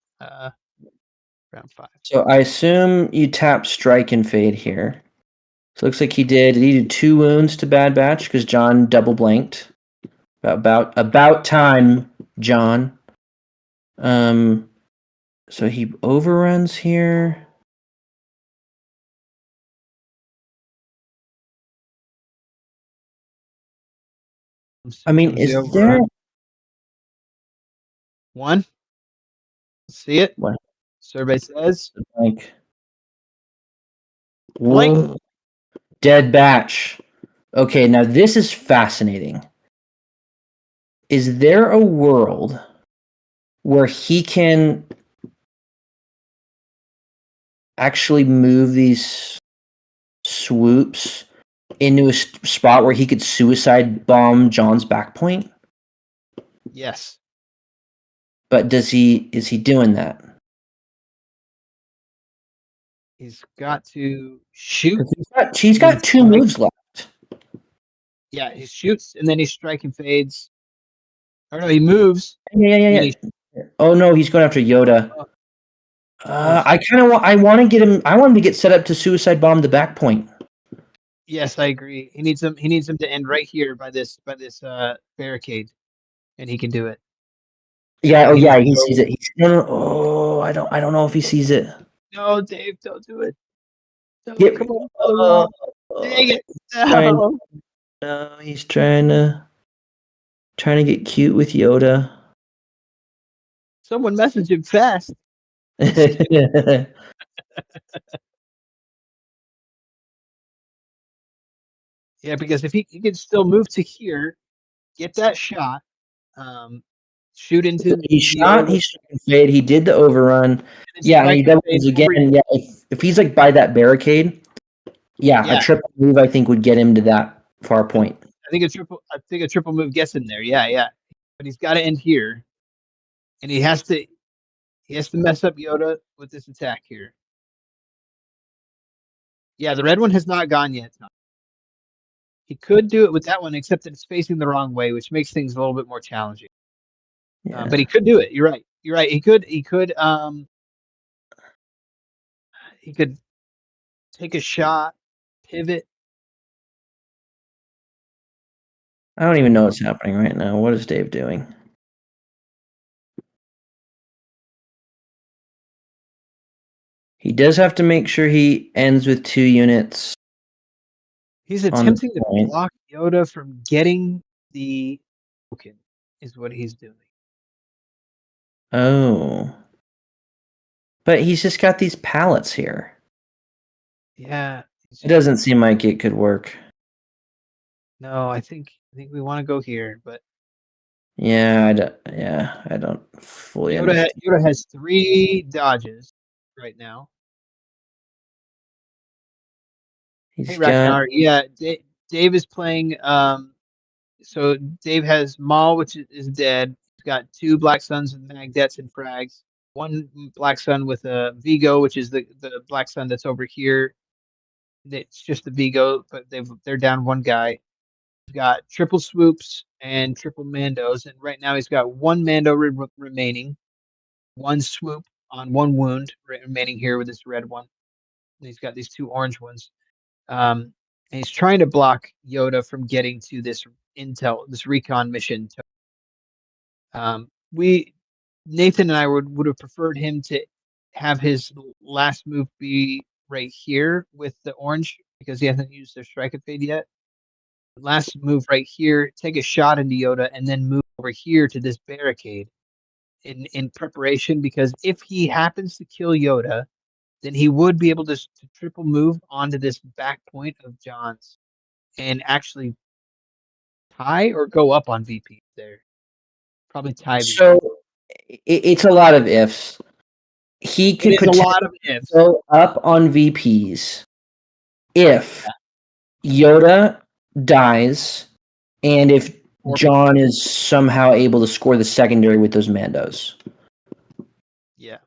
round 5. so. I assume you tap strike and fade here. So it looks like he did 2 wounds to Bad Batch because John double blanked. About time, John. So he overruns here. I mean, is there 1? See it? what? Survey says Like blank. Dead Batch. Okay, now this is fascinating. Is there a world where he can actually move these swoops into a spot where he could suicide bomb John's back point? Yes. But is he doing that? He's got to shoot. He's got 2 moves left. Yeah, he shoots and then he strike and fades. Or no, he moves. Yeah. Oh no, he's going after Yoda. I kind of want to get him. I want him to get set up to suicide bomb the back point. Yes, I agree. He needs him to end right here by this barricade, and he can do it. Yeah. Oh yeah, he sees it. No. Oh, I don't know if he sees it. No, Dave, don't do it. No, Yep. come on, dang it! No, he's trying to get cute with Yoda. Someone message him fast. Yeah, because if he can still move to here, get that shot, shoot into. He shot. He fade. He did the overrun. Yeah, and he doubles again. Yeah, if he's like by that barricade, yeah, a triple move I think would get him to that far point. I think a triple move gets him there. Yeah. But he's got to end here, and he has to mess up Yoda with this attack here. Yeah, the red one has not gone yet. He could do it with that one, except that it's facing the wrong way, which makes things a little bit more challenging. Yeah. But he could do it. You're right. He could take a shot, pivot. I don't even know what's happening right now. What is Dave doing? He does have to make sure he ends with 2 units. He's attempting to block Yoda from getting the token, is what he's doing. Oh. But he's just got these pallets here. Yeah. It doesn't seem like it could work. No, I think we want to go here, but yeah, I don't fully understand. Yoda has 3 dodges right now. Hey, Ragnar, yeah, Dave is playing So Dave has Maul, which is dead. He's got 2 Black Suns with Magdets and Frags. 1 Black Sun with a Vigo, which is the Black Sun that's over here. It's just the Vigo, but they're down 1 guy. He's got triple swoops and triple Mandos, and right now he's got 1 Mando remaining, 1 swoop on 1 wound remaining here with this red one. And he's got these 2 orange ones. And he's trying to block Yoda from getting to this recon mission. Nathan and I would have preferred him to have his last move be right here with the orange because he hasn't used their strike and fade yet. Last move right here, take a shot into Yoda, and then move over here to this barricade in preparation, because if he happens to kill Yoda, then he would be able to triple move onto this back point of John's and actually tie or go up on VP there. Probably tie VP. So it's a lot of ifs. He could a lot of ifs. Go up on VPs if Yoda dies and if John is somehow able to score the secondary with those Mandos. Yeah.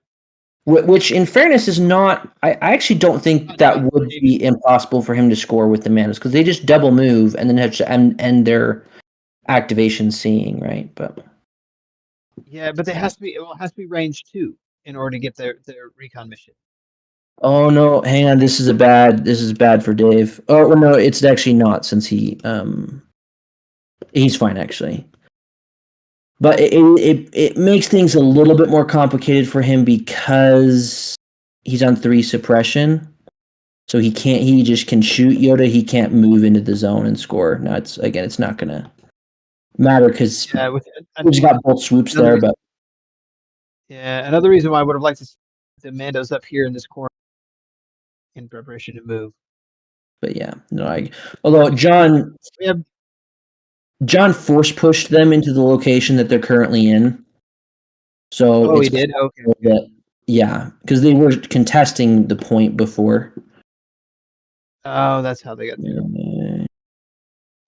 Which, in fairness, is not... I actually don't think that would be impossible for him to score with the Mandos, because they just double move and then have to end their activation seeing, right? But yeah, but it has to be range 2 in order to get their recon mission. Oh no, hang on, this is bad for Dave. Oh no, it's actually not, since he's fine actually. But it makes things a little bit more complicated for him because he's on 3 suppression. So he just can shoot Yoda, he can't move into the zone and score. Now it's not gonna matter because we've got both swoops there, but yeah, another reason why I would have liked to see the Mandos up here in this corner in preparation to move. But yeah, no, although John force pushed them into the location that they're currently in. So he did? Okay. Yeah, because they were contesting the point before. Oh, that's how they got there.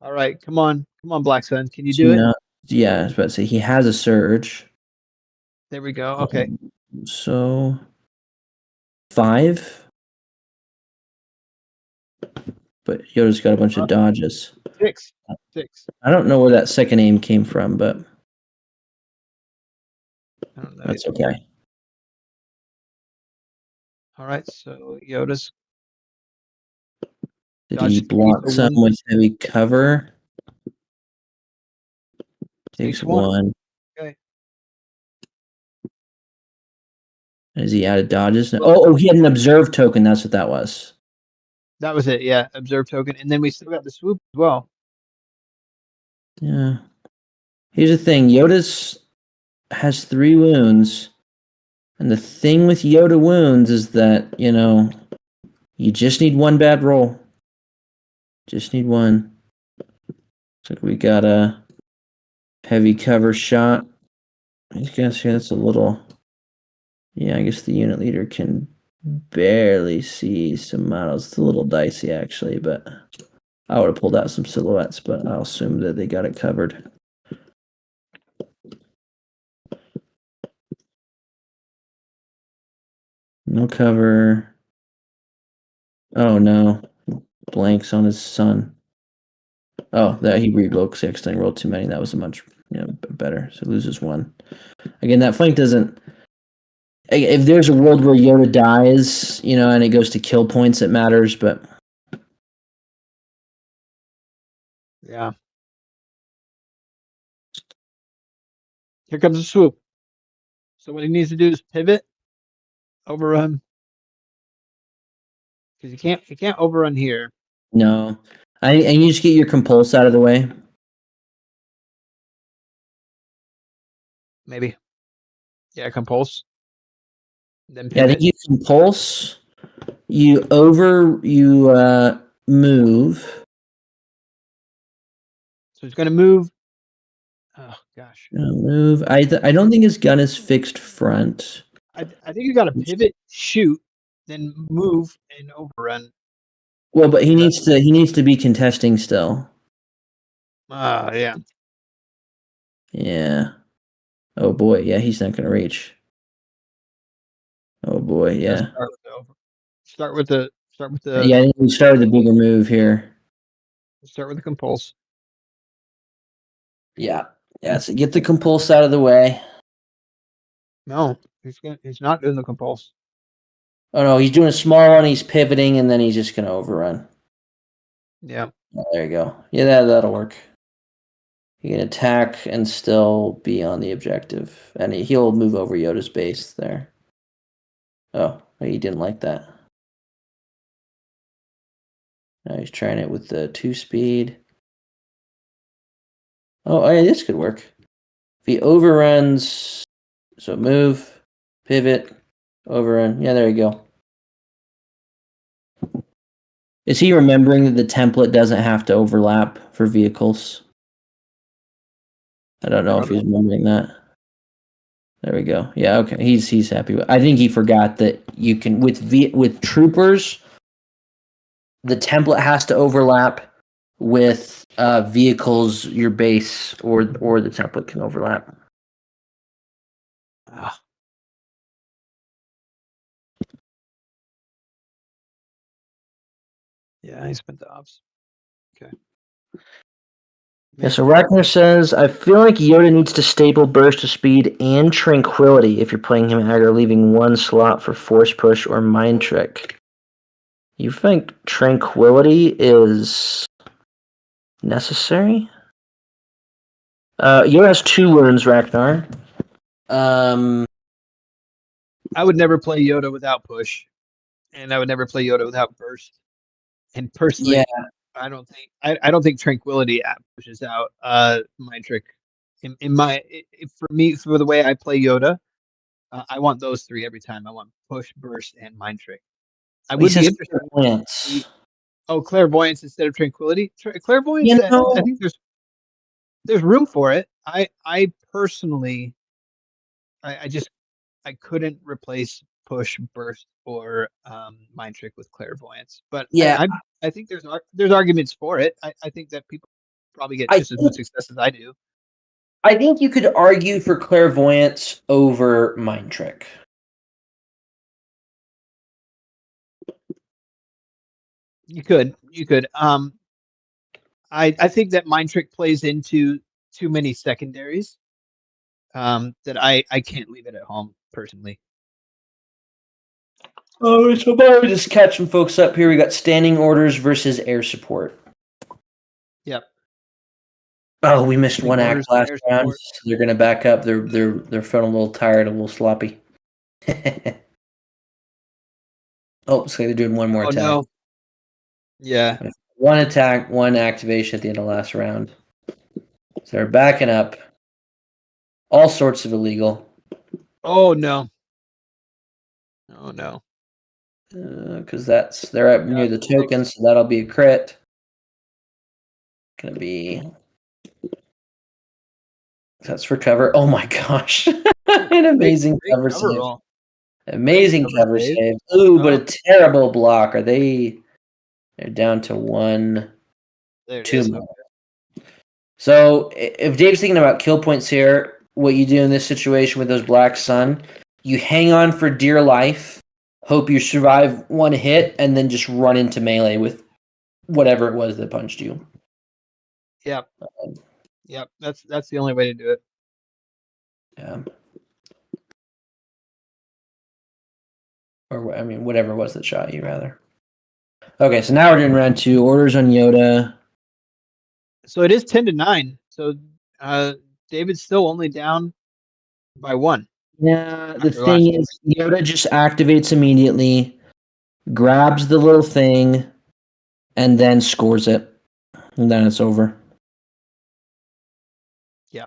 All right, come on, Black Sun, can you do it? Yeah, I was about to say he has a surge. There we go. Okay. So 5. But Yoda's got a bunch of dodges. 6. I don't know where that second aim came from, but I don't know. That's okay. All right, so Yoda's. Did he block some with heavy cover? Takes 1. Okay. Is he out of dodges? Oh, he had an observe token. That's what that was. That was it, yeah. Observe token. And then we still got the swoop as well. Yeah. Here's the thing. Yoda's has 3 wounds. And the thing with Yoda wounds is that, you just need 1 bad roll. Just need 1. Looks like we got a heavy cover shot. I guess here that's a little... Yeah, I guess the unit leader can barely see some models. It's a little dicey, actually, but I would have pulled out some silhouettes, but I'll assume that they got it covered. No cover. Oh, no. Blanks on his son. Oh, that he rebloke 6 thing, rolled too many. That was a much better. So loses 1. Again, that flank doesn't... If there's a world where Yoda dies, and it goes to kill points, it matters, but... Yeah. Here comes the swoop. So what he needs to do is pivot, overrun. Because he can't overrun here. No. And you just get your compulse out of the way. Maybe. Yeah, compulse. Then pivot. Yeah, I think you compulse. You move. So he's going to move. Oh gosh. Move. I don't think his gun is fixed front. I think you got to pivot, shoot, then move and overrun. Well, but he needs to be contesting still. Yeah. Yeah. Oh boy, yeah, he's not gonna reach. Oh boy, yeah. Start with the Yeah, I think we started the bigger move here. compulse. Yeah. Yeah, so get the compulse out of the way. No, he's not doing the compulse. Oh no, he's doing a small one, he's pivoting, and then he's just gonna overrun. Yeah. Oh, there you go. Yeah, that'll work. He can attack and still be on the objective. And he'll move over Yoda's base there. Oh, he didn't like that. Now he's trying it with the 2-speed. Oh, yeah, this could work. If he overruns, so move, pivot, overrun. Yeah, there you go. Is he remembering that the template doesn't have to overlap for vehicles? I don't know if he's remembering that. There we go. Yeah, okay. He's happy with. I think he forgot that you can with troopers. The template has to overlap with vehicles. Your base or the template can overlap. Yeah, he spent the ops. Okay. Yeah, so Ragnar says, I feel like Yoda needs to staple burst of speed and tranquility if you're playing him aggro, leaving one slot for force push or mind trick. You think tranquility is necessary? Yoda has 2 wounds, Ragnar. I would never play Yoda without push, and I would never play Yoda without burst. And personally, Yeah. I don't think tranquility pushes out mind trick. For me, for the way I play Yoda, I want those 3 every time. I want push, burst, and mind trick. I would be interested. Clairvoyance. Clairvoyance instead of tranquility. Clairvoyance. You know, I think there's room for it. I personally, I couldn't replace push, burst, or mind trick with clairvoyance. But yeah, I think there's arguments for it. I think that people probably get just as much success as I do. I think you could argue for clairvoyance over mind trick. You could. I think that mind trick plays into too many secondaries. That I can't leave it at home personally. Oh, so we're just catching folks up here. We got standing orders versus air support. Yep. Oh, we missed one act last round. So they're gonna back up. They're feeling a little tired, a little sloppy. Oh, so they're doing one more attack. No. Yeah. One attack, one activation at the end of last round. So they're backing up. All sorts of illegal. Oh no. Oh no. Because they're up near the token, so that'll be a crit. Gonna be. That's for cover. Oh my gosh. An amazing cover save. Amazing cover save. Ooh, but a terrible block. They're down to 1, 2 more. So if Dave's thinking about kill points here, what you do in this situation with those Black Sun, you hang on for dear life, hope you survive one hit, and then just run into melee with whatever it was that punched you. Yep. Yep. That's the only way to do it. Yeah. Or I mean, whatever it was that shot you, rather. Okay, so now we're doing round 2. Orders on Yoda. So it is 10-9. So David's still only down by 1. Yeah, the thing is, Yoda just activates immediately, grabs the little thing, and then scores it. And then it's over. Yeah.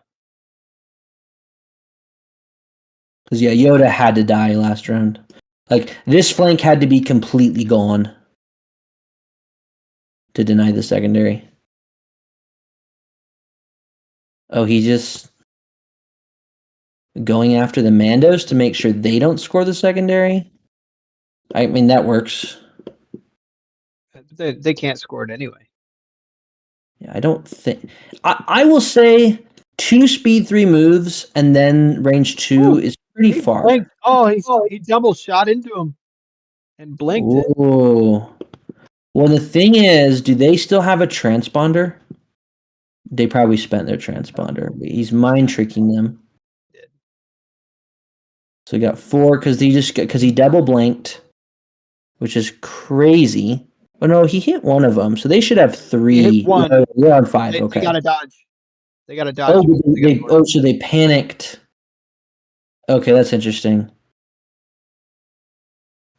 Because, yeah, Yoda had to die last round. Like, this flank had to be completely gone to deny the secondary. Oh, he just going after the Mandos to make sure they don't score the secondary? I mean, that works. They can't score it anyway. Yeah, I don't think I will say 2 speed 3 moves and then range 2 is pretty He far. blinked. Oh, he double shot into him and blinked it. Ooh. Well, the thing is, do they still have a transponder? They probably spent their transponder. He's mind tricking them. So he got 4 because he double blinked, which is crazy. Oh no, he hit one of them, so they should have 3. He hit one. No, they're on 5. They Okay. got to dodge. They got to dodge. So they panicked. Okay, that's interesting.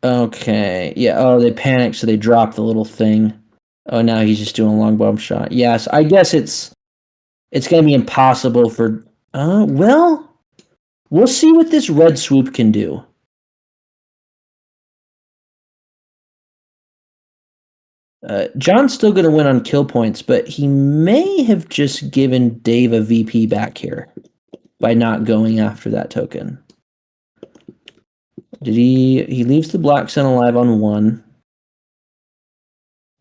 Okay, yeah. Oh, they panicked, so they dropped the little thing. Oh, now he's just doing a long bomb shot. Yes, I guess it's gonna be impossible for. Well, we'll see what this red swoop can do. John's still gonna win on kill points, but he may have just given Dave a VP back here by not going after that token. Did he leaves the black sun alive on 1.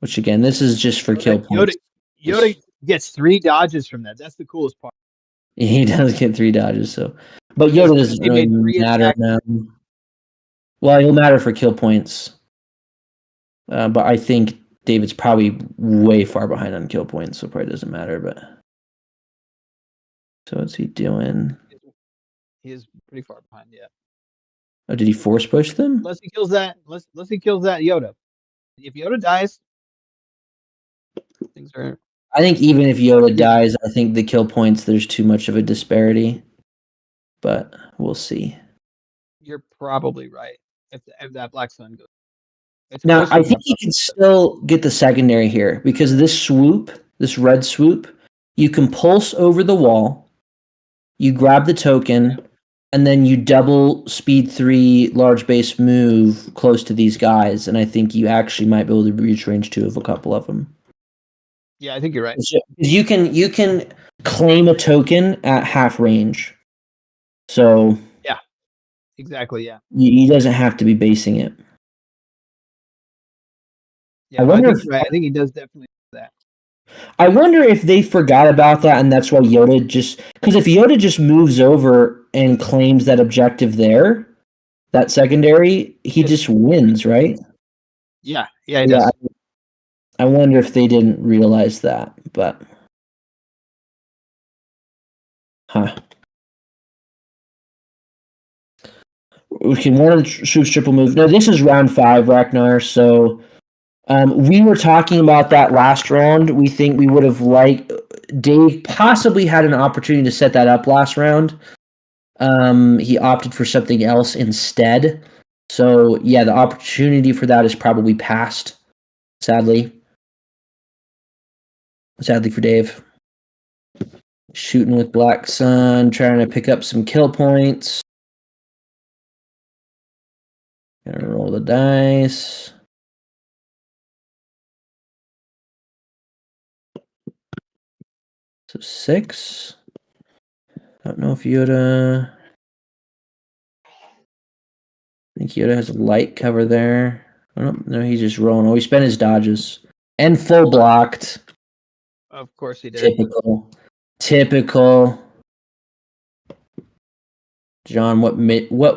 Which again, this is just for kill points. Yoda gets 3 dodges from that. That's the coolest part. He does get 3 dodges, so but Yoda doesn't really matter now. Well, he'll matter for kill points. But I think David's probably way far behind on kill points, so it probably doesn't matter, but so what's he doing? He is pretty far behind, yeah. Oh, did he force push them? Unless he kills that Yoda. If Yoda dies, things are. I think even if Yoda dies, I think the kill points there's too much of a disparity. But we'll see. You're probably right. If that black sun goes. Now I think you can still get the secondary here because this red swoop, you can pulse over the wall, you grab the token, and then you double speed 3 large base move close to these guys, and I think you actually might be able to reach range 2 of a couple of them. Yeah, I think you're right. You can claim a token at half range. So yeah, exactly. Yeah, he doesn't have to be basing it. Yeah, I think he does definitely do that. I wonder if they forgot about that, and that's why Yoda because if Yoda just moves over and claims that objective there, that secondary, he just wins, right? Yeah, he does. I wonder if they didn't realize that, but Okay, one of the troops triple move. No, this is round 5, Ragnar. So we were talking about that last round. We think we would have liked Dave possibly had an opportunity to set that up last round. He opted for something else instead. So yeah, the opportunity for that is probably past. Sadly for Dave. Shooting with Black Sun, trying to pick up some kill points. Gonna roll the dice. So 6. I don't know if Yoda. I think Yoda has a light cover there. I don't know. He's just rolling. Oh, he spent his dodges and full blocked. Of course he did. Typical. John, what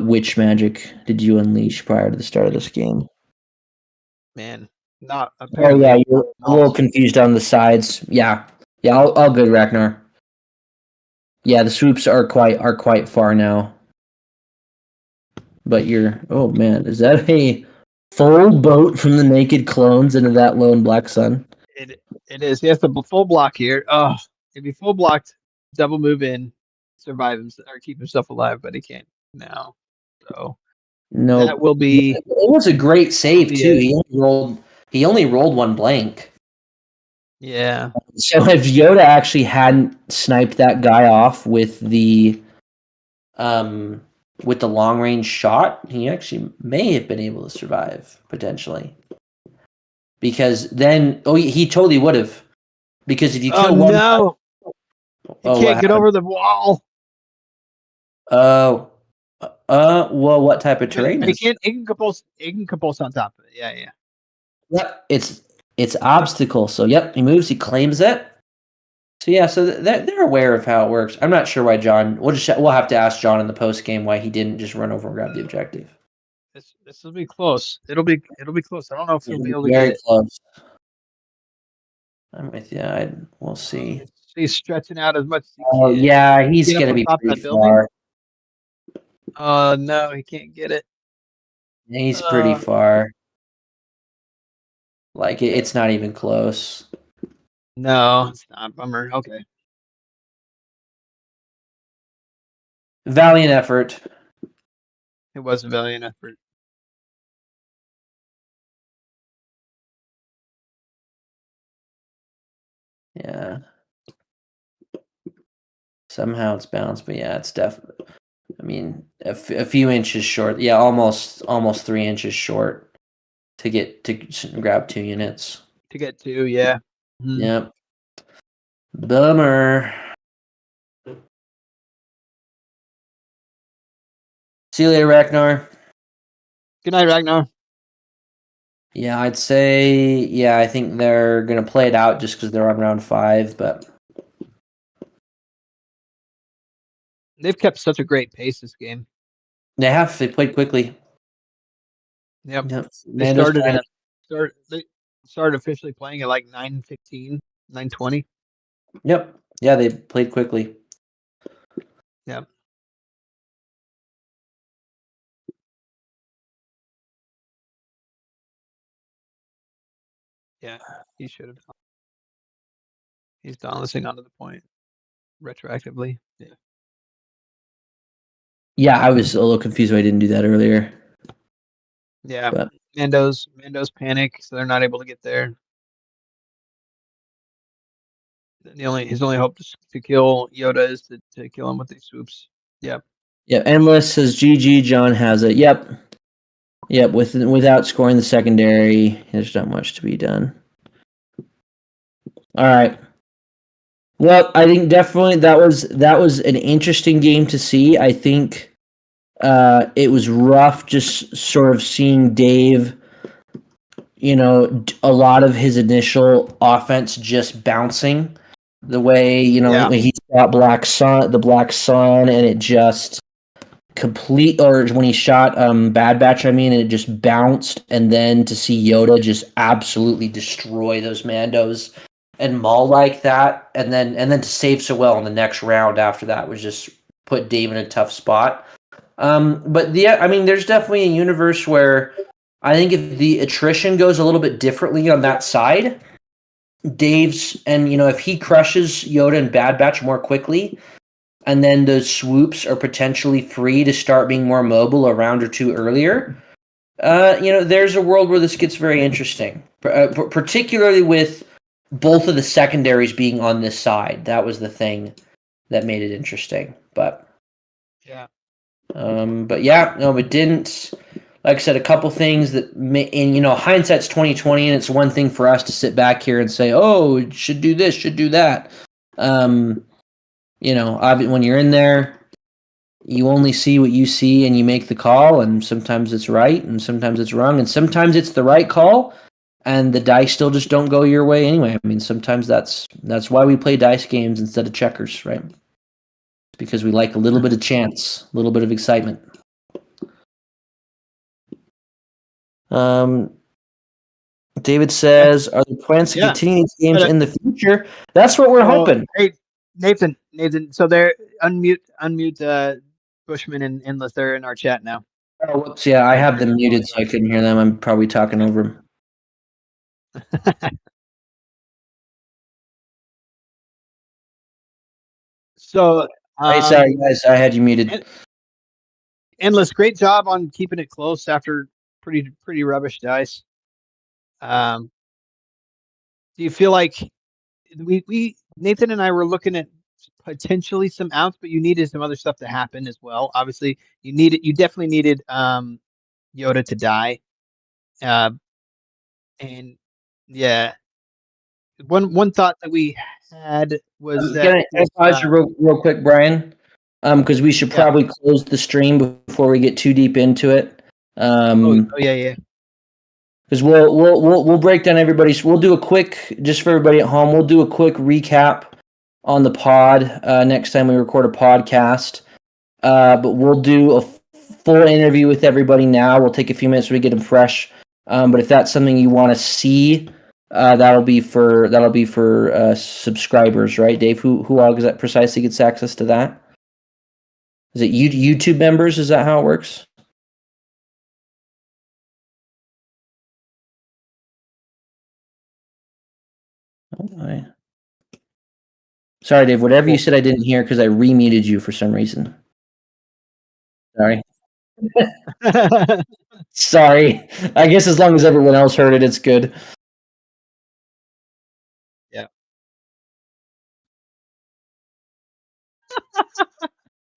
witch magic did you unleash prior to the start of this game? Man, not apparently. Oh yeah, you're a little confused on the sides. Yeah, all good, Ragnar. Yeah, the swoops are quite far now. But oh man, is that a full boat from the naked clones into that lone Black Sun? It is. He has to full block here. Oh, if he full blocked, double move in, survive him or keep himself alive, but he can't now. So no, that will be. It was a great save too. He only rolled 1 blank. Yeah. So if Yoda actually hadn't sniped that guy off with the long range shot, he actually may have been able to survive potentially. Because then, he totally would have. Because if you kill one, no, he can't get over the wall. Oh, well, what type of terrain? But he can't. He can compulse on top of it. Yeah. Yep, it's obstacle. So yep, he moves. He claims it. So yeah, so they're aware of how it works. I'm not sure why John. We'll have to ask John in the post game why he didn't just run over and grab the objective. This will be close. It'll be close. I don't know if he'll be able to Very get it. close. I'm with you. We'll see. He's stretching out as much as he Oh can. yeah, he's Get up gonna on be top of pretty that building. far. No, he can't get it. He's pretty far. Like it's not even close. No, it's not. Bummer. Okay. Valiant effort. It was a valiant effort. Yeah. Somehow it's bounced, but yeah, it's definitely. I mean, a few inches short. Yeah, almost 3 inches short to get to grab 2 units. To get 2, yeah. Mm-hmm. Yep. Bummer. See you later, Ragnar. Good night, Ragnar. Yeah, I'd say, yeah, I think they're going to play it out just because they're on round 5, but... They've kept such a great pace this game. They have. They played quickly. Yep. They started officially playing at like 9:15, 9:20. Yep. Yeah, they played quickly. Yep. Yeah, he should have. He's balancing onto the point retroactively. Yeah. Yeah, I was a little confused why I didn't do that earlier. Yeah, but Mando's panic, so they're not able to get there. His only hope to kill Yoda is to kill him with these swoops. Yep. Yeah, Endless says GG. John has it. Yep. Without scoring the secondary, there's not much to be done. All right. Well, I think definitely that was an interesting game to see. I think it was rough just sort of seeing Dave, a lot of his initial offense just bouncing the way, when he shot the Black Sun, and it just or when he shot Bad Batch, and it just bounced, and then to see Yoda just absolutely destroy those Mandos and maul like that, and then to save so well in the next round after that was just put Dave in a tough spot. But there's definitely a universe where I think if the attrition goes a little bit differently on that side, Dave's, and if he crushes Yoda and Bad Batch more quickly, and then those swoops are potentially free to start being more mobile a round or two earlier, there's a world where this gets very interesting, particularly with both of the secondaries being on this side. That was the thing that made it interesting. But yeah. It didn't. Like I said, a couple things that, hindsight's 2020, and it's one thing for us to sit back here and say, "Oh, it should do this, should do that." When you're in there, you only see what you see, and you make the call. And sometimes it's right, and sometimes it's wrong, and sometimes it's the right call, and the dice still just don't go your way anyway. Sometimes that's why we play dice games instead of checkers, right? Because we like a little bit of chance, a little bit of excitement. David says, "Are there plans to continue these games in the future?" That's what we're hoping. Hey, Nathan. So they're unmute Bushman and Endless. They're in our chat now. Oh, whoops! Yeah, I have them muted, so I couldn't hear them. I'm probably talking over them. So, sorry guys, I had you muted. Endless, great job on keeping it close after pretty rubbish dice. Do you feel like we Nathan and I were looking at potentially some outs, but you needed some other stuff to happen as well? Obviously, you definitely needed Yoda to die, and yeah, one thought that we had was Can I pause you real quick, Brian? Because we should probably close the stream before we get too deep into it. Yeah. Because we'll break down everybody's. We'll do a quick, just for everybody at home. We'll do a quick recap on the pod next time we record a podcast. But we'll do a full interview with everybody now. We'll take a few minutes to get them fresh. But if that's something you want to see, that'll be for subscribers, right, Dave? Who all that precisely gets access to that? Is it YouTube members? Is that how it works? Oh, sorry, Dave. Whatever you said, I didn't hear because I remuted you for some reason. Sorry. Sorry. I guess as long as everyone else heard it, it's good. Yeah.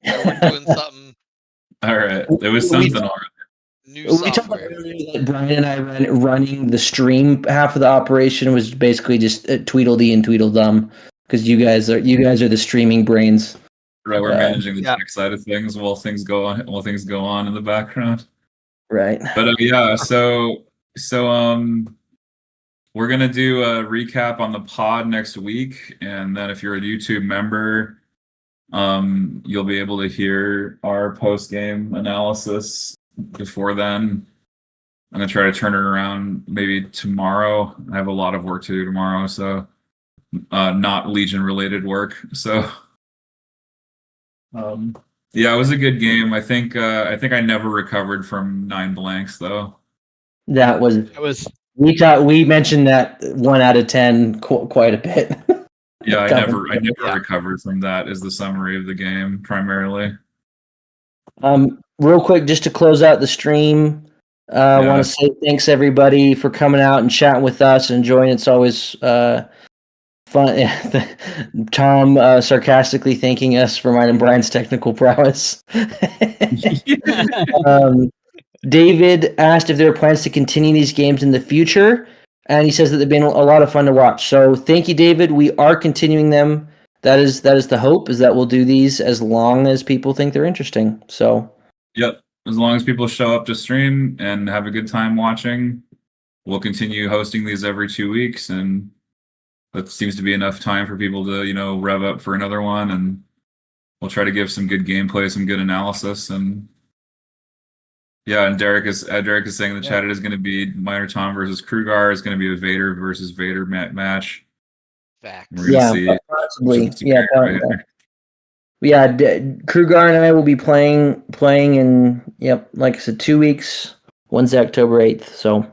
We're doing something. All right. It was something already. New We talked about software. earlier that Brian and I running the stream. Half of the operation was basically just Tweedledee and Tweedledum because you guys are the streaming brains. Right, we're managing the tech side of things while things go on in the background. Right. But so we're gonna do a recap on the pod next week, and then if you're a YouTube member, you'll be able to hear our post game analysis before then. I'm gonna try to turn it around maybe tomorrow. I have a lot of work to do tomorrow, so not Legion related work. So yeah, it was a good game. I think I never recovered from 9 blanks though. That was we mentioned that 1 out of 10 quite a bit. Yeah, I never recovered from that is the summary of the game primarily. Real quick, just to close out the stream, I want to say thanks everybody for coming out and chatting with us and enjoying it. It's always fun. Tom sarcastically thanking us for mine and Brian's technical prowess. David asked if there are plans to continue these games in the future, and he says that they've been a lot of fun to watch. So thank you, David. We are continuing them. That is the hope, is that we'll do these as long as people think they're interesting. So yep, as long as people show up to stream and have a good time watching, we'll continue hosting these every 2 weeks, and that seems to be enough time for people to rev up for another one, and we'll try to give some good gameplay, some good analysis, and and Derek is saying in the chat it is going to be Minor Tom versus Krugar. It's going to be a Vader versus Vader match. Facts. We're going to see possibly. Krugar and I will be playing in like I said, 2 weeks. Wednesday, October 8th. So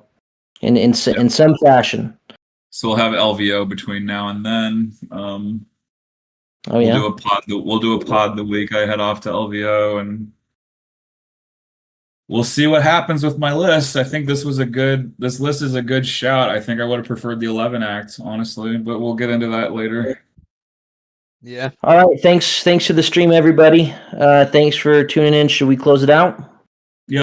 in some fashion. So we'll have LVO between now and then. We'll do a pod the week I head off to LVO, and we'll see what happens with my list. I think this list is a good shout. I think I would have preferred the 11 act, honestly, but we'll get into that later. Yeah. All right. Thanks for the stream, everybody. Thanks for tuning in. Should we close it out?